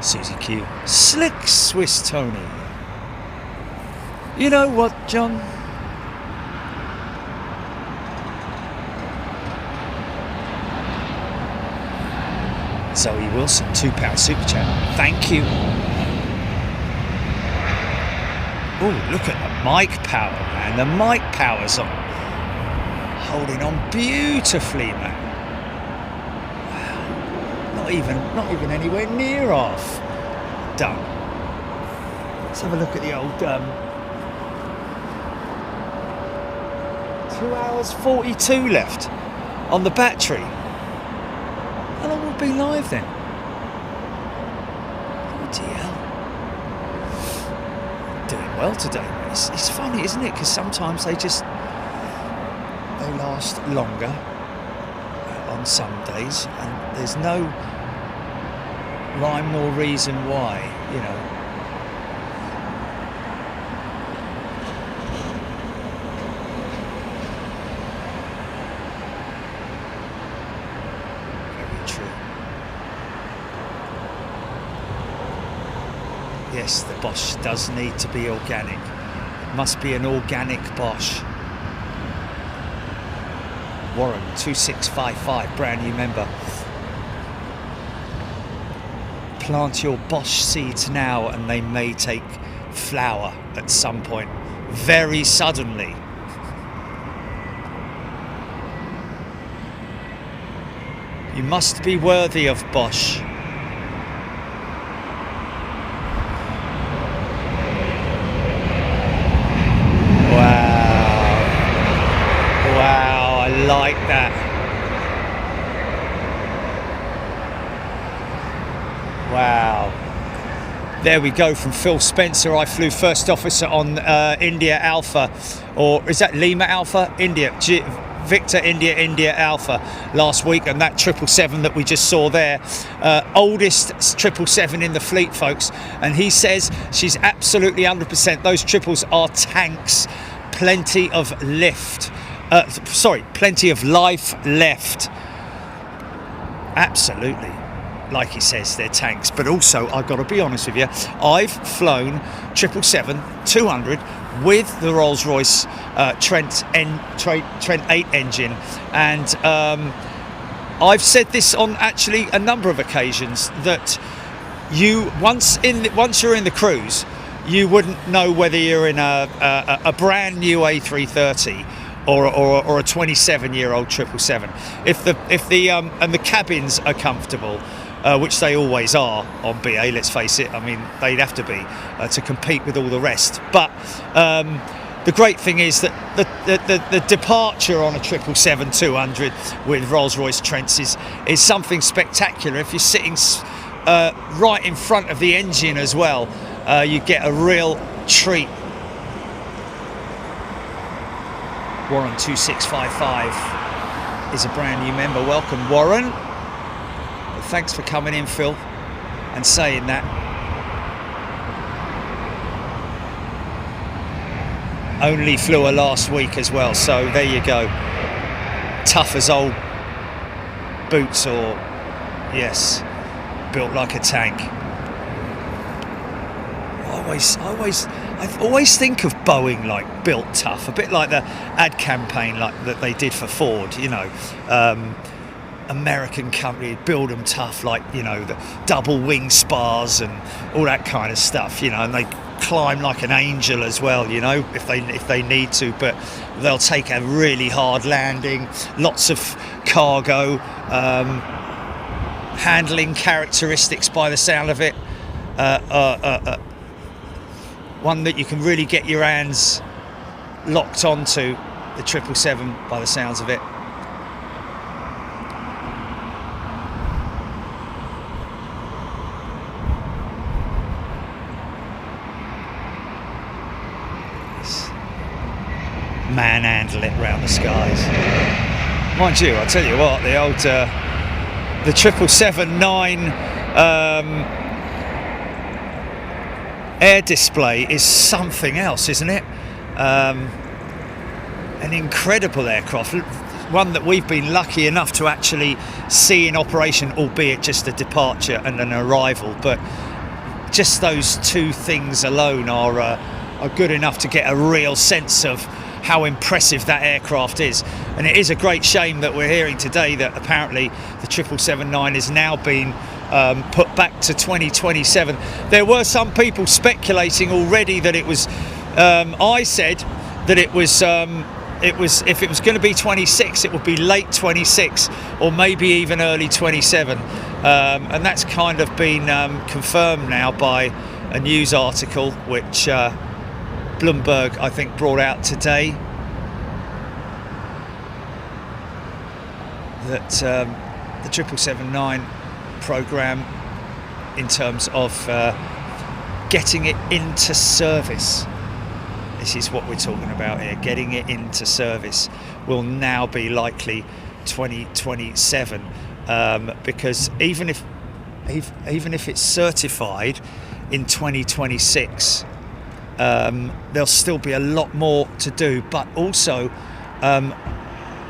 Susie Q. Slick Swiss Tony. You know what, John? Zoe Wilson, £2 super chat. Thank you. Oh, look at the mic power, man. The mic power's on. Holding on beautifully, man. Not even anywhere near off. Done. Let's have a look at the old 2 hours 42 left on the battery. How long will it be live then? Bloody hell. Doing well today. It's funny, isn't it? Because sometimes they last longer on some days, and there's no rhyme nor reason why, you know. Very true. Yes, the Bosch does need to be organic. It must be an organic Bosch. Warren 2655, brand new member. Plant your Bosch seeds now and they may take flower at some point, very suddenly. You must be worthy of Bosch. Wow. Wow, I like that. Wow. There we go from Phil Spencer. I flew first officer on India Alpha, or is that Lima Alpha? Victor India Alpha last week, and that 777 that we just saw there, oldest 777 in the fleet, folks, and he says she's absolutely 100%. Those triples are tanks, plenty of lift, plenty of life left. Absolutely. Like he says, they're tanks. But also, I've got to be honest with you, I've flown 777-200 with the Rolls-Royce Trent 8 engine, and I've said this on actually a number of occasions, that once you're in the cruise, you wouldn't know whether you're in a brand new A330 or a 27-year-old 777. If the and the cabins are comfortable, which they always are on BA, let's face it. I mean, they'd have to be to compete with all the rest. But the great thing is that the departure on a 777-200 with Rolls-Royce Trents is something spectacular. If you're sitting right in front of the engine as well, you get a real treat. Warren 2655 is a brand new member. Welcome, Warren. Thanks for coming in, Phil, and saying that. Only flew her last week as well, so there you go. Tough as old boots, or yes, built like a tank. I always think of Boeing like built tough, a bit like the ad campaign like that they did for Ford, you know. American company, build them tough, like, you know, the double wing spars and all that kind of stuff, you know, and they climb like an angel as well, you know, if they need to, but they'll take a really hard landing, lots of cargo, handling characteristics by the sound of it, one that you can really get your hands locked onto, the 777 by the sounds of it. Manhandle it round the skies. Mind you, I tell you what, the old the 777-9 air display is something else, isn't it? An incredible aircraft, one that we've been lucky enough to actually see in operation, albeit just a departure and an arrival, but just those two things alone are good enough to get a real sense of how impressive that aircraft is. And it is a great shame that we're hearing today that apparently the 777-9 is now being put back to 2027. There were some people speculating already that it was, I said that it was if it was going to be 26, it would be late 26 or maybe even early 27. And that's kind of been confirmed now by a news article which Bloomberg, I think, brought out today, that the 777-9 program, in terms of getting it into service, this is what we're talking about here, getting it into service, will now be likely 2027, because even if it's certified in 2026, there'll still be a lot more to do. But also,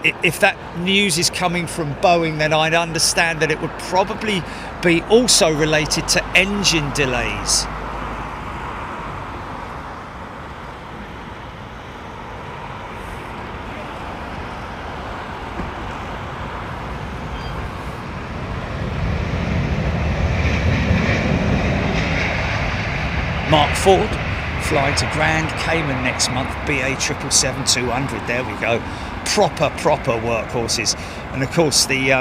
if that news is coming from Boeing, then I'd understand that it would probably be also related to engine delays. Mark Ford flying to Grand Cayman next month, BA 777-200. There we go, proper workhorses. And of course the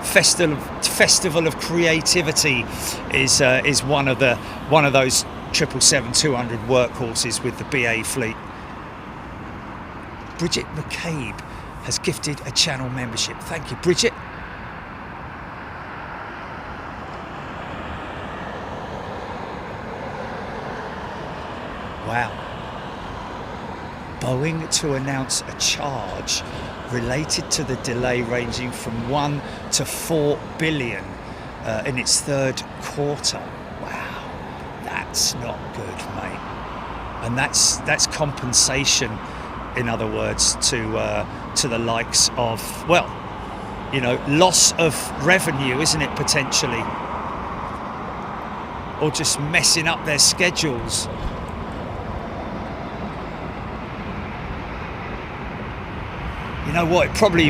festival of creativity is one of those 777-200 workhorses with the BA fleet. Bridget McCabe has gifted a channel membership. Thank you, Bridget. Wow. Boeing to announce a charge related to the delay ranging from 1 to 4 billion in its third quarter. Wow, that's not good, mate. And that's compensation, in other words, to the likes of, well, you know, loss of revenue, isn't it, potentially, or just messing up their schedules. You know what? It probably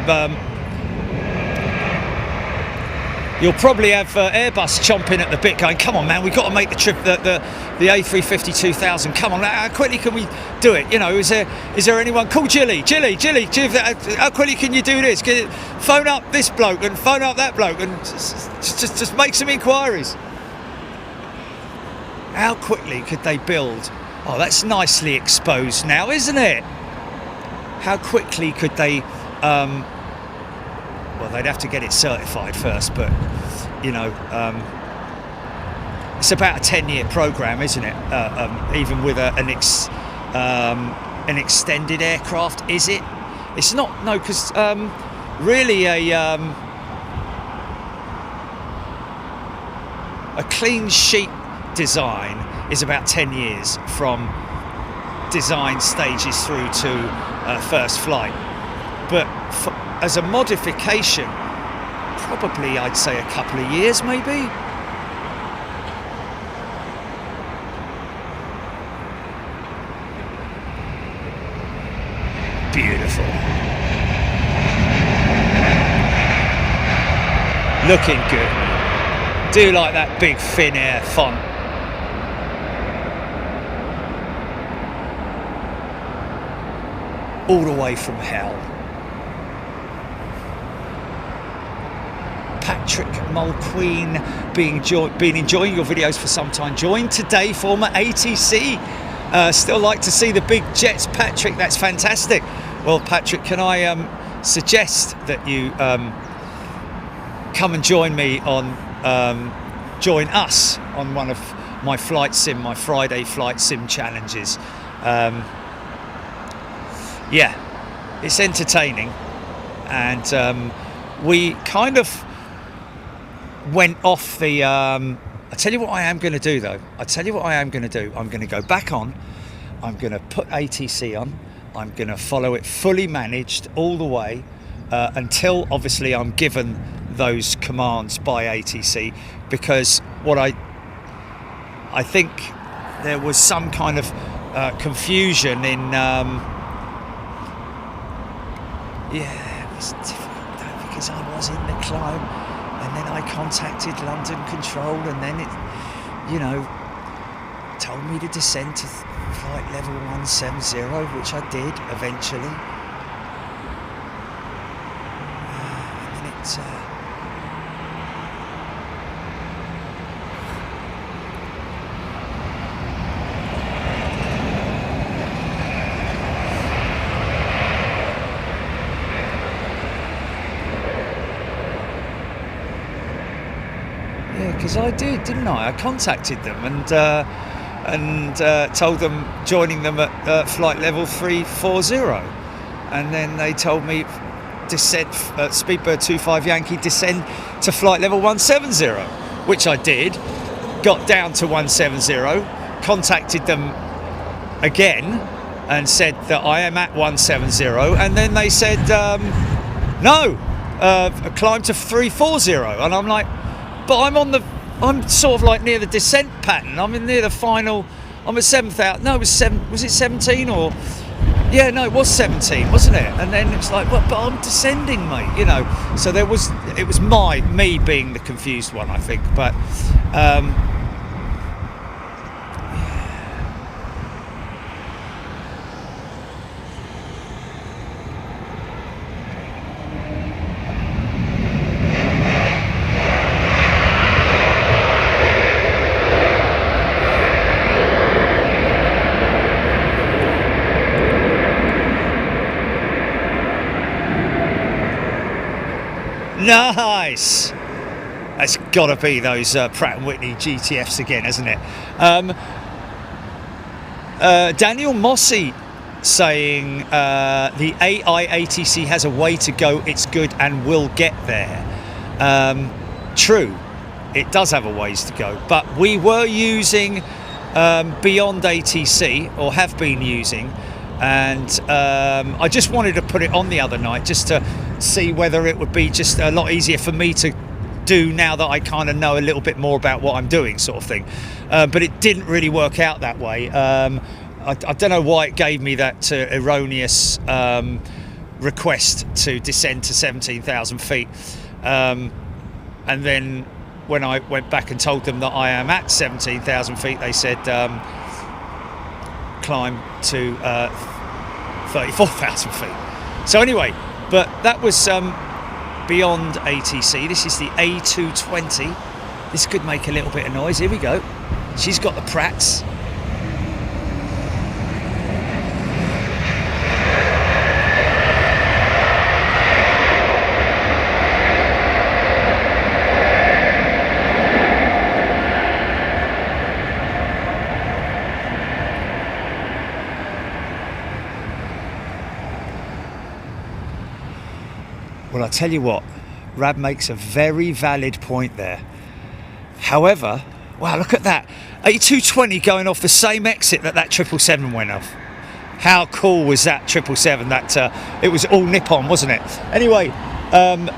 you'll probably have Airbus chomping at the bit, going, "Come on, man, we've got to make the trip, the A350-2000. Come on, how quickly can we do it? You know, is there anyone? Call Jilly. How quickly can you do this? Phone up this bloke and phone up that bloke and just make some inquiries." How quickly could they build? Oh, that's nicely exposed now, isn't it? How quickly could they, well, they'd have to get it certified first, but, you know, it's about a 10-year program, isn't it? Even with an extended aircraft, is it? It's not, no, because really a clean sheet design is about 10 years from design stages through to first flight, but as a modification, probably I'd say a couple of years, maybe. Beautiful, looking good. Do like that big thin air font. All the way from hell. Patrick Mulqueen been enjoying your videos for some time. Joined today, former ATC. Still like to see the big jets, Patrick. That's fantastic. Well, Patrick, can I suggest that you come and join me on, join us on one of my my Friday flight sim challenges. Yeah, it's entertaining, and we kind of went off the I tell you what I am going to do, though. I'm going to go back on. I'm going to put ATC on. I'm going to follow it fully managed all the way until obviously I'm given those commands by ATC, because what I think there was some kind of confusion in yeah, it was difficult though, because I was in the climb, and then I contacted London Control, and then it, you know, told me to descend to flight level 170, which I did eventually. And then it because I did, didn't I? I contacted them and told them, joining them at flight level 340, and then they told me descent Speedbird 25 Yankee descend to flight level 170, which I did. Got down to 170, contacted them again and said that I am at 170, and then they said no, climb to 340, and I'm like, but I'm sort of like near the descent pattern. I'm in near the final. I'm at 7,000. No, it was 7. Was it 17 or? Yeah, no, it was 17, wasn't it? And then it's like, well, but I'm descending, mate. You know. So it was me being the confused one, I think. But Nice. That's got to be those Pratt & Whitney GTFs again, hasn't it? Daniel Mossy saying the AIATC has a way to go, it's good and will get there. True, it does have a ways to go, but we were using Beyond ATC, or have been using, and I just wanted to put it on the other night just to see whether it would be just a lot easier for me to do now that I kind of know a little bit more about what I'm doing, sort of thing. But it didn't really work out that way. I don't know why it gave me that erroneous request to descend to 17,000 feet. And then when I went back and told them that I am at 17,000 feet, they said climb to 34,000 feet. So anyway, but that was Beyond ATC. This is the A220. This could make a little bit of noise. Here we go. She's got the Pratts. Well, I tell you what, Rab makes a very valid point there. However, wow, look at that. A220 going off the same exit that 777 went off. How cool was that 777? That it was all Nippon, wasn't it? Anyway,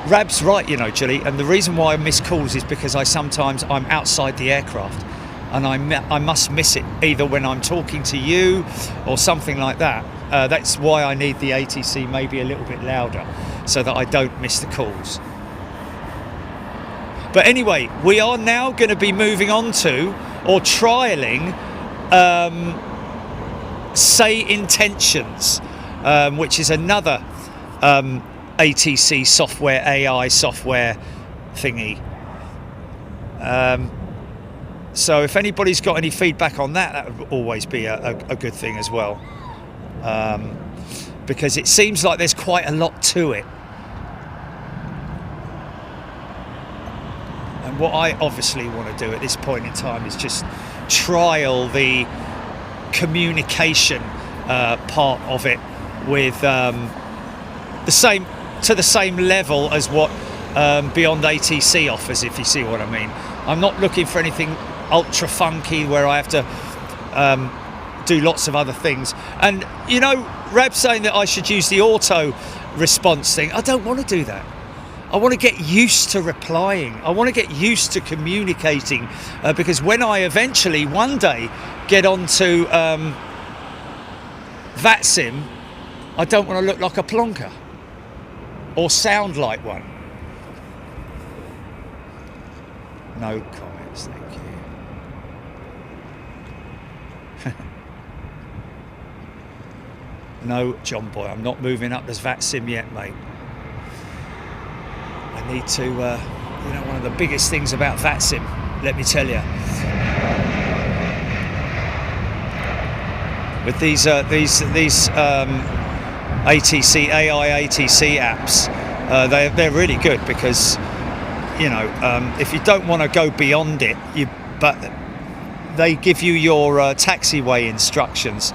Rab's right, you know, Julie, and the reason why I miss calls is because I'm outside the aircraft and I must miss it either when I'm talking to you or something like that. That's why I need the ATC maybe a little bit louder so that I don't miss the calls. But anyway, we are now going to be moving on to, or trialling, Say Intentions, which is another ATC software, AI software thingy. So if anybody's got any feedback on that, that would always be a good thing as well. Because it seems like there's quite a lot to it. And what I obviously want to do at this point in time is just trial the communication part of it with the same level as what Beyond ATC offers, if you see what I mean. I'm not looking for anything ultra funky where I have to do lots of other things. And you know, Rab's saying that I should use the auto response thing. I don't want to do that. I want to get used to replying. I want to get used to communicating, because when I eventually one day get onto VATSIM, I don't want to look like a plonker or sound like one. No comments, thank you. No, John Boy, I'm not moving up as VATSIM yet, mate. I need to, you know, one of the biggest things about VATSIM, let me tell you, with these ATC, AI ATC apps, they're really good because, you know, if you don't want to go beyond it, but they give you your taxiway instructions.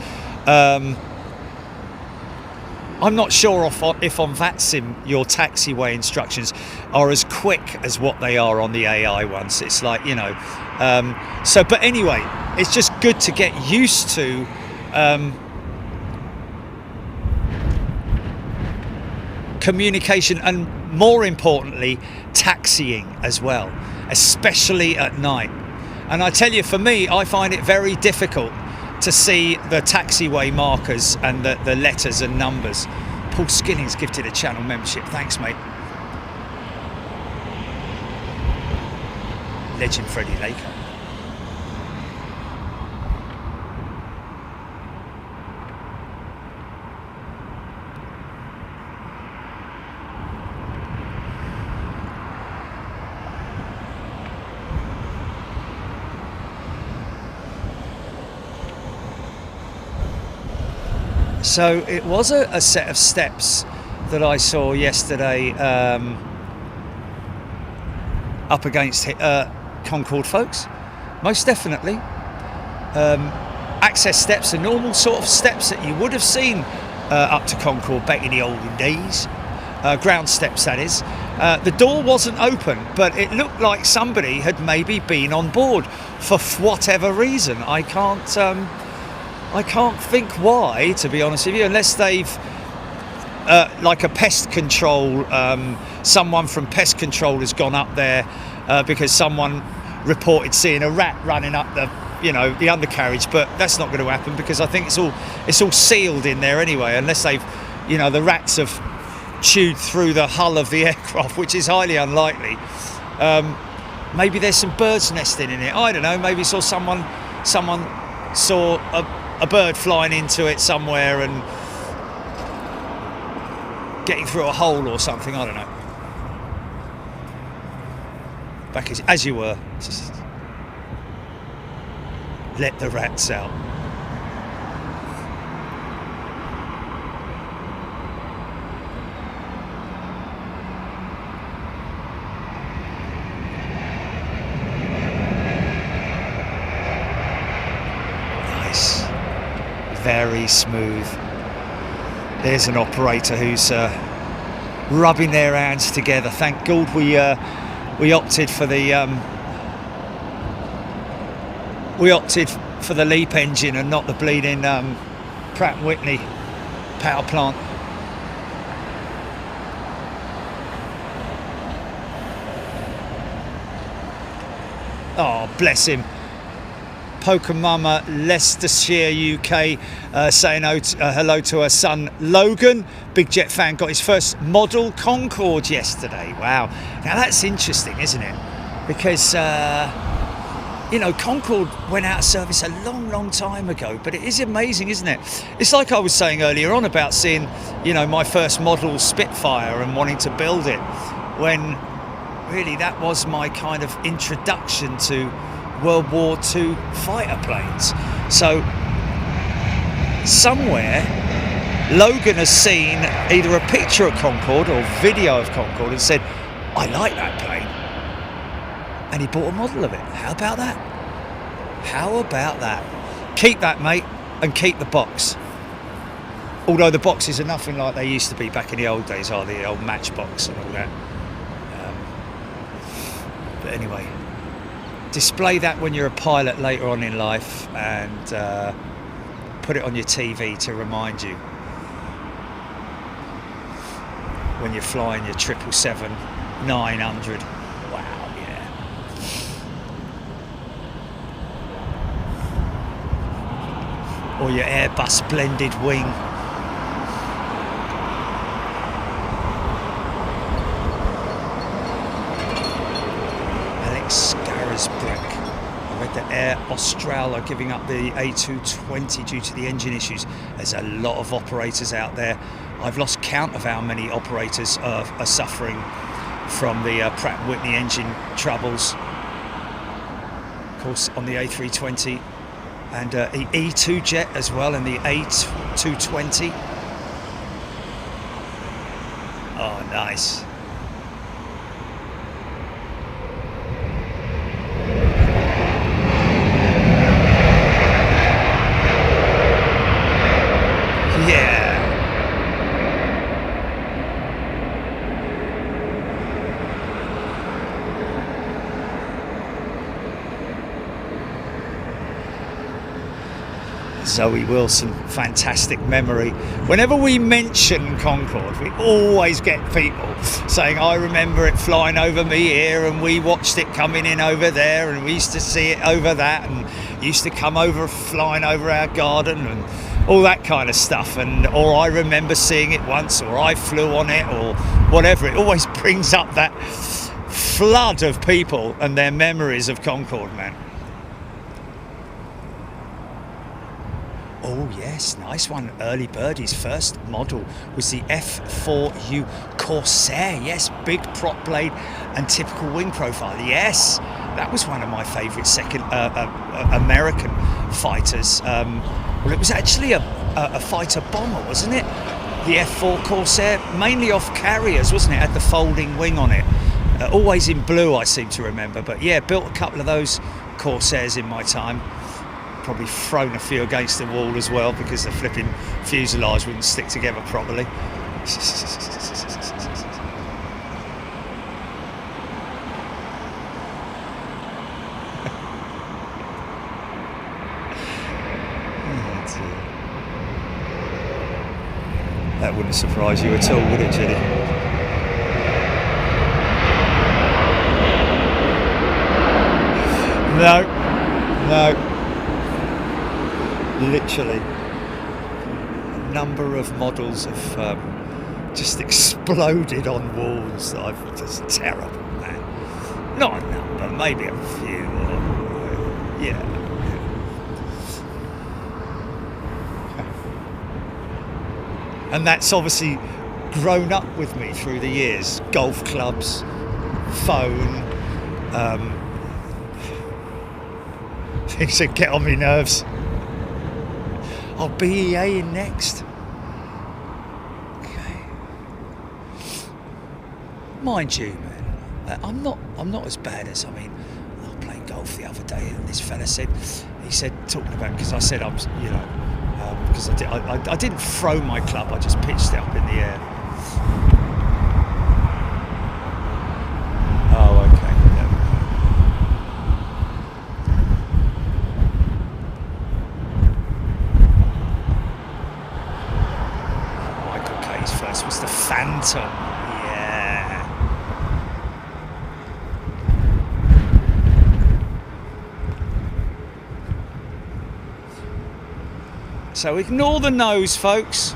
I'm not sure if on VATSIM your taxiway instructions are as quick as what they are on the AI ones. It's like, you know, but anyway, it's just good to get used to communication, and more importantly, taxiing as well, especially at night. And I tell you, for me, I find it very difficult to see the taxiway markers and the letters and numbers. Paul Skilling's gifted a channel membership. Thanks, mate. Legend Freddie Laker. So it was a set of steps that I saw yesterday up against Concorde, folks. Most definitely. Access steps are normal sort of steps that you would have seen up to Concorde back in the olden days. Ground steps, that is. The door wasn't open, but it looked like somebody had maybe been on board for whatever reason. I can't think why, to be honest with you, unless they've like a pest control, someone from pest control has gone up there because someone reported seeing a rat running up the undercarriage, but that's not going to happen because I think it's all sealed in there anyway, unless they've, the rats have chewed through the hull of the aircraft, which is highly unlikely. Maybe there's some birds nesting in it. I don't know. Maybe someone saw a bird flying into it somewhere and getting through a hole or something. I don't know. Back as you were. Just let the rats out. Nice. Very smooth. There's an operator who's rubbing their hands together. Thank God we opted for the LEAP engine and not the bleeding Pratt & Whitney power plant. Oh, bless him. Poker Mama, Leicestershire, UK, saying hello to her son Logan. Big jet fan, got his first model Concorde yesterday. Wow. Now that's interesting, isn't it? Because Concorde went out of service a long time ago, but it is amazing, isn't it? It's like I was saying earlier on about seeing, my first model Spitfire and wanting to build it, when really that was my kind of introduction to World War II fighter planes. So somewhere Logan has seen either a picture of Concorde or video of Concorde and said, I like that plane. And he bought a model of it. How about that? How about that? Keep that, mate, and keep the box. Although the boxes are nothing like they used to be back in the old days, are they? The old Matchbox and all that. But anyway, display that when you're a pilot later on in life and put it on your TV to remind you when you're flying your 777-900. Wow, yeah. Or your Airbus blended wing. Alex Scarisbrick. I read that Air Austral are giving up the A220 due to the engine issues. There's a lot of operators out there. I've lost count of how many operators are suffering from the Pratt & Whitney engine troubles. Of course, on the A320 and the E2 jet as well, and the A220. Oh, nice. Zoe Wilson, fantastic memory. Whenever we mention Concorde, we always get people saying, I remember it flying over me here and we watched it coming in over there and we used to see it over that and used to come over flying over our garden and all that kind of stuff. And or I remember seeing it once, or I flew on it, or whatever. It always brings up that flood of people and their memories of Concorde, man. Oh yes, nice one. Early Birdie's first model was the F4U Corsair. Yes, big prop blade and typical wing profile. Yes, that was one of my favourite second American fighters. Well, it was actually a fighter bomber, wasn't it? The F4 Corsair, mainly off carriers, wasn't it? Had the folding wing on it. always in blue, I seem to remember. But yeah, built a couple of those Corsairs in my time. Probably thrown a few against the wall as well because the flipping fuselage wouldn't stick together properly. That wouldn't surprise you at all, would it, Jenny? No. Literally. A number of models have just exploded on walls that I've just terrible, man. Not a number, maybe a few. Yeah. And that's obviously grown up with me through the years. Golf clubs, phone, things that get on my nerves. Oh, BEA in next. Okay. Mind you, man, I'm not as bad as, I was playing golf the other day and this fella said, talking about, because I said because I didn't throw my club, I just pitched it up in the air. Oh, okay. Michael K's first was the Phantom. Yeah. So ignore the nose, folks.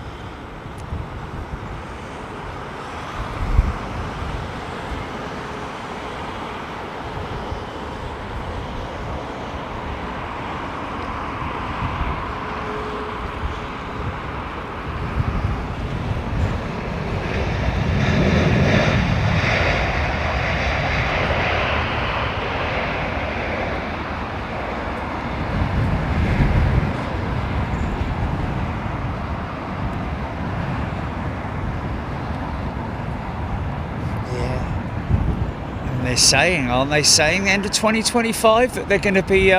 Aren't they saying end of 2025 that they're going to be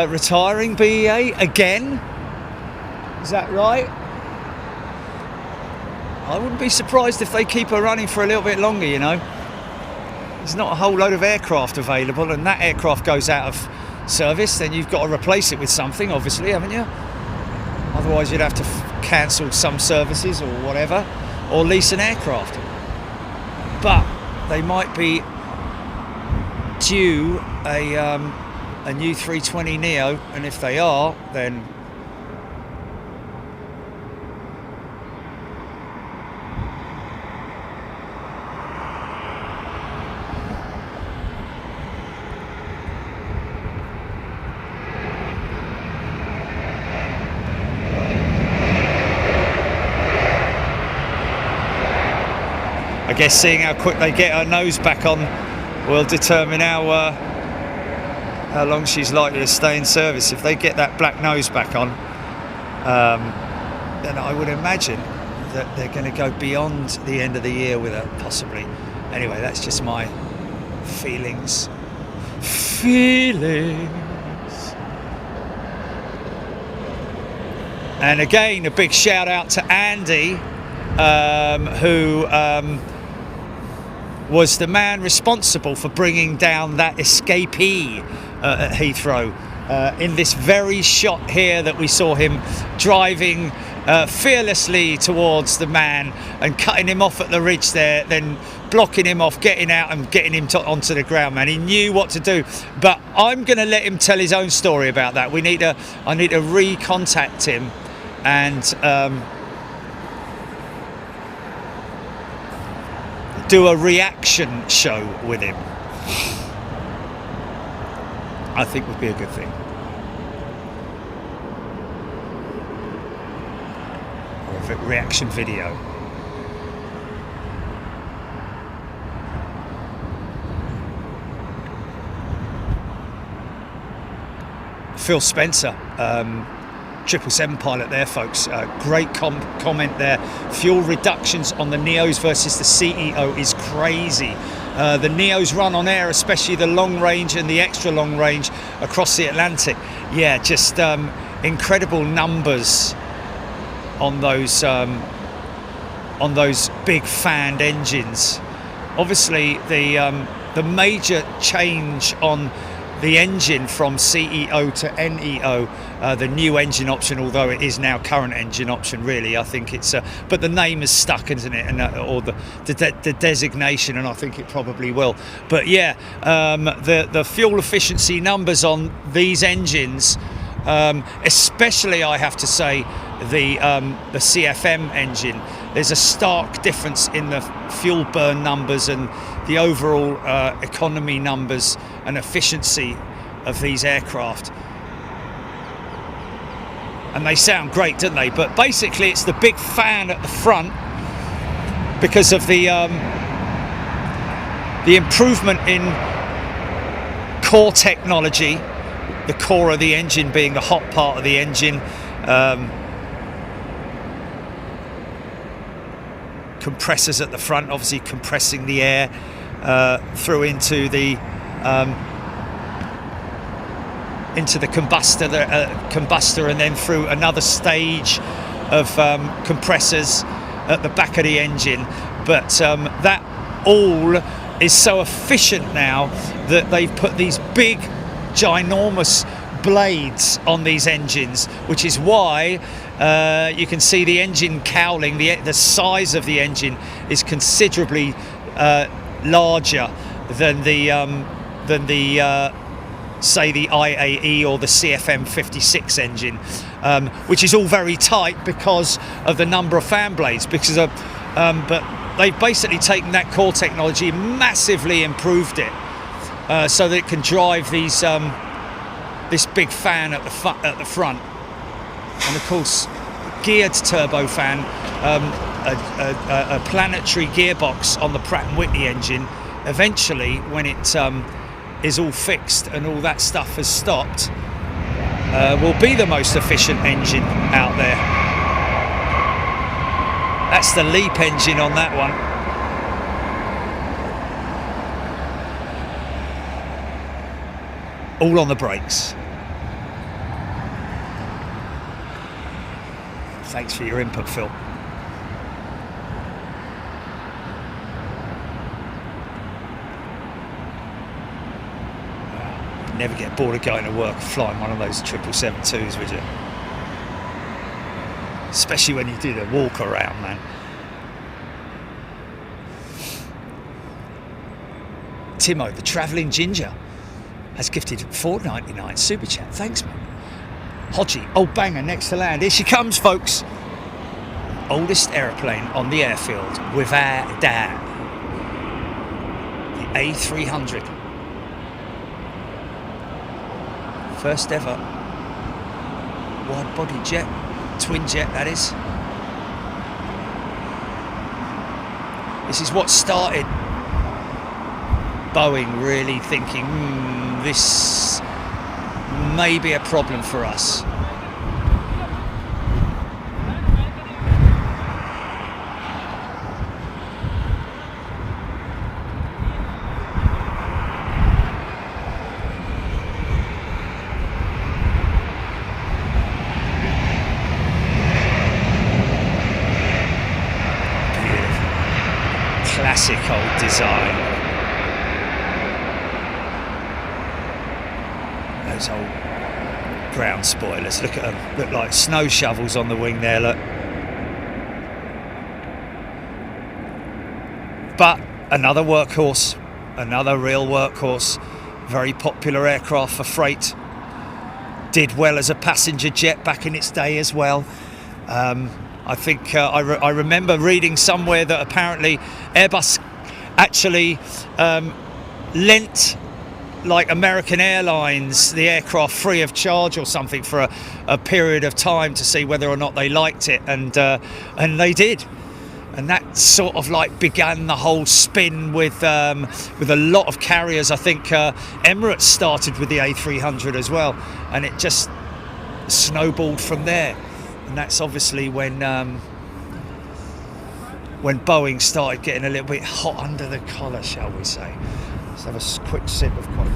retiring BEA again? Is that right? I wouldn't be surprised if they keep her running for a little bit longer, you know. There's not a whole load of aircraft available, and that aircraft goes out of service, then you've got to replace it with something, obviously, haven't you? Otherwise you'd have to cancel some services or whatever, or lease an aircraft. But they might be due a new 320 Neo, and if they are, then I guess seeing how quick they get her nose back on will determine how long she's likely to stay in service. If they get that black nose back on, then I would imagine that they're going to go beyond the end of the year with her, possibly. Anyway, that's just my feelings. And again, a big shout out to Andy, who was the man responsible for bringing down that escapee at Heathrow. In this very shot here that we saw him driving fearlessly towards the man and cutting him off at the ridge there, then blocking him off, getting out and getting him onto the ground, man. He knew what to do. But I'm going to let him tell his own story about that. I need to recontact him and do a reaction show with him. I think would be a good thing. Or a reaction video. Phil Spencer 777 pilot there, folks. Great comment there. Fuel reductions on the Neos versus the CEO is crazy. The Neos run on air, especially the long range and the extra long range across the Atlantic. Yeah, just incredible numbers on those big fanned engines. Obviously, the major change on the engine from CEO to NEO, the new engine option, although it is now current engine option, really, I think it's, but the name is stuck, isn't it? And or the designation, and I think it probably will. But yeah, the fuel efficiency numbers on these engines, especially I have to say the CFM engine, there's a stark difference in the fuel burn numbers and the overall economy numbers and efficiency of these aircraft. And they sound great, don't they? But basically it's the big fan at the front because of the improvement in core technology, the core of the engine being the hot part of the engine. Compressors at the front, obviously compressing the air through into the combustor, and then through another stage of compressors at the back of the engine. But that all is so efficient now that they've put these big, ginormous blades on these engines, which is why you can see the engine cowling, the size of the engine is considerably larger than the say the IAE or the CFM 56 engine, which is all very tight because of the number of fan blades. But they've basically taken that core technology, massively improved it, so that it can drive these this big fan at the front, and of course geared turbofan, a planetary gearbox on the Pratt & Whitney engine. Eventually, when it is all fixed and all that stuff has stopped, will be the most efficient engine out there. That's the LEAP engine on that one. All on the brakes. Thanks for your input, Phil. Never get bored of going to work flying one of those 777-2s, would you? Especially when you do the walk around, man. Timo, the travelling ginger, has gifted $4.99 super chat. Thanks, mate. Hodgie, old banger, next to land. Here she comes, folks. Oldest aeroplane on the airfield, without doubt. The A300. First ever wide body jet, twin jet that is. This is what started Boeing really thinking, this may be a problem for us. Classic old design. Those old ground spoilers, look at them, look like snow shovels on the wing there, look. But another workhorse, another real workhorse, very popular aircraft for freight. Did well as a passenger jet back in its day as well. I think I remember reading somewhere that apparently Airbus actually lent like American Airlines the aircraft free of charge or something for a period of time to see whether or not they liked it, and they did, and that sort of like began the whole spin with a lot of carriers. I think Emirates started with the A300 as well, and it just snowballed from there. And that's obviously when Boeing started getting a little bit hot under the collar, shall we say. Let's have a quick sip of coffee.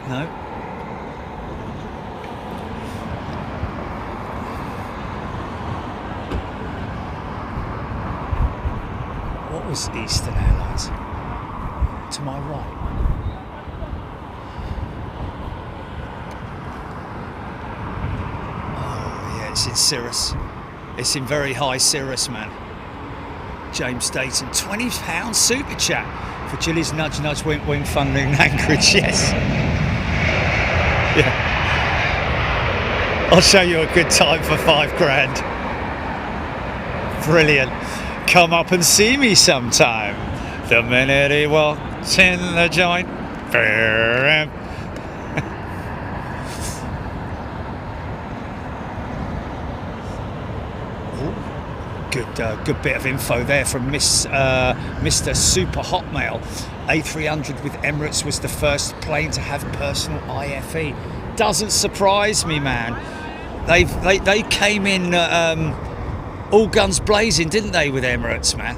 No. What was Eastern Airlines? To my right. Oh yeah, it's in Cirrus. It's in very high Cirrus, man. James Dayton, £20 super chat for Chili's nudge nudge wink wink funding in Anchorage. Yes. Yeah. I'll show you a good time for £5 grand. Brilliant. Come up and see me sometime. The minute he walks in the joint. Good bit of info there from Mr. Super Hotmail. A300 with Emirates was the first plane to have personal IFE. Doesn't surprise me, man. They came in all guns blazing, didn't they, with Emirates, man?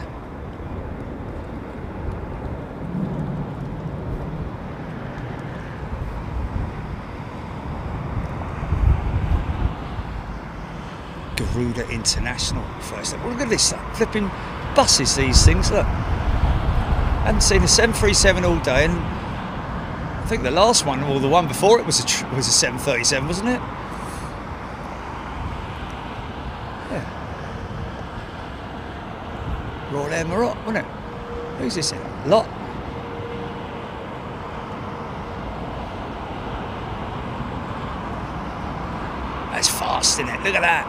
Rudder International first. Look at this, flipping buses, these things, look. I haven't seen a 737 all day, and I think the last one, or the one before it, was a 737, wasn't it? Yeah. Royal Air Maroc, wasn't it? Who's this in? Lot. That's fast, isn't it? Look at that.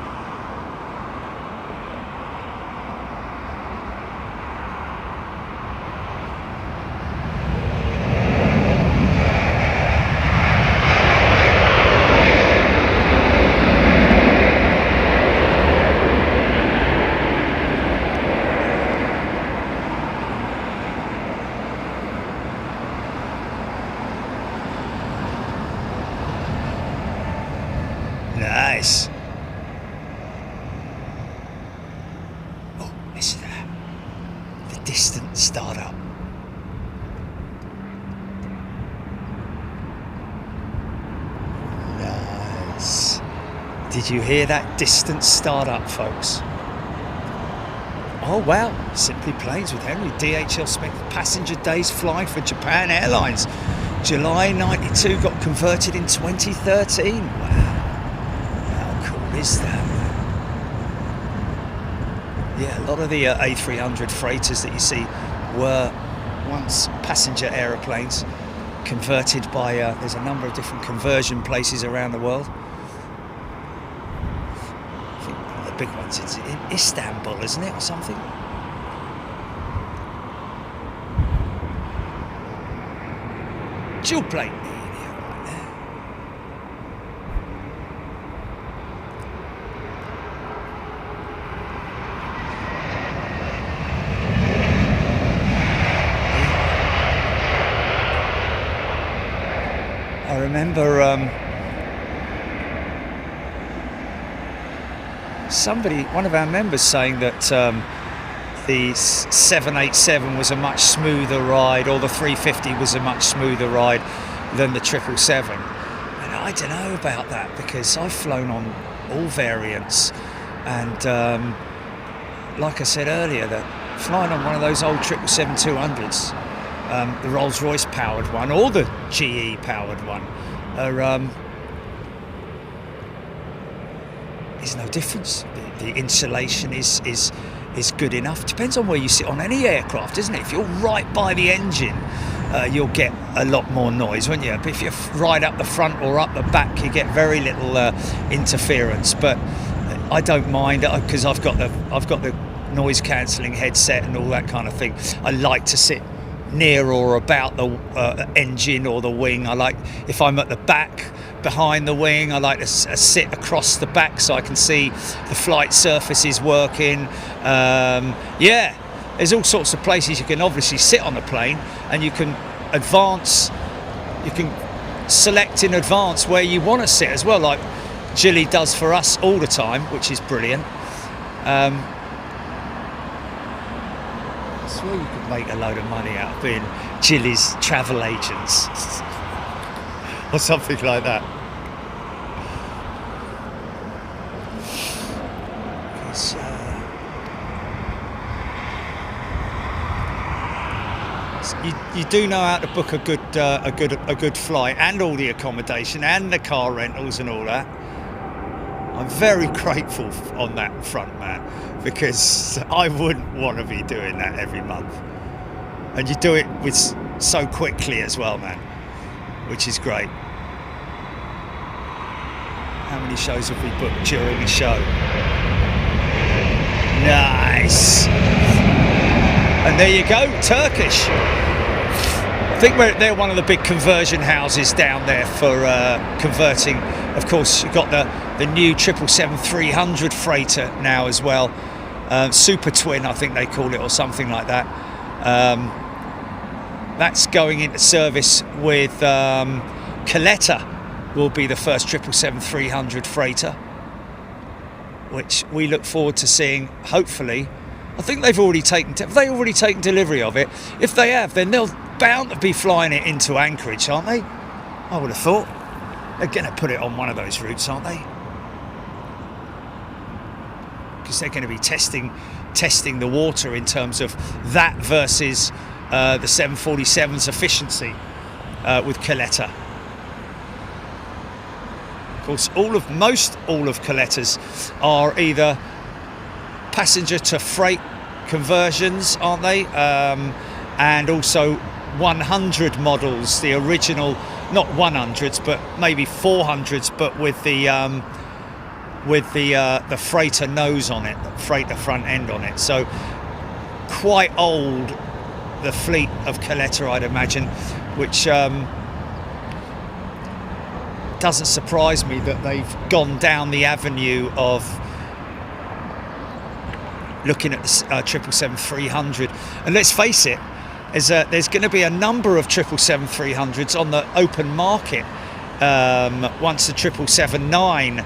Nice. Oh, listen to that. The distant startup. Nice. Did you hear that distant startup, folks? Oh wow, Simply Planes with Henry. DHL spent passenger days flying for Japan Airlines. July 92 got converted in 2013. Wow. Is that? Yeah, a lot of the A300 freighters that you see were once passenger aeroplanes converted by, there's a number of different conversion places around the world. I think one of the big ones is in Istanbul, isn't it, or something? Dual plate. I remember one of our members saying that the 787 was a much smoother ride, or the 350 was a much smoother ride than the 777. And I don't know about that, because I've flown on all variants, and like I said earlier, that flying on one of those old 777-200s, the Rolls-Royce powered one or the GE powered one, is no difference. The insulation is good enough. Depends on where you sit on any aircraft, isn't it? If you're right by the engine, you'll get a lot more noise, won't you? But if you're right up the front or up the back, you get very little interference. But I don't mind, because I've got the noise cancelling headset and all that kind of thing. I like to sit near or about the engine or the wing. I like, if I'm at the back behind the wing, I like to sit across the back so I can see the flight surfaces working. Yeah, there's all sorts of places you can obviously sit on the plane, and you can advance, you can select in advance where you want to sit as well, like Jilly does for us all the time, which is brilliant. I swear you could make a load of money out of being Jilly's travel agents or something like that. You do know how to book a good flight, and all the accommodation and the car rentals and all that. I'm very grateful on that front, man, because I wouldn't want to be doing that every month. And you do it with so quickly as well, man, which is great. How many shows have we booked during a show? Nice. And there you go, Turkish. I think they're one of the big conversion houses down there for converting. Of course, you've got the new 777-300 freighter now as well. Super Twin, I think they call it, or something like that. That's going into service with Coletta, will be the first 777-300 freighter, which we look forward to seeing, hopefully. I think have they already taken delivery of it? If they have, then they're bound to be flying it into Anchorage, aren't they? I would have thought. They're going to put it on one of those routes, aren't they? Because they're going to be testing the water in terms of that versus the 747's efficiency with Coletta. Of course, most all of Coletta's are either passenger to freight conversions, aren't they? And also 100 models, the original, not 100s, but maybe 400s, but with the freighter nose on it, the freighter front end on it. So quite old, the fleet of Coletta, I'd imagine, which doesn't surprise me that they've gone down the avenue of looking at the 777-300. And let's face it, there's going to be a number of 777-300s on the open market once the 777-9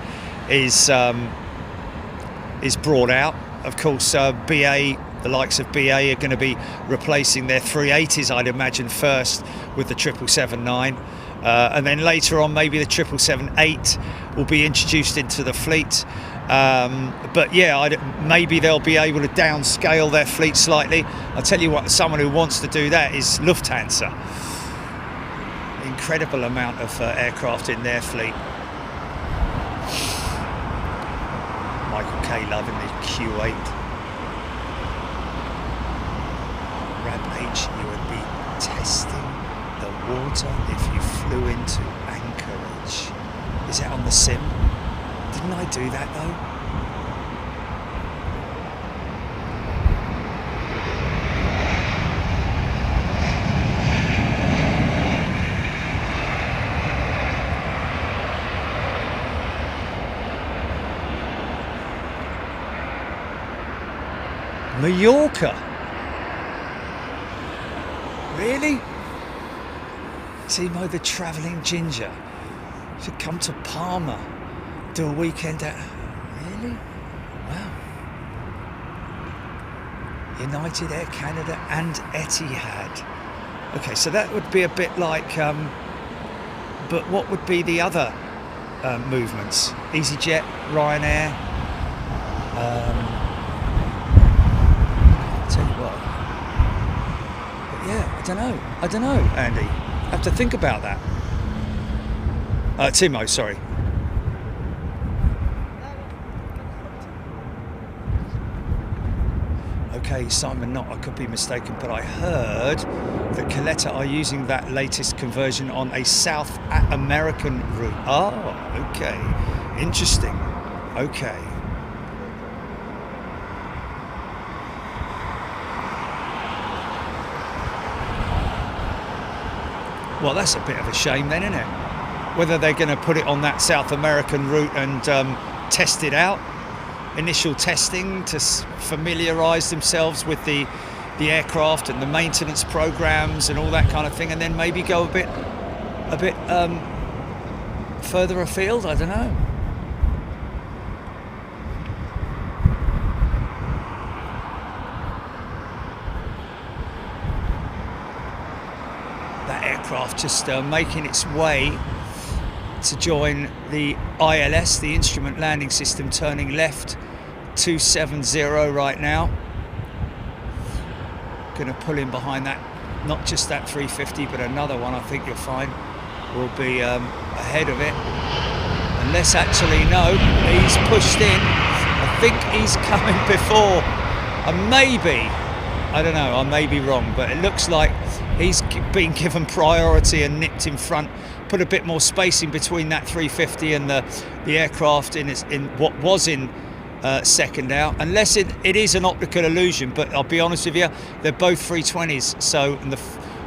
is brought out. Of course, BA, the likes of BA, are going to be replacing their 380s, I'd imagine, first with the 777-9. And then later on, maybe the 777-8 will be introduced into the fleet. But yeah, maybe they'll be able to downscale their fleet slightly. I'll tell you what, someone who wants to do that is Lufthansa. Incredible amount of aircraft in their fleet. Michael K. Love in the Q8. Rab H, you would be testing the water if you flew into Anchorage. Is that on the sim? Didn't I do that though? Mallorca? Really? Timo the travelling ginger should come to Palma, do a weekend at... Really? Wow. United Air Canada and Etihad. Okay, so that would be a bit like... but what would be the other movements? EasyJet, Ryanair... I'll tell you what. But yeah, I don't know, Andy. I have to think about that. Timo, sorry. Okay, Simon, I could be mistaken, but I heard that Coletta are using that latest conversion on a South American route. Oh, okay. Interesting. Okay. Well, that's a bit of a shame then, isn't it? Whether they're going to put it on that South American route and test it out, initial testing to familiarise themselves with the aircraft and the maintenance programs and all that kind of thing, and then maybe go a bit further afield. I don't know. That aircraft just making its way to join the ILS, the Instrument Landing System, turning left 270 right now. Going to pull in behind that, not just that 350, but another one I think you'll find will be ahead of it. Unless actually, no, he's pushed in. I think he's coming before. I don't know, I may be wrong, but it looks like he's been given priority and nipped in front, put a bit more space in between that 350 and the aircraft in what was in second out, unless it is an optical illusion. But I'll be honest with you, they're both 320s, so, and the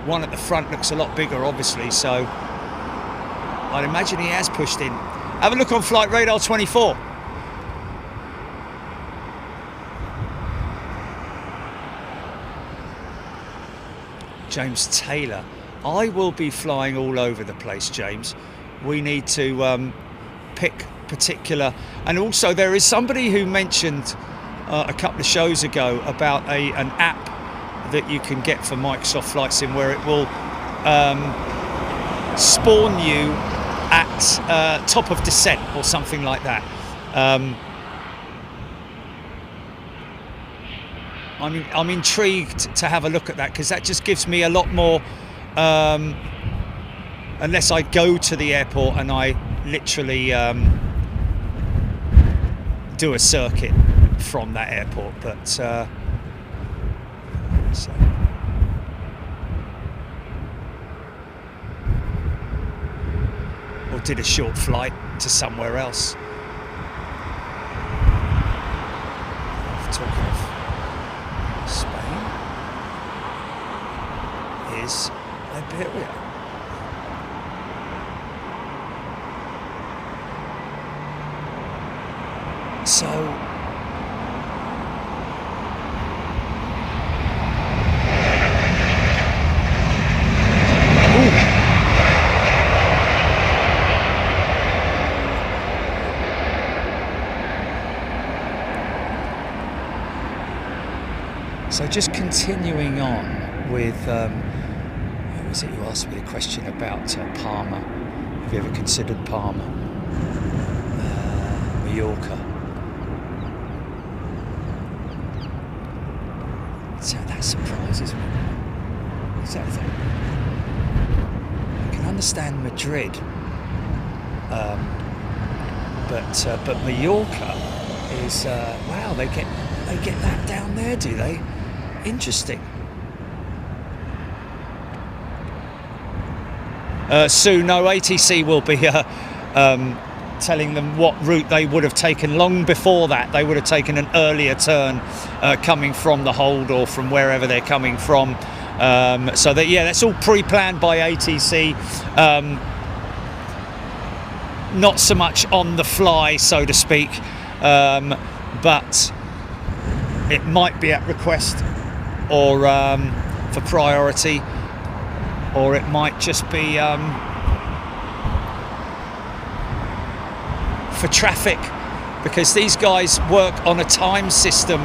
one at the front looks a lot bigger obviously, so I'd imagine he has pushed in. Have a look on Flight Radar 24. James Taylor. I will be flying all over the place, James. We need to pick particular, and also there is somebody who mentioned a couple of shows ago about an app that you can get for Microsoft Flight Sim where it will spawn you at top of descent or something like that. I'm intrigued to have a look at that, because that just gives me a lot more, unless I go to the airport and I literally do a circuit from that airport, but so. Or did a short flight to somewhere else. Talking of Spain, is Liberia. So So just continuing on with, who was it who asked me a question about Palma? Have you ever considered Palma? Mallorca. So that surprises me. What's that thing? I can understand Madrid, but Mallorca is wow. They get that down there, do they? Interesting. Soon, no, ATC will be telling them what route they would have taken long before that. They would have taken an earlier turn coming from the hold or from wherever they're coming from. So that, yeah, that's all pre-planned by ATC. Not so much on the fly, so to speak, but it might be at request or for priority, or it might just be for traffic, because these guys work on a time system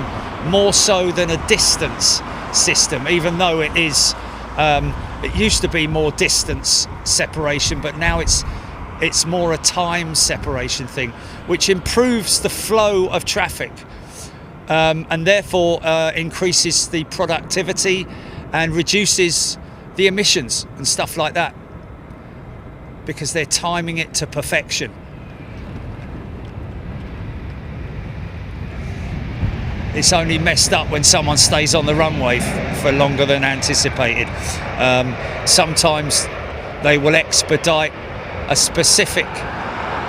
more so than a distance system, even though it is it used to be more distance separation, but now it's more a time separation thing, which improves the flow of traffic. And therefore increases the productivity and reduces the emissions and stuff like that, because they're timing it to perfection. It's only messed up when someone stays on the runway for longer than anticipated. Sometimes they will expedite a specific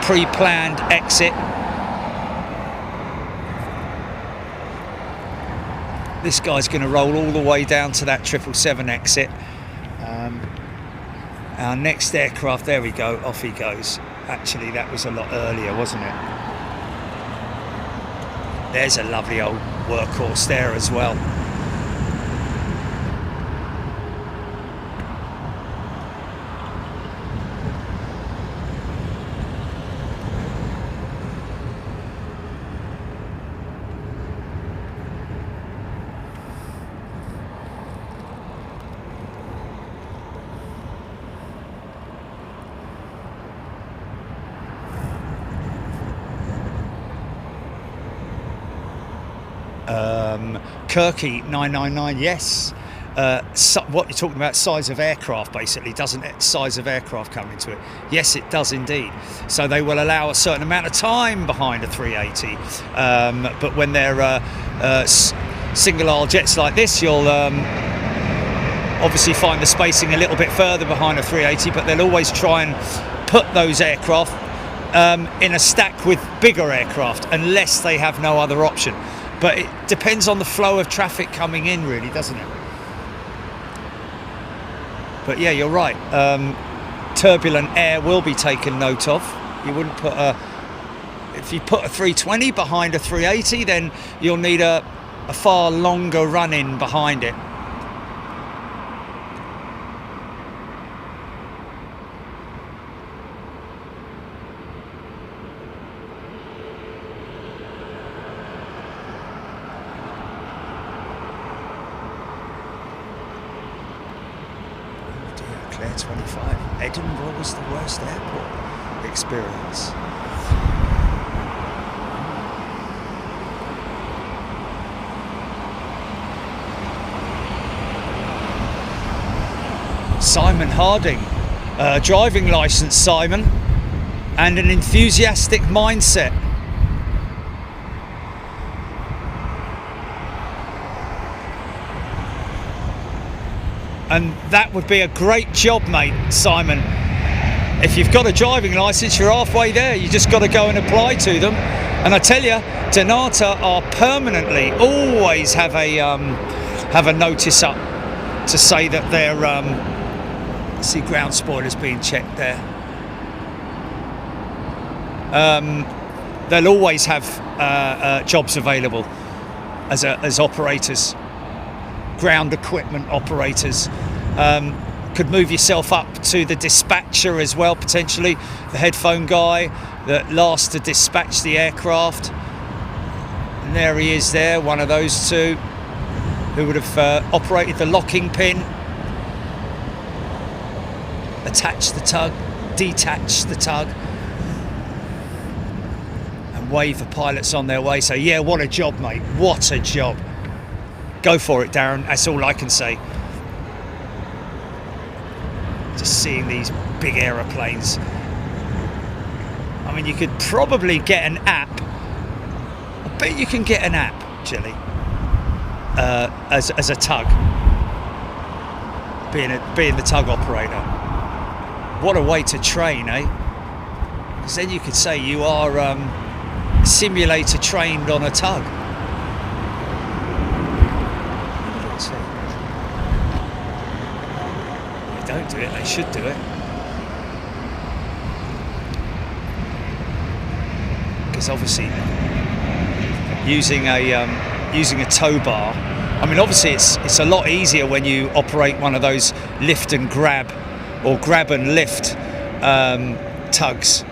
pre-planned exit. This guy's going to roll all the way down to that 777 exit, Our next aircraft, there we go, off he goes. Actually, that was a lot earlier, wasn't it? There's a lovely old workhorse there as well. Kirky 999, yes. What you're talking about, size of aircraft, basically, doesn't it? Size of aircraft come into it? Yes, it does indeed. So they will allow a certain amount of time behind a 380, but when they're single aisle jets like this, you'll obviously find the spacing a little bit further behind a 380, but they'll always try and put those aircraft in a stack with bigger aircraft unless they have no other option. But it depends on the flow of traffic coming in, really, doesn't it? But yeah, you're right. Turbulent air will be taken note of. You wouldn't put if you put a 320 behind a 380, then you'll need a far longer run-in behind it. Claire 25. Edinburgh was the worst airport experience. Simon Harding, driving licence, Simon, and an enthusiastic mindset. And that would be a great job, mate, Simon. If you've got a driving licence, you're halfway there. You just got to go and apply to them. And I tell you, Donata are permanently always have a notice up to say that they're see ground spoilers being checked there. They'll always have jobs available as operators. Ground equipment operators. Could move yourself up to the dispatcher as well, potentially the headphone guy that last to dispatch the aircraft. And there he is there, one of those two who would have operated the locking pin, attached the tug, detached the tug, and wave the pilots on their way. So yeah, what a job, mate, what a job. Go for it, Darren, that's all I can say. Just seeing these big aeroplanes. I mean, you could probably get an app. I bet you can get an app, Jilly, as a tug, being the tug operator. What a way to train, eh? Because then you could say you are simulator trained on a tug. Don't do it, they should do it. Because obviously using a tow bar, I mean obviously it's a lot easier when you operate one of those lift and grab or grab and lift tugs.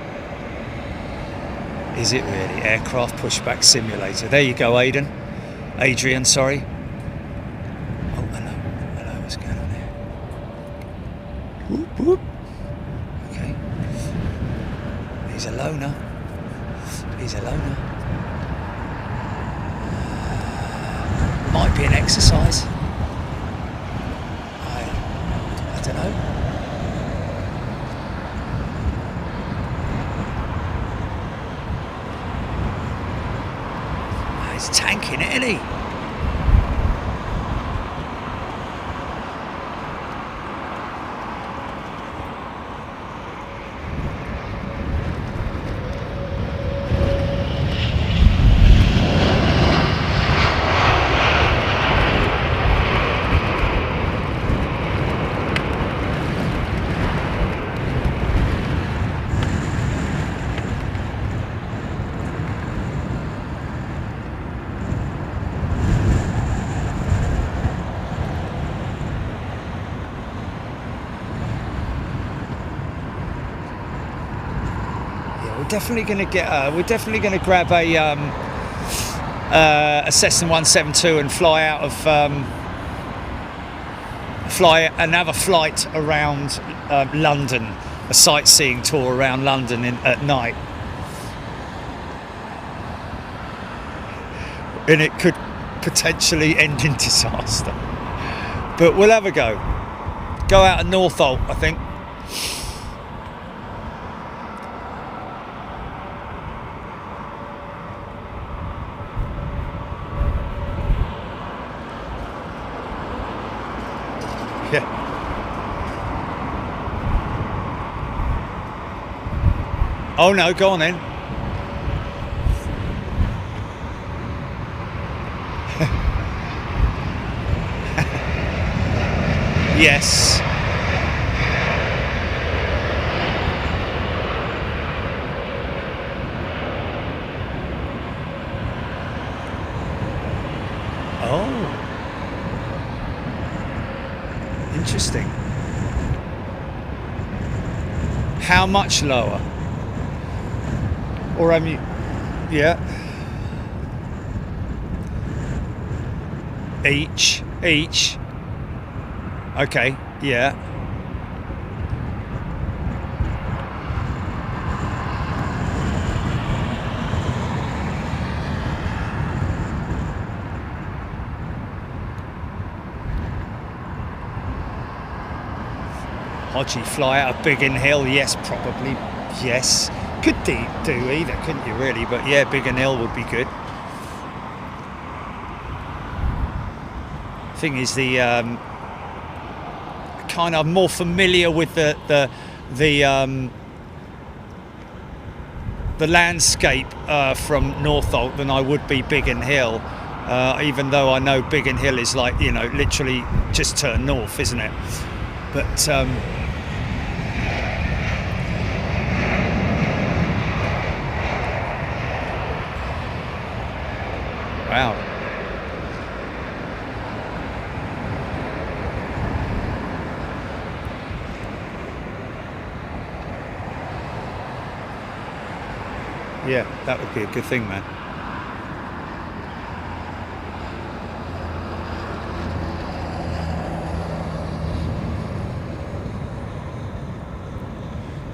Is it really? Aircraft pushback simulator. There you go, Adrian, sorry. Oh, hello, what's going on there? Whoop, whoop. Okay. He's a loner. Might be an exercise. I don't know. He's tanking it, isn't he? I'm definitely going to get. We're definitely going to grab a Cessna 172 and fly out of fly another flight around London, a sightseeing tour around London at night. And it could potentially end in disaster. But we'll have a go. Go out of Northolt, I think. Yeah. Oh no, go on then. Yes. Oh. Interesting. How much lower? Or yeah. Each. Okay, yeah. Hodgie fly out of Biggin Hill, yes, probably, yes. Could do either, couldn't you really? But yeah, Biggin Hill would be good. Thing is, the kind of more familiar with the landscape from Northolt than I would be Biggin Hill. Even though I know Biggin Hill is like, you know, literally just turn north, isn't it? But wow. Yeah, that would be a good thing, man.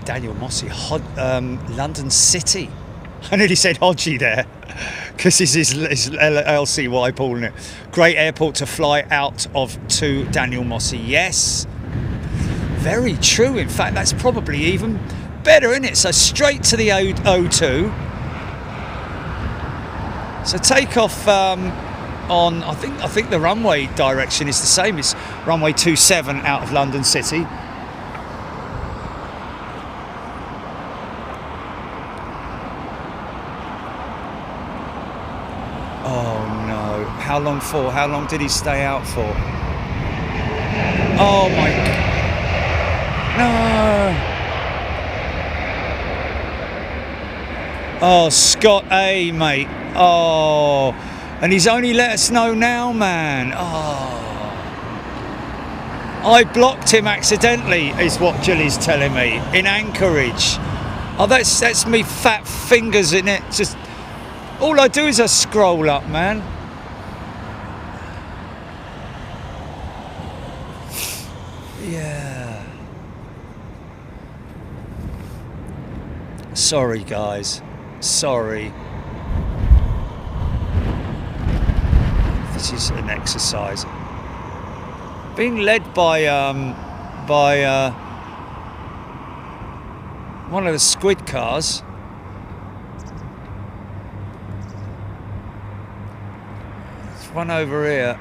Daniel Mossy, London City. I nearly said Hodgie there, because this is LCY calling it. Great airport to fly out of to, Daniel Mossy. Yes, very true. In fact, that's probably even better, isn't it? So straight to the O2. So take off on, I think the runway direction is the same. It's runway 27 out of London City. Oh no! How long for? How long did he stay out for? Oh my! No! Oh, Scott A, mate. Oh, and he's only let us know now, man. Oh, I blocked him accidentally, is what Julie's telling me, in Anchorage. Oh, that's me fat fingers in it. Just all I do is I scroll up, man. Yeah. Sorry, guys. Sorry. This is an exercise. Being led by one of the squid cars. There's one over here.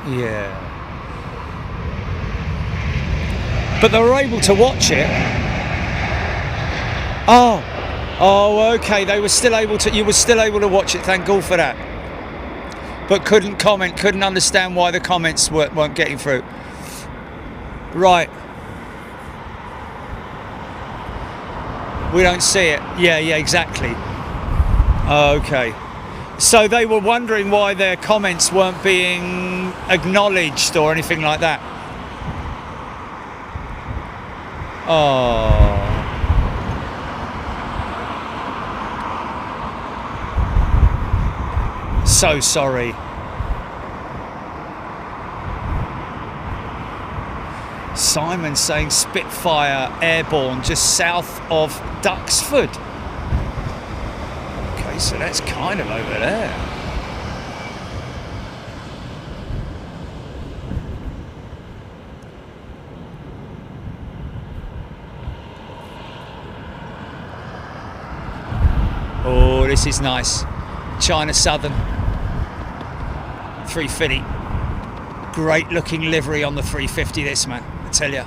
Yeah. But they were able to watch it. Oh, okay. They were still able to. You were still able to watch it. Thank God for that. But couldn't comment. Couldn't understand why the comments weren't getting through. Right. We don't see it. Yeah, exactly. Okay. So they were wondering why their comments weren't being acknowledged or anything like that. Oh. So sorry. Simon saying Spitfire airborne just south of Duxford. Okay, so that's kind of over there. Oh, this is nice. China Southern 350. Great looking livery on the 350 this, man, I tell you.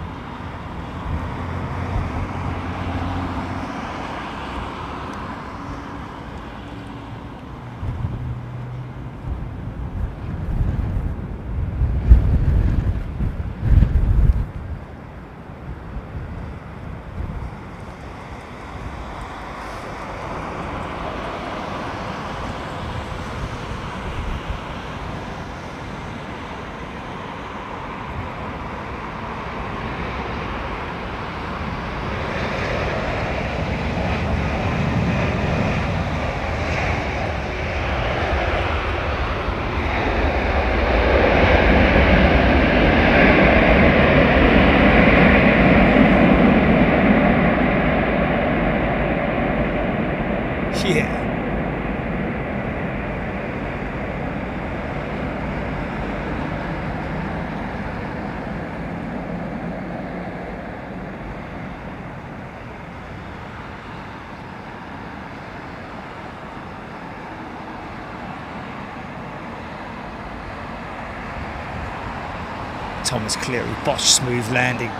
Thomas Cleary, Bosch smooth landing.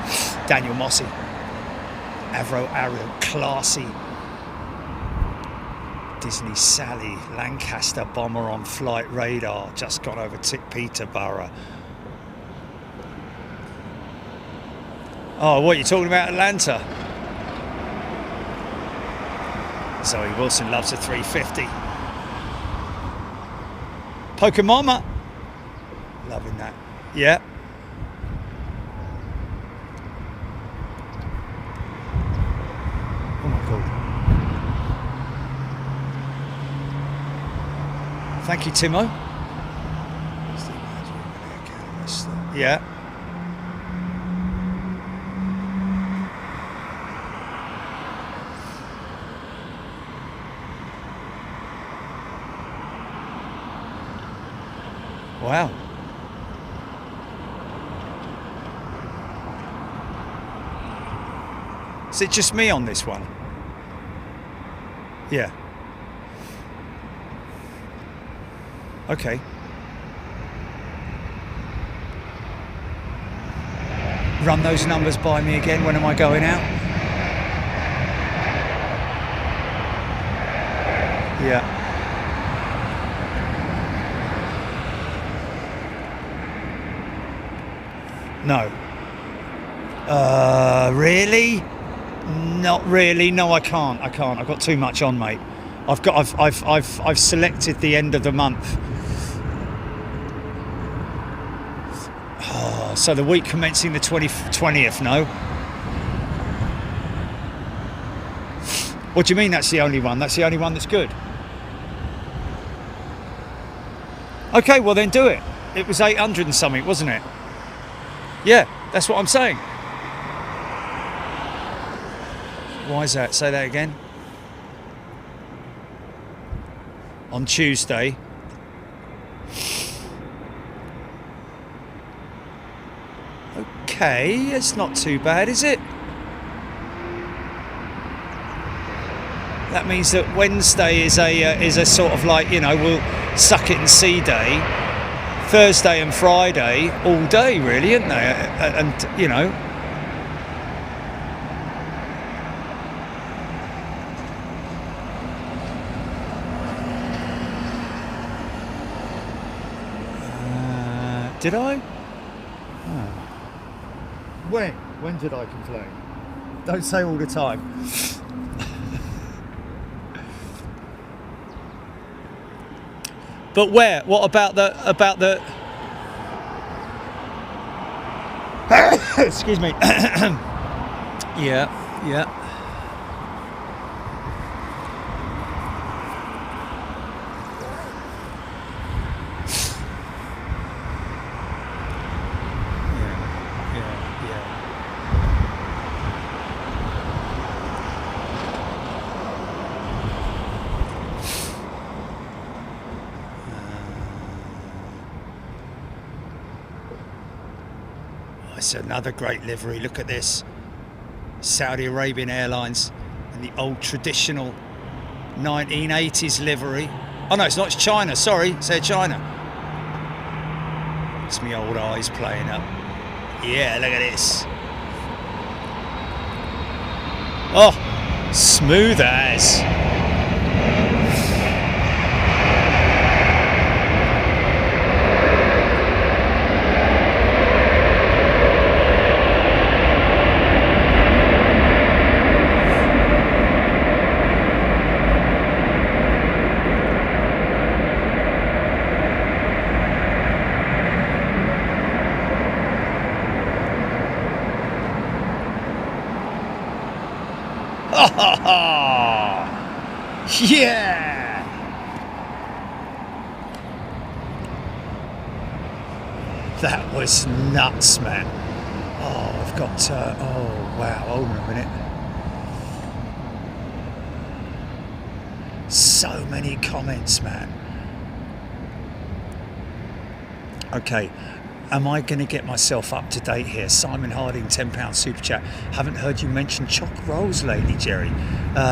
Daniel Mossy, Avro Arrow, classy. Disney Sally, Lancaster bomber on flight radar, just gone over Peterborough. Oh, what are you talking about, Atlanta? Zoe Wilson loves a 350. Pokemon, loving that. Yeah. Oh my God. Thank you, Timo. Yeah. Wow. Is it just me on this one? Yeah. Okay. Run those numbers by me again. When am I going out? Yeah. No. Really? Not really. No, I can't. I've got too much on, mate. I've selected the end of the month. Oh, so the week commencing the 20th, no? What do you mean that's the only one? That's the only one that's good? Okay, well then do it. It was 800 and something, wasn't it? Yeah, that's what I'm saying. Why is that? Say that again. On Tuesday. Okay, it's not too bad, is it? That means that Wednesday is a sort of like, you know, we'll suck it and see day. Thursday and Friday all day, really, isn't they? And you know. Did I? Oh. When did I complain? Don't say all the time. But where? What about the excuse me. Yeah. It's another great livery. Look at this. Saudi Arabian Airlines and the old traditional 1980s livery. Oh no, it's not, it's China, sorry, it's Air China. It's my old eyes playing up. Yeah, look at this. Oh, smooth as. Yeah! That was nuts, man. Oh, I've got, oh wow, hold on a minute. So many comments, man. Okay, am I going to get myself up to date here? Simon Harding, £10 super chat. Haven't heard you mention choc rolls lately, Jerry.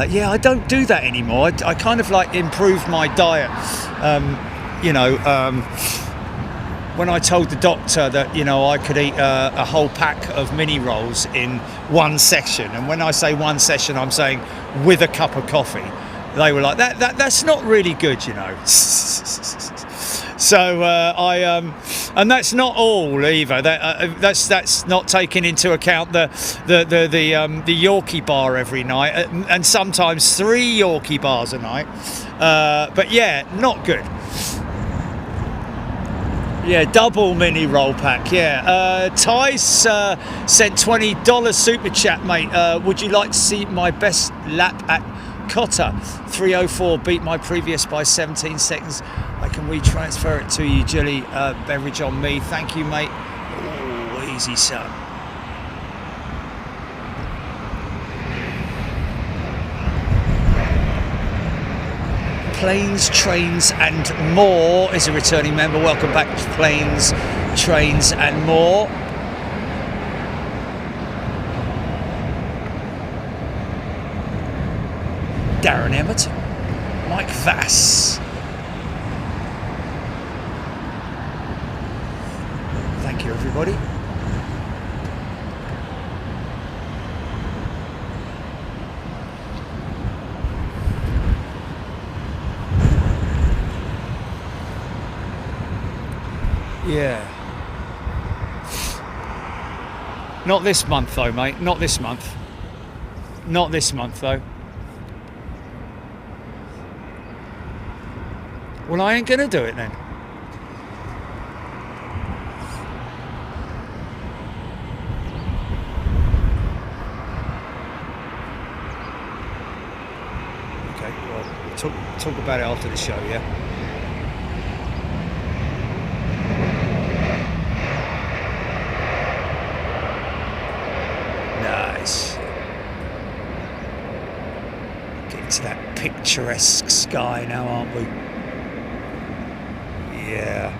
Yeah, I don't do that anymore. I kind of like improved my diet. When I told the doctor that, you know, I could eat a whole pack of mini rolls in one session, and when I say one session, I'm saying with a cup of coffee, they were like, that's not really good, you know. So and that's not all either. That's not taking into account the Yorkie bar every night, and sometimes 3 Yorkie bars a night. But yeah, not good. Yeah, double mini roll pack. Yeah, Tice sent $20 super chat, mate. Would you like to see my best lap at Cotta? 3:04, beat my previous by 17 seconds. I can retransfer it to you, Jilly. Beverage on me. Thank you, mate. Oh, easy, son. Planes, Trains and More is a returning member. Welcome back to Planes, Trains and More. Darren Emmett, Mike Vass. Thank you, everybody. Yeah. Not this month though, mate. Not this month. Not this month though. Well, I ain't gonna do it then. Okay, well, we'll talk about it after the show, yeah? Nice. Getting to that picturesque sky now, aren't we? Yeah.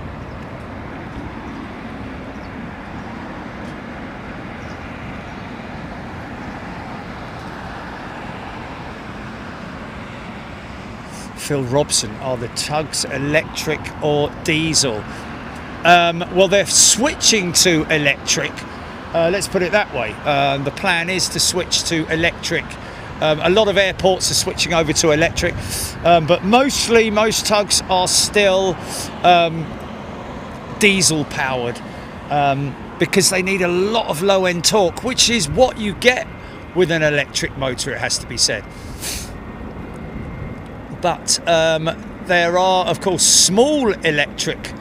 Phil Robson, are the tugs electric or diesel? Well, they're switching to electric. Let's put it that way. The plan is to switch to electric. A lot of airports are switching over to electric, but most tugs are still diesel powered, because they need a lot of low end torque, which is what you get with an electric motor, it has to be said. But There are, of course, small electric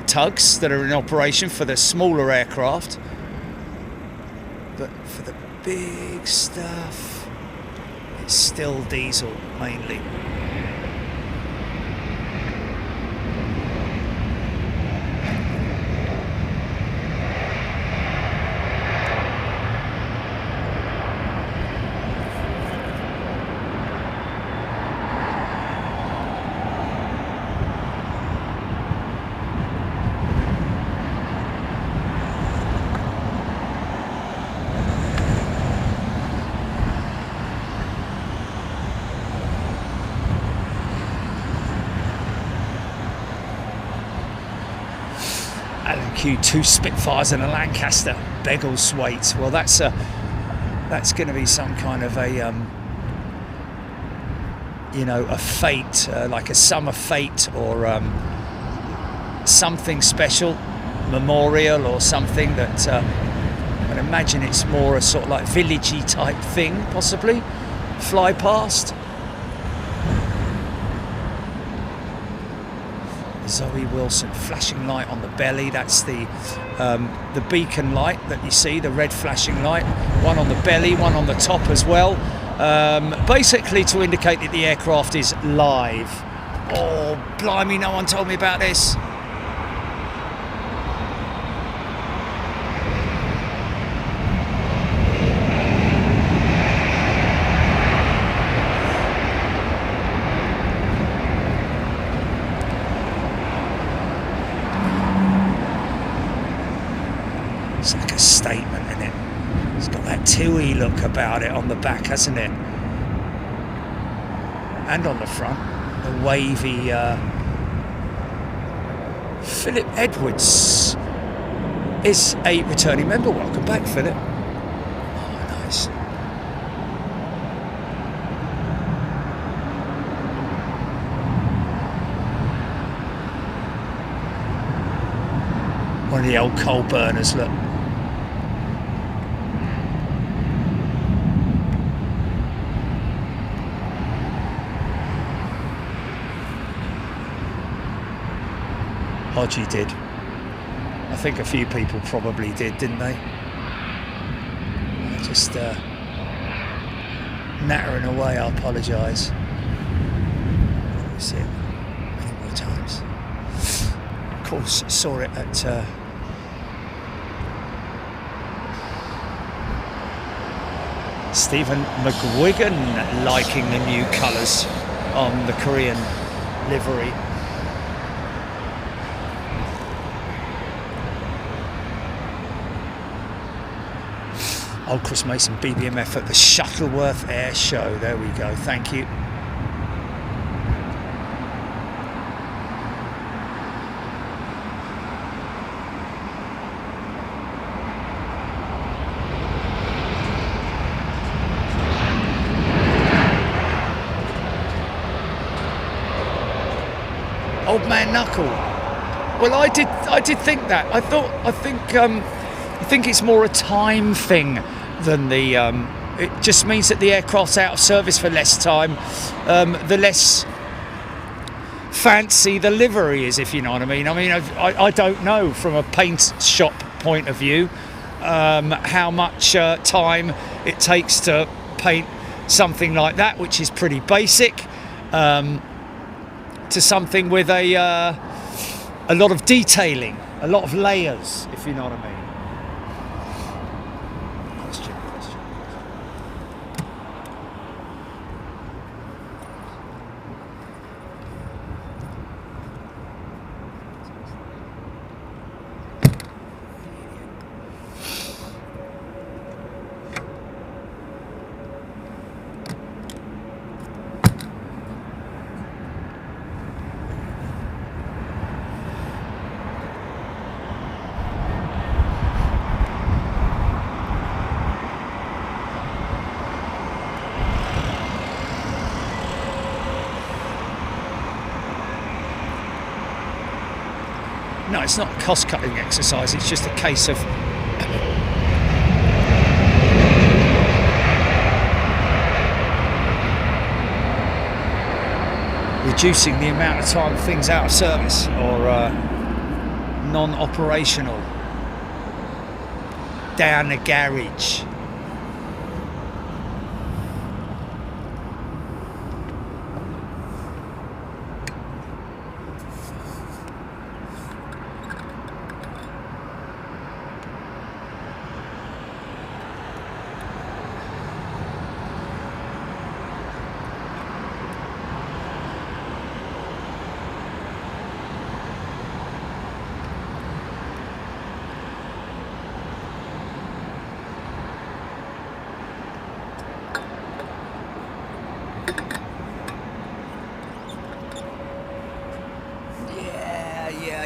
tugs that are in operation for the smaller aircraft. But for the big stuff, it's still diesel mainly. Two Spitfires and a Lancaster, Beggleswaite. Well, that's going to be some kind of a a fete, like a summer fete, or something special, memorial or something that I'd imagine it's more a sort of like villagey type thing, possibly. Fly past. Zoe Wilson, flashing light on the belly. That's the beacon light that you see, the red flashing light. One on the belly, one on the top as well. Basically to indicate that the aircraft is live. Oh, blimey, no one told me about this. It's like a statement, isn't it? It's got that TUI look about it on the back, hasn't it? And on the front, the wavy Philip Edwards is a returning member. Welcome back, Philip. Oh, nice. One of the old coal burners, look. Hodgie did. I think a few people probably did, didn't they? Just nattering away, I apologise. We see it many more times. Of course, saw it at Stephen McGuigan liking the new colours on the Korean livery. Oh, Chris Mason, BBMF at the Shuttleworth Air Show. There we go. Thank you. Old Man Knuckle. Well, I did think that. I think it's more a time thing than the. It just means that the aircraft's out of service for less time. The less fancy the livery is, if you know what I mean. I don't know from a paint shop point of view how much time it takes to paint something like that, which is pretty basic, to something with a lot of detailing, a lot of layers, if you know what I mean. No, it's not a cost-cutting exercise, it's just a case of reducing the amount of time things out of service or non-operational, down the garage.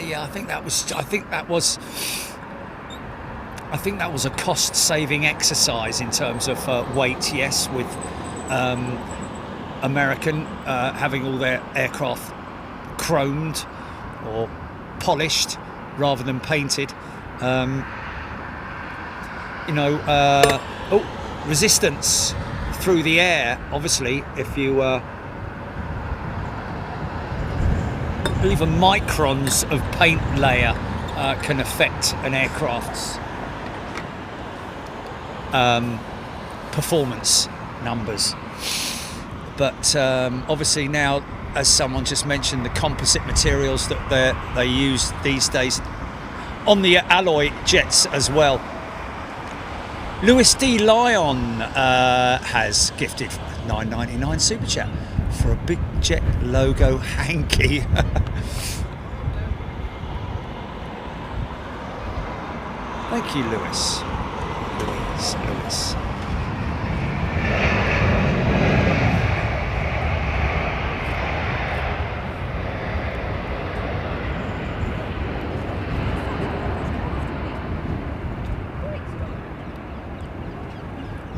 Yeah, I think that was a cost-saving exercise in terms of weight. Yes, with American having all their aircraft chromed or polished rather than painted. Resistance through the air. Obviously, if you even microns of paint layer can affect an aircraft's performance numbers. But obviously now, as someone just mentioned, the composite materials that they use these days on the alloy jets as well. Lewis D. Lyon has gifted $9.99 super chat for a big jet logo hanky. Thank you, Lewis. Lewis.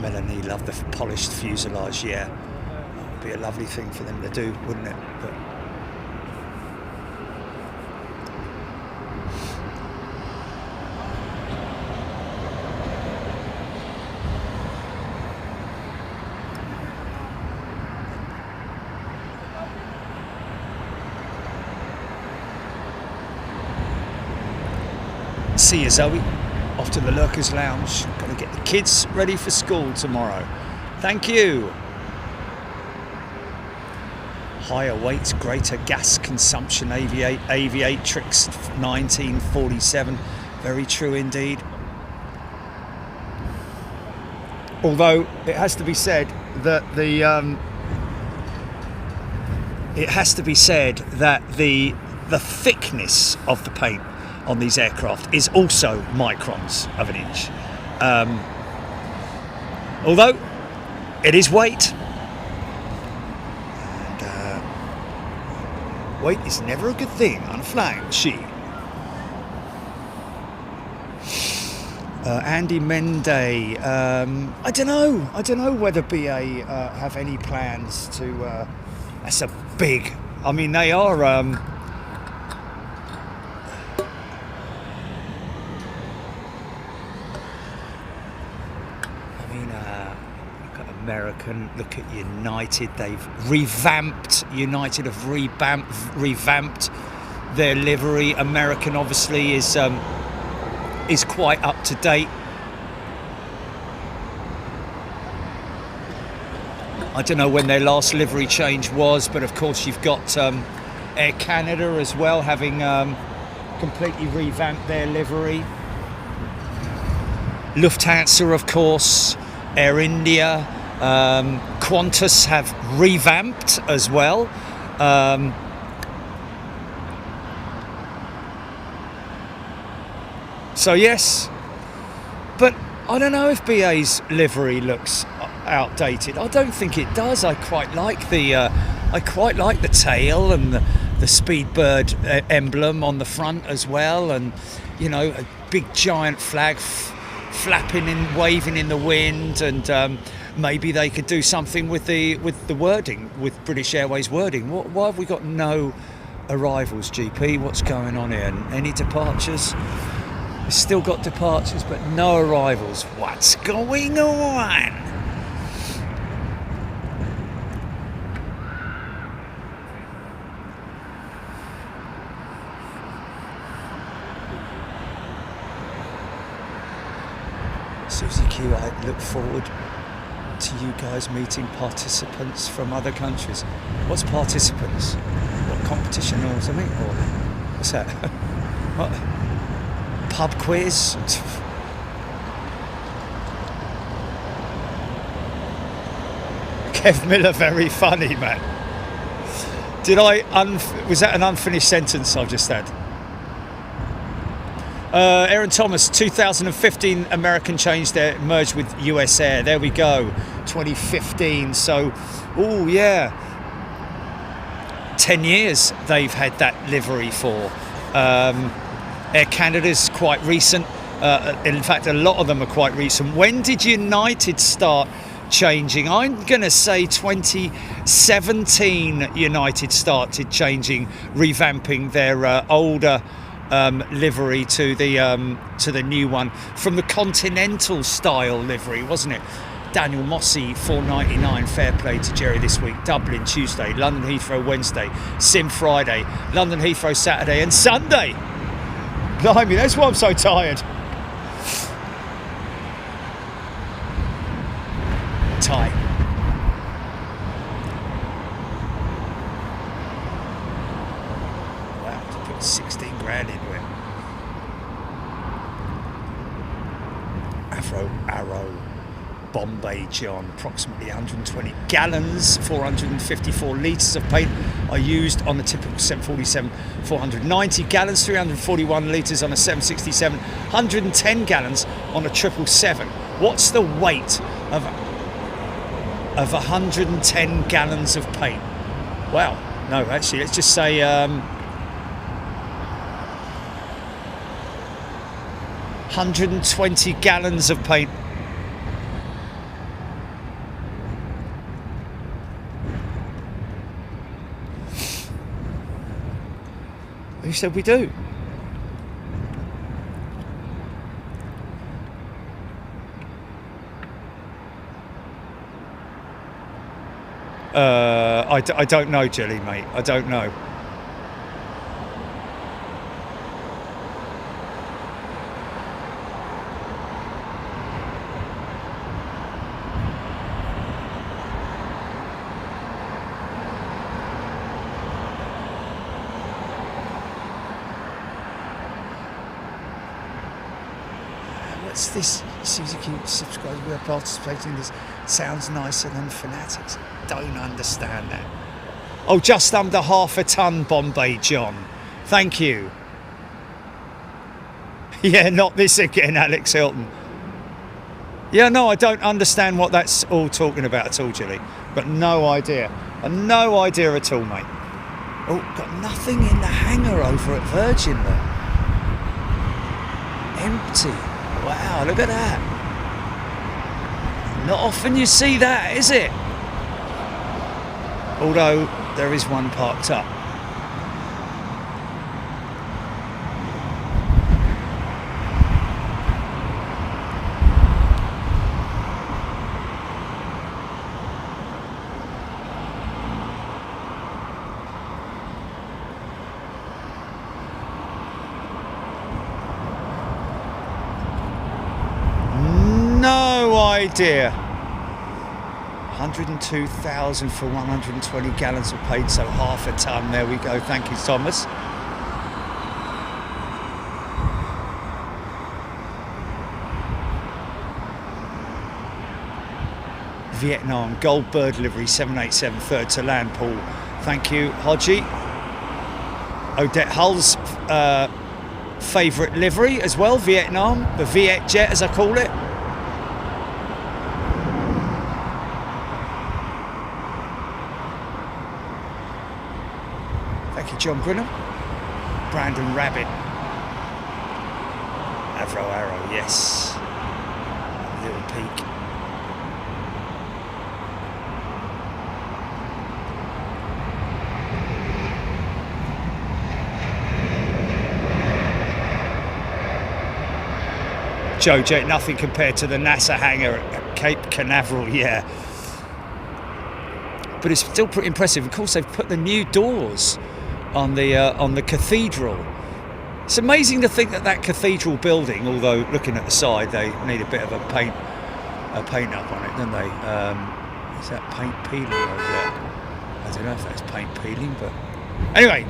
Melanie loved the polished fuselage. Yeah, it would be a lovely thing for them to do, wouldn't it? But see you, Zoe. Off to the Lurkers Lounge. Got to get the kids ready for school tomorrow. Thank you. Higher weight, greater gas consumption. Aviatrix 1947. Very true indeed. Although it has to be said that the thickness of the paint on these aircraft is also microns of an inch. Although it is weight, and weight is never a good thing on a flying machine. Andy Mende, I don't know whether BA have any plans to. That's a big. I mean, they are. American, look at United. They've revamped. United have revamped their livery. American obviously is quite up to date. I don't know when their last livery change was, but of course you've got Air Canada as well, having completely revamped their livery. Lufthansa, of course, Air India. Qantas have revamped as well. So yes, but I don't know if BA's livery looks outdated. I don't think it does. I quite like the tail and the Speedbird emblem on the front as well, and a big giant flag flapping and waving in the wind, and maybe they could do something with the wording, with British Airways wording. Why have we got no arrivals, GP? What's going on here? Any departures? We've still got departures, but no arrivals. What's going on? Susie Q, I look forward to you guys meeting participants from other countries. What's participants? What, competition or something? Or what's that? What? Pub quiz? Kev Miller, very funny, man. Was that an unfinished sentence I've just had? Aaron Thomas, 2015 American changed their merged with US Air. There we go, 2015. So, oh yeah, 10 years they've had that livery for. Air Canada's quite recent. In fact, a lot of them are quite recent. When did United start changing? I'm going to say 2017 United started changing, revamping their older livery to the new one, from the continental style livery, wasn't it? Daniel Mossy, $4.99, fair play to Jerry this week. Dublin Tuesday, London Heathrow Wednesday, Sim Friday, London Heathrow Saturday and Sunday. Blimey, that's why I'm so tired. Tie. Wow, to put 16 grand into it. Arrow, Bombay John, approximately 120 gallons, 454 litres of paint are used on the typical 747, 490 gallons, 341 litres on a 767, 110 gallons on a 777. What's the weight of 110 gallons of paint? Wow, no, actually, let's just say 120 gallons of paint. Who said we do? I don't know, Jelly, mate. I don't know. What's this? Suzuki subscribers, we are participating in this. Sounds nicer than Fanatics. Don't understand that. Oh, just under half a ton, Bombay John. Thank you. Yeah, not this again, Alex Hilton. Yeah, no, I don't understand what that's all talking about at all, Jilly. Got no idea. No idea at all, mate. Oh, got nothing in the hangar over at Virgin there. Empty. Wow, look at that. Not often you see that, is it? Although there is one parked up. No idea. 102,000 for 120 gallons of paint, so half a ton. There we go. Thank you, Thomas. Vietnam, Goldbird livery, 787, third to land, Paul. Thank you, Hodgie. Odette Hull's favourite livery as well, Vietnam, the Viet Jet as I call it. Thank you, John Brenham. Brandon Rabbit. Avro Arrow, yes. Little peak. Joe Jet, nothing compared to the NASA hangar at Cape Canaveral, yeah. But it's still pretty impressive. Of course, they've put the new doors on the cathedral, It's amazing to think that cathedral building, although looking at the side, they need a bit of a paint up on it, don't they? Is that paint peeling over there? I don't know if that's paint peeling, but anyway.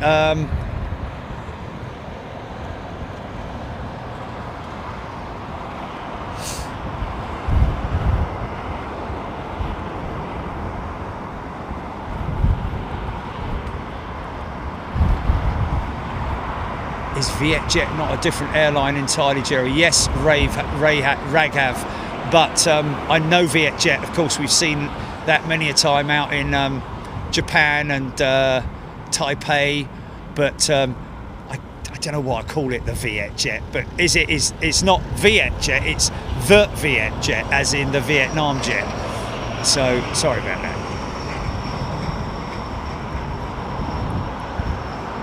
Is VietJet not a different airline entirely, Jerry? Yes, Raghav, but I know VietJet. Of course, we've seen that many a time out in Japan and Taipei, but I don't know why I call it the VietJet, but it's not VietJet, it's the VietJet, as in the Vietnam jet. So sorry about that.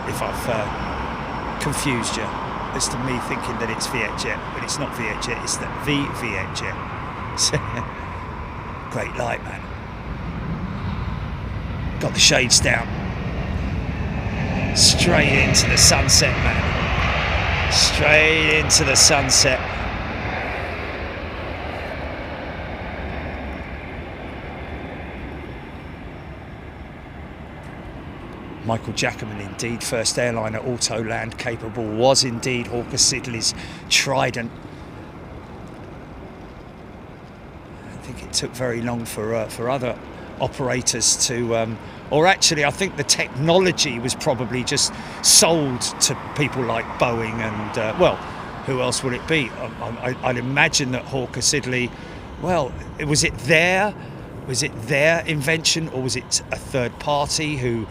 If I've confused you as to me thinking that it's VietJet, but it's not VietJet, it's the VietJet. Great light, man. Got the shades down. Straight into the sunset, man. Straight into the sunset. Michael Jackerman, indeed, first airliner auto-land capable, was indeed Hawker Siddeley's Trident. I don't think it took very long for other operators to, or actually I think the technology was probably just sold to people like Boeing and, well, who else would it be? I'd imagine that Hawker Siddeley, well, was it their invention, or was it a third party who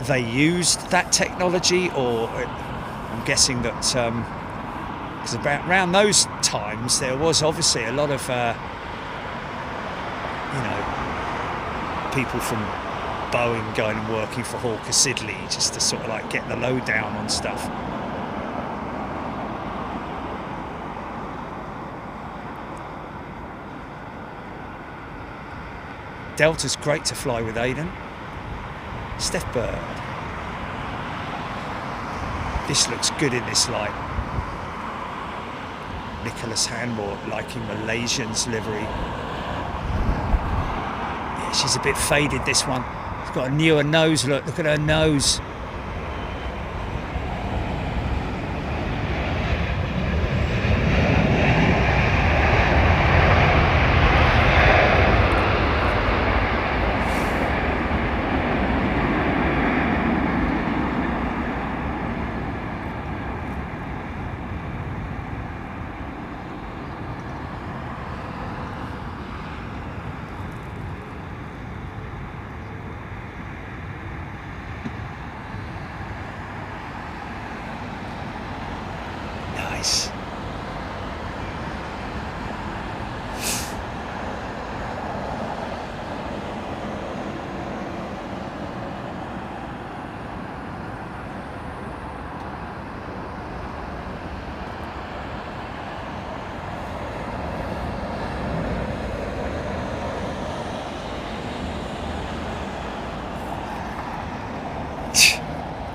they used that technology? Or I'm guessing that because around those times there was obviously a lot of people from Boeing going and working for Hawker Siddeley just to sort of like get the lowdown on stuff. Delta's great to fly with, Aidan. Steph Bird. This looks good in this light. Nicholas Hanmore liking Malaysian's livery. Yeah, she's a bit faded, this one. She's got a newer nose, look at her nose.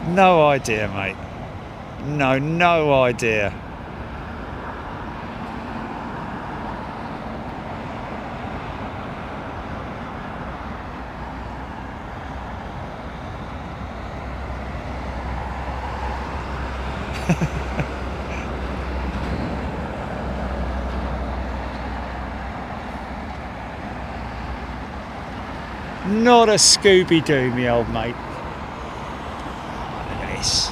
No idea, mate. No idea. Not a Scooby-Doo, me old mate. Look at this.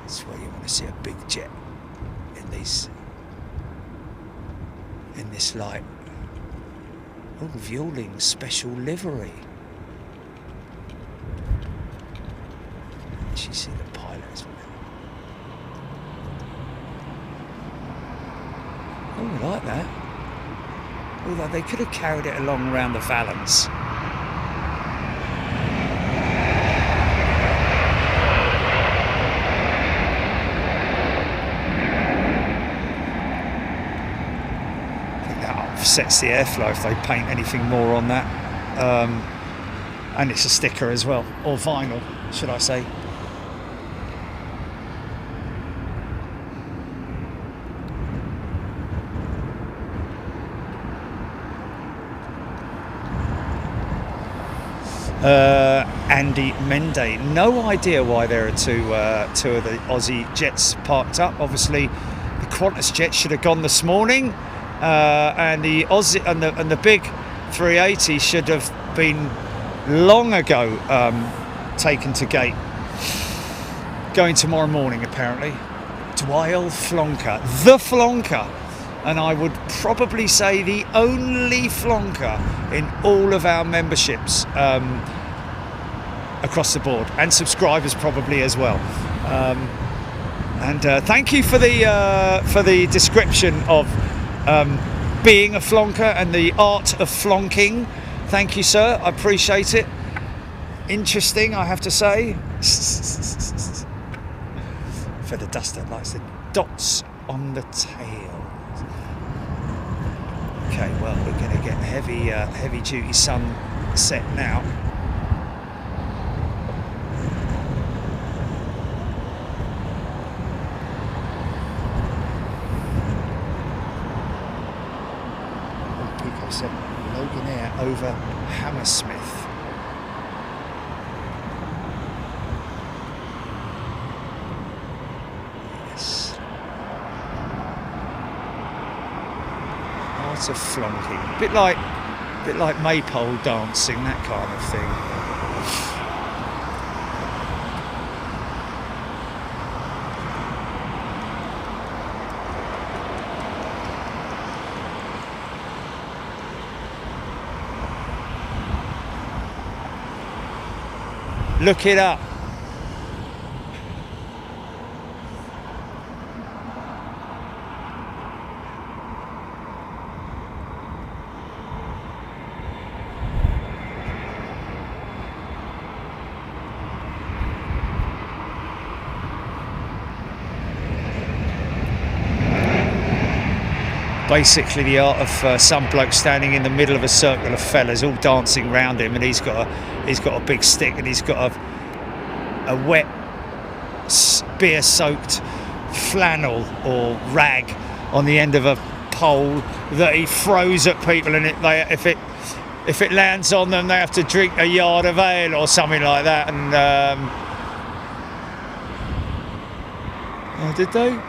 That's where you want to see a big jet in this light. Oh, Vueling special livery. Actually see the pilot as well. Oh, I like that. Although they could have carried it along around the Valens. Pick that up upsets the airflow if they paint anything more on that. And it's a sticker as well, or vinyl, should I say. Andy Mende, no idea why there are two of the Aussie jets parked up. Obviously the Qantas jet should have gone this morning, and the Aussie and the big 380 should have been long ago taken to gate. Going tomorrow morning apparently. Dwyle Flonker, the Flonker, and I would probably say the only Flonker in all of our memberships across the board, and subscribers probably as well. And thank you for the description of being a flonker and the art of flonking. Thank you, sir. I appreciate it. Interesting, I have to say. Feather duster likes the dots on the tail. Okay, well, we're going to get heavy duty sunset now. Pico 7, Loganair over Hammersmith. Yes. Art of flonking. Bit like maypole dancing, that kind of thing. Look it up. Basically the art of some bloke standing in the middle of a circle of fellas all dancing around him, and he's got a big stick, and he's got a wet beer soaked flannel or rag on the end of a pole that he throws at people, and if it lands on them they have to drink a yard of ale or something like that. And oh, did they?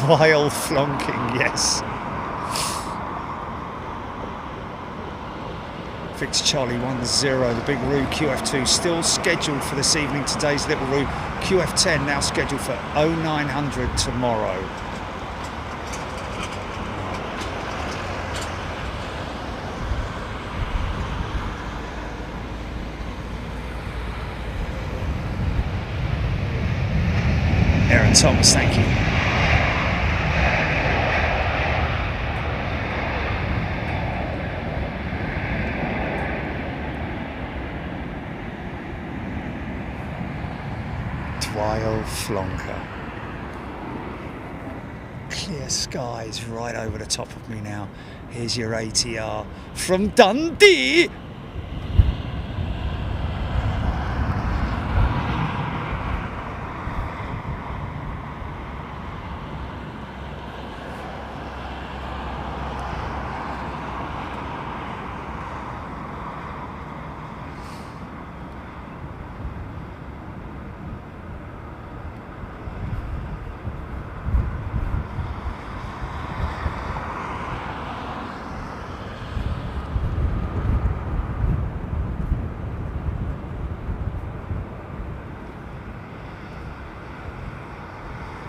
While flonking, yes. Fix Charlie 10, the Big Roo QF2 still scheduled for this evening. Today's Little Roo QF10 now scheduled for 0900 tomorrow. Aaron Thomas, thank you. Wild flonker. Clear skies right over the top of me now. Here's your ATR from Dundee.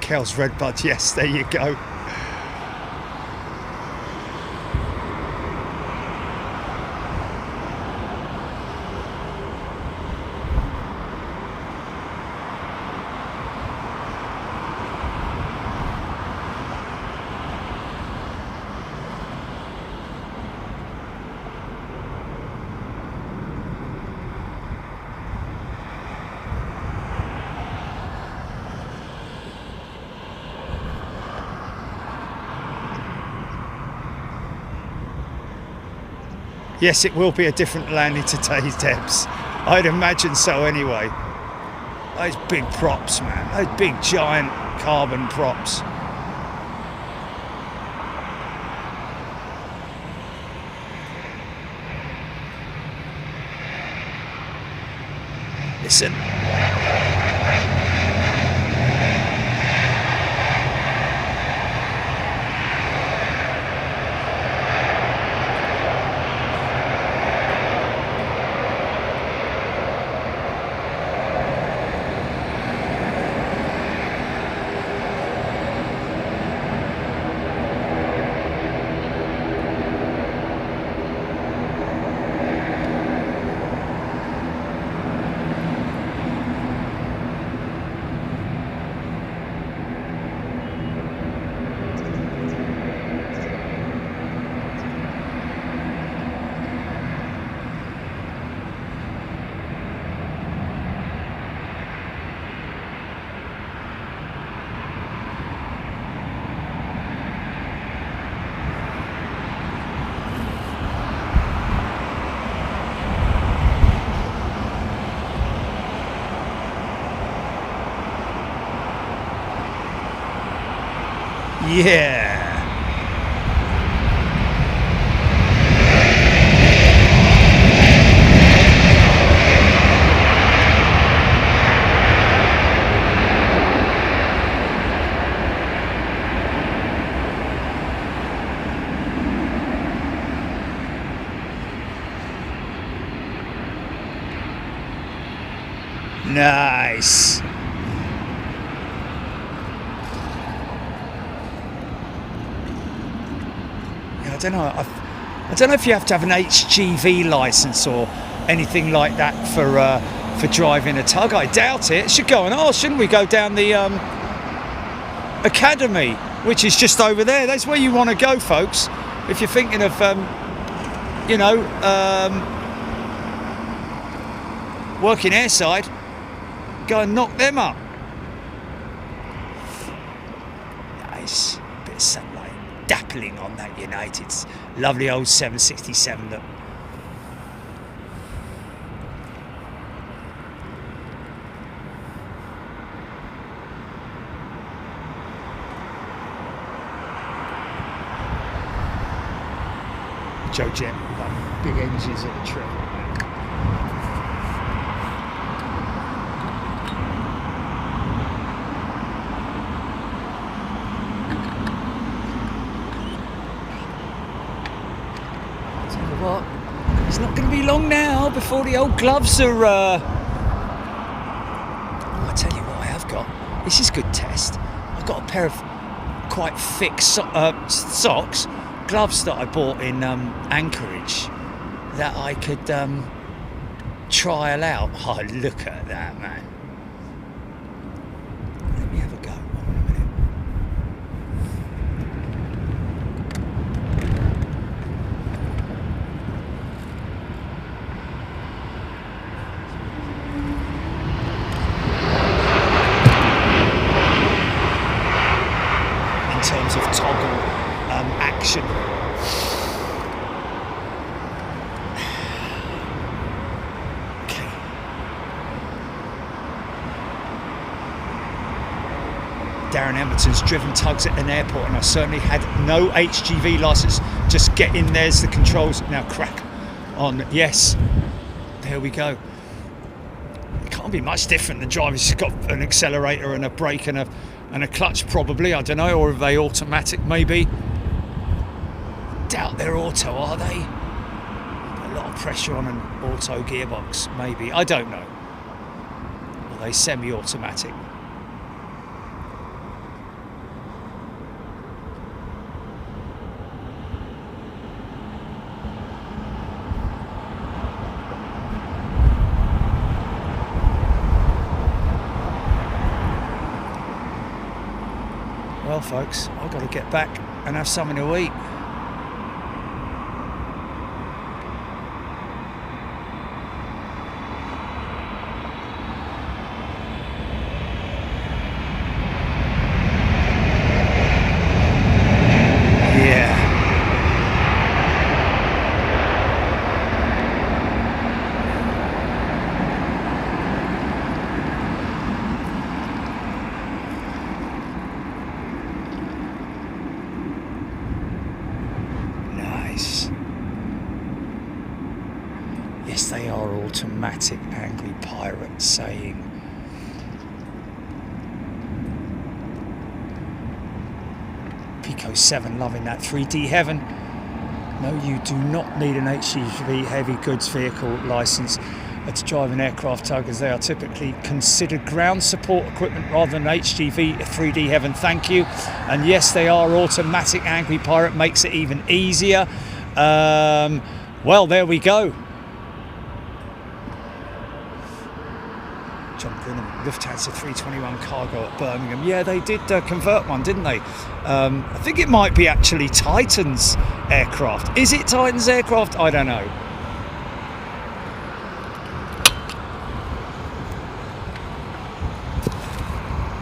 Kel's Redbud, yes, there you go. Yes, it will be a different landing to today's depths. I'd imagine so anyway. Those big props, man. Those big giant carbon props. Listen. Yeah. Nice. I don't know. I don't know if you have to have an HGV license or anything like that for driving a tug. I doubt it. It should go on. Oh, shouldn't we go down the academy, which is just over there? That's where you want to go, folks. If you're thinking of, working airside, go and knock them up. Nice. Bit of sunlight dappling on that United's lovely old 767 that Joe Jet, like big engines at the trip. What? It's not going to be long now before the old gloves are. Oh, I tell you what, I have got. This is good test. I've got a pair of quite thick socks, gloves that I bought in Anchorage that I could trial out. Oh, look at that, man! Let me have a go. Hold on a minute. Terms of toggle action. Okay. Darren Edmonton's driven tugs at an airport, and I certainly had no HGV license. Just get in, there's the controls. Now crack on. Yes, there we go. It can't be much different than driving. It's got an accelerator and a brake and a clutch, probably, I don't know, or are they automatic, maybe? Doubt they're auto, are they? A lot of pressure on an auto gearbox, maybe, I don't know. Are they semi-automatic? Well, folks, I've got to get back and have something to eat. Yeah. our automatic angry pirate saying, Pico 7 loving that 3D heaven. No, you do not need an HGV heavy goods vehicle licence to drive an aircraft tug, as they are typically considered ground support equipment rather than HGV 3D heaven. Thank you. And yes, they are automatic angry pirate, makes it even easier. Well, there we go. John Brennan, Lufthansa 321 cargo at Birmingham. Yeah, they did convert one, didn't they? I think it might be actually Titan's aircraft. Is it Titan's aircraft? I don't know.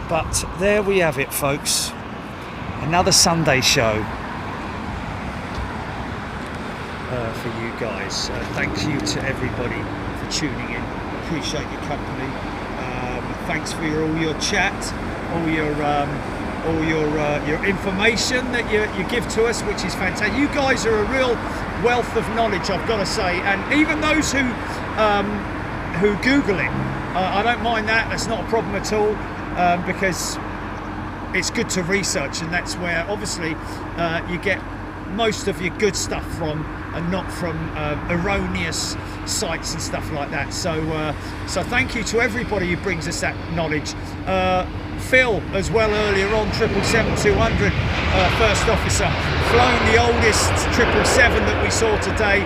But there we have it, folks. Another Sunday show for you guys. Thank you to everybody for tuning in. Appreciate your company. Thanks for all your chat, all your information that you give to us, which is fantastic. You guys are a real wealth of knowledge, I've got to say, and even those who Google it, I don't mind that. That's not a problem at all, because it's good to research, and that's where obviously you get most of your good stuff from, and not from erroneous sites and stuff like that. So thank you to everybody who brings us that knowledge. Phil as well earlier on, 777-200 first officer, flown the oldest 777 that we saw today,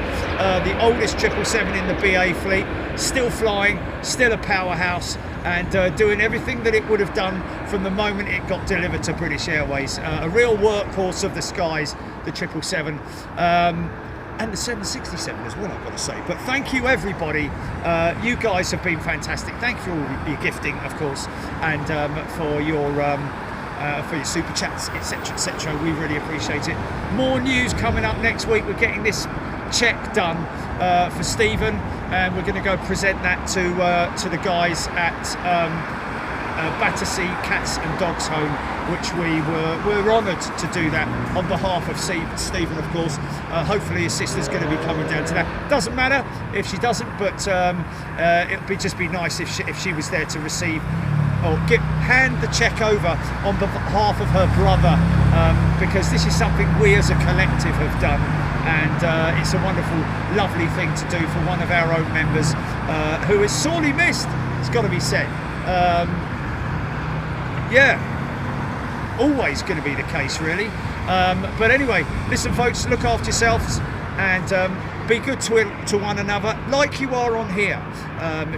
the oldest 777 in the BA fleet, still flying, still a powerhouse, and doing everything that it would have done from the moment it got delivered to British Airways. A real workhorse of the skies, the 777. And the 767 as well, I've got to say. But thank you, everybody. You guys have been fantastic. Thank you for all your gifting, of course, and for your super chats, etc., etc. We really appreciate it. More news coming up next week. We're getting this check done for Stephen, and we're going to go present that to the guys at Battersea Cats and Dogs Home, which we're honoured to do that on behalf of Stephen, of course. Hopefully his sister's going to be coming down to that. Doesn't matter if she doesn't, but it'd just be nice if she was there to receive or hand the cheque over on behalf of her brother, because this is something we as a collective have done, and it's a wonderful, lovely thing to do for one of our own members who is sorely missed. It's got to be said. Yeah, always going to be the case, really. But anyway, listen, folks, look after yourselves and be good to one another, like you are on here.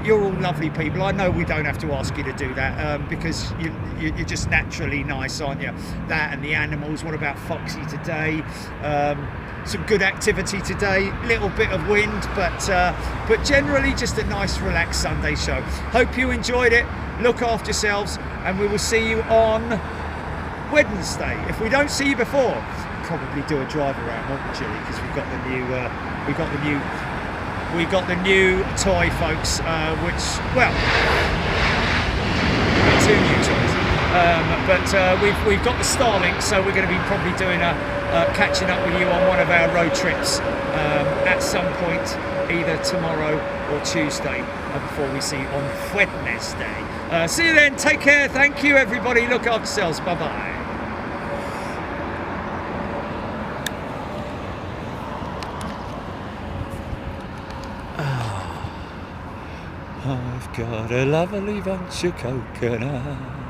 You're all lovely people. I know we don't have to ask you to do that, because you're just naturally nice, aren't you? That and the animals. What about Foxy today? Some good activity today, little bit of wind, but generally just a nice relaxed Sunday show. Hope you enjoyed it. Look after yourselves, and we will see you on Wednesday. If we don't see you before, probably do a drive around, won't we, Jilly? Because we've got the new toy, folks. Which, well, two new toys. But we've got the Starlink, so we're going to be probably doing catching up with you on one of our road trips at some point, either tomorrow or Tuesday, before we see you on Wednesday. See you then. Take care. Thank you, everybody. Look after yourselves. Bye bye. I've got a lovely bunch of coconut.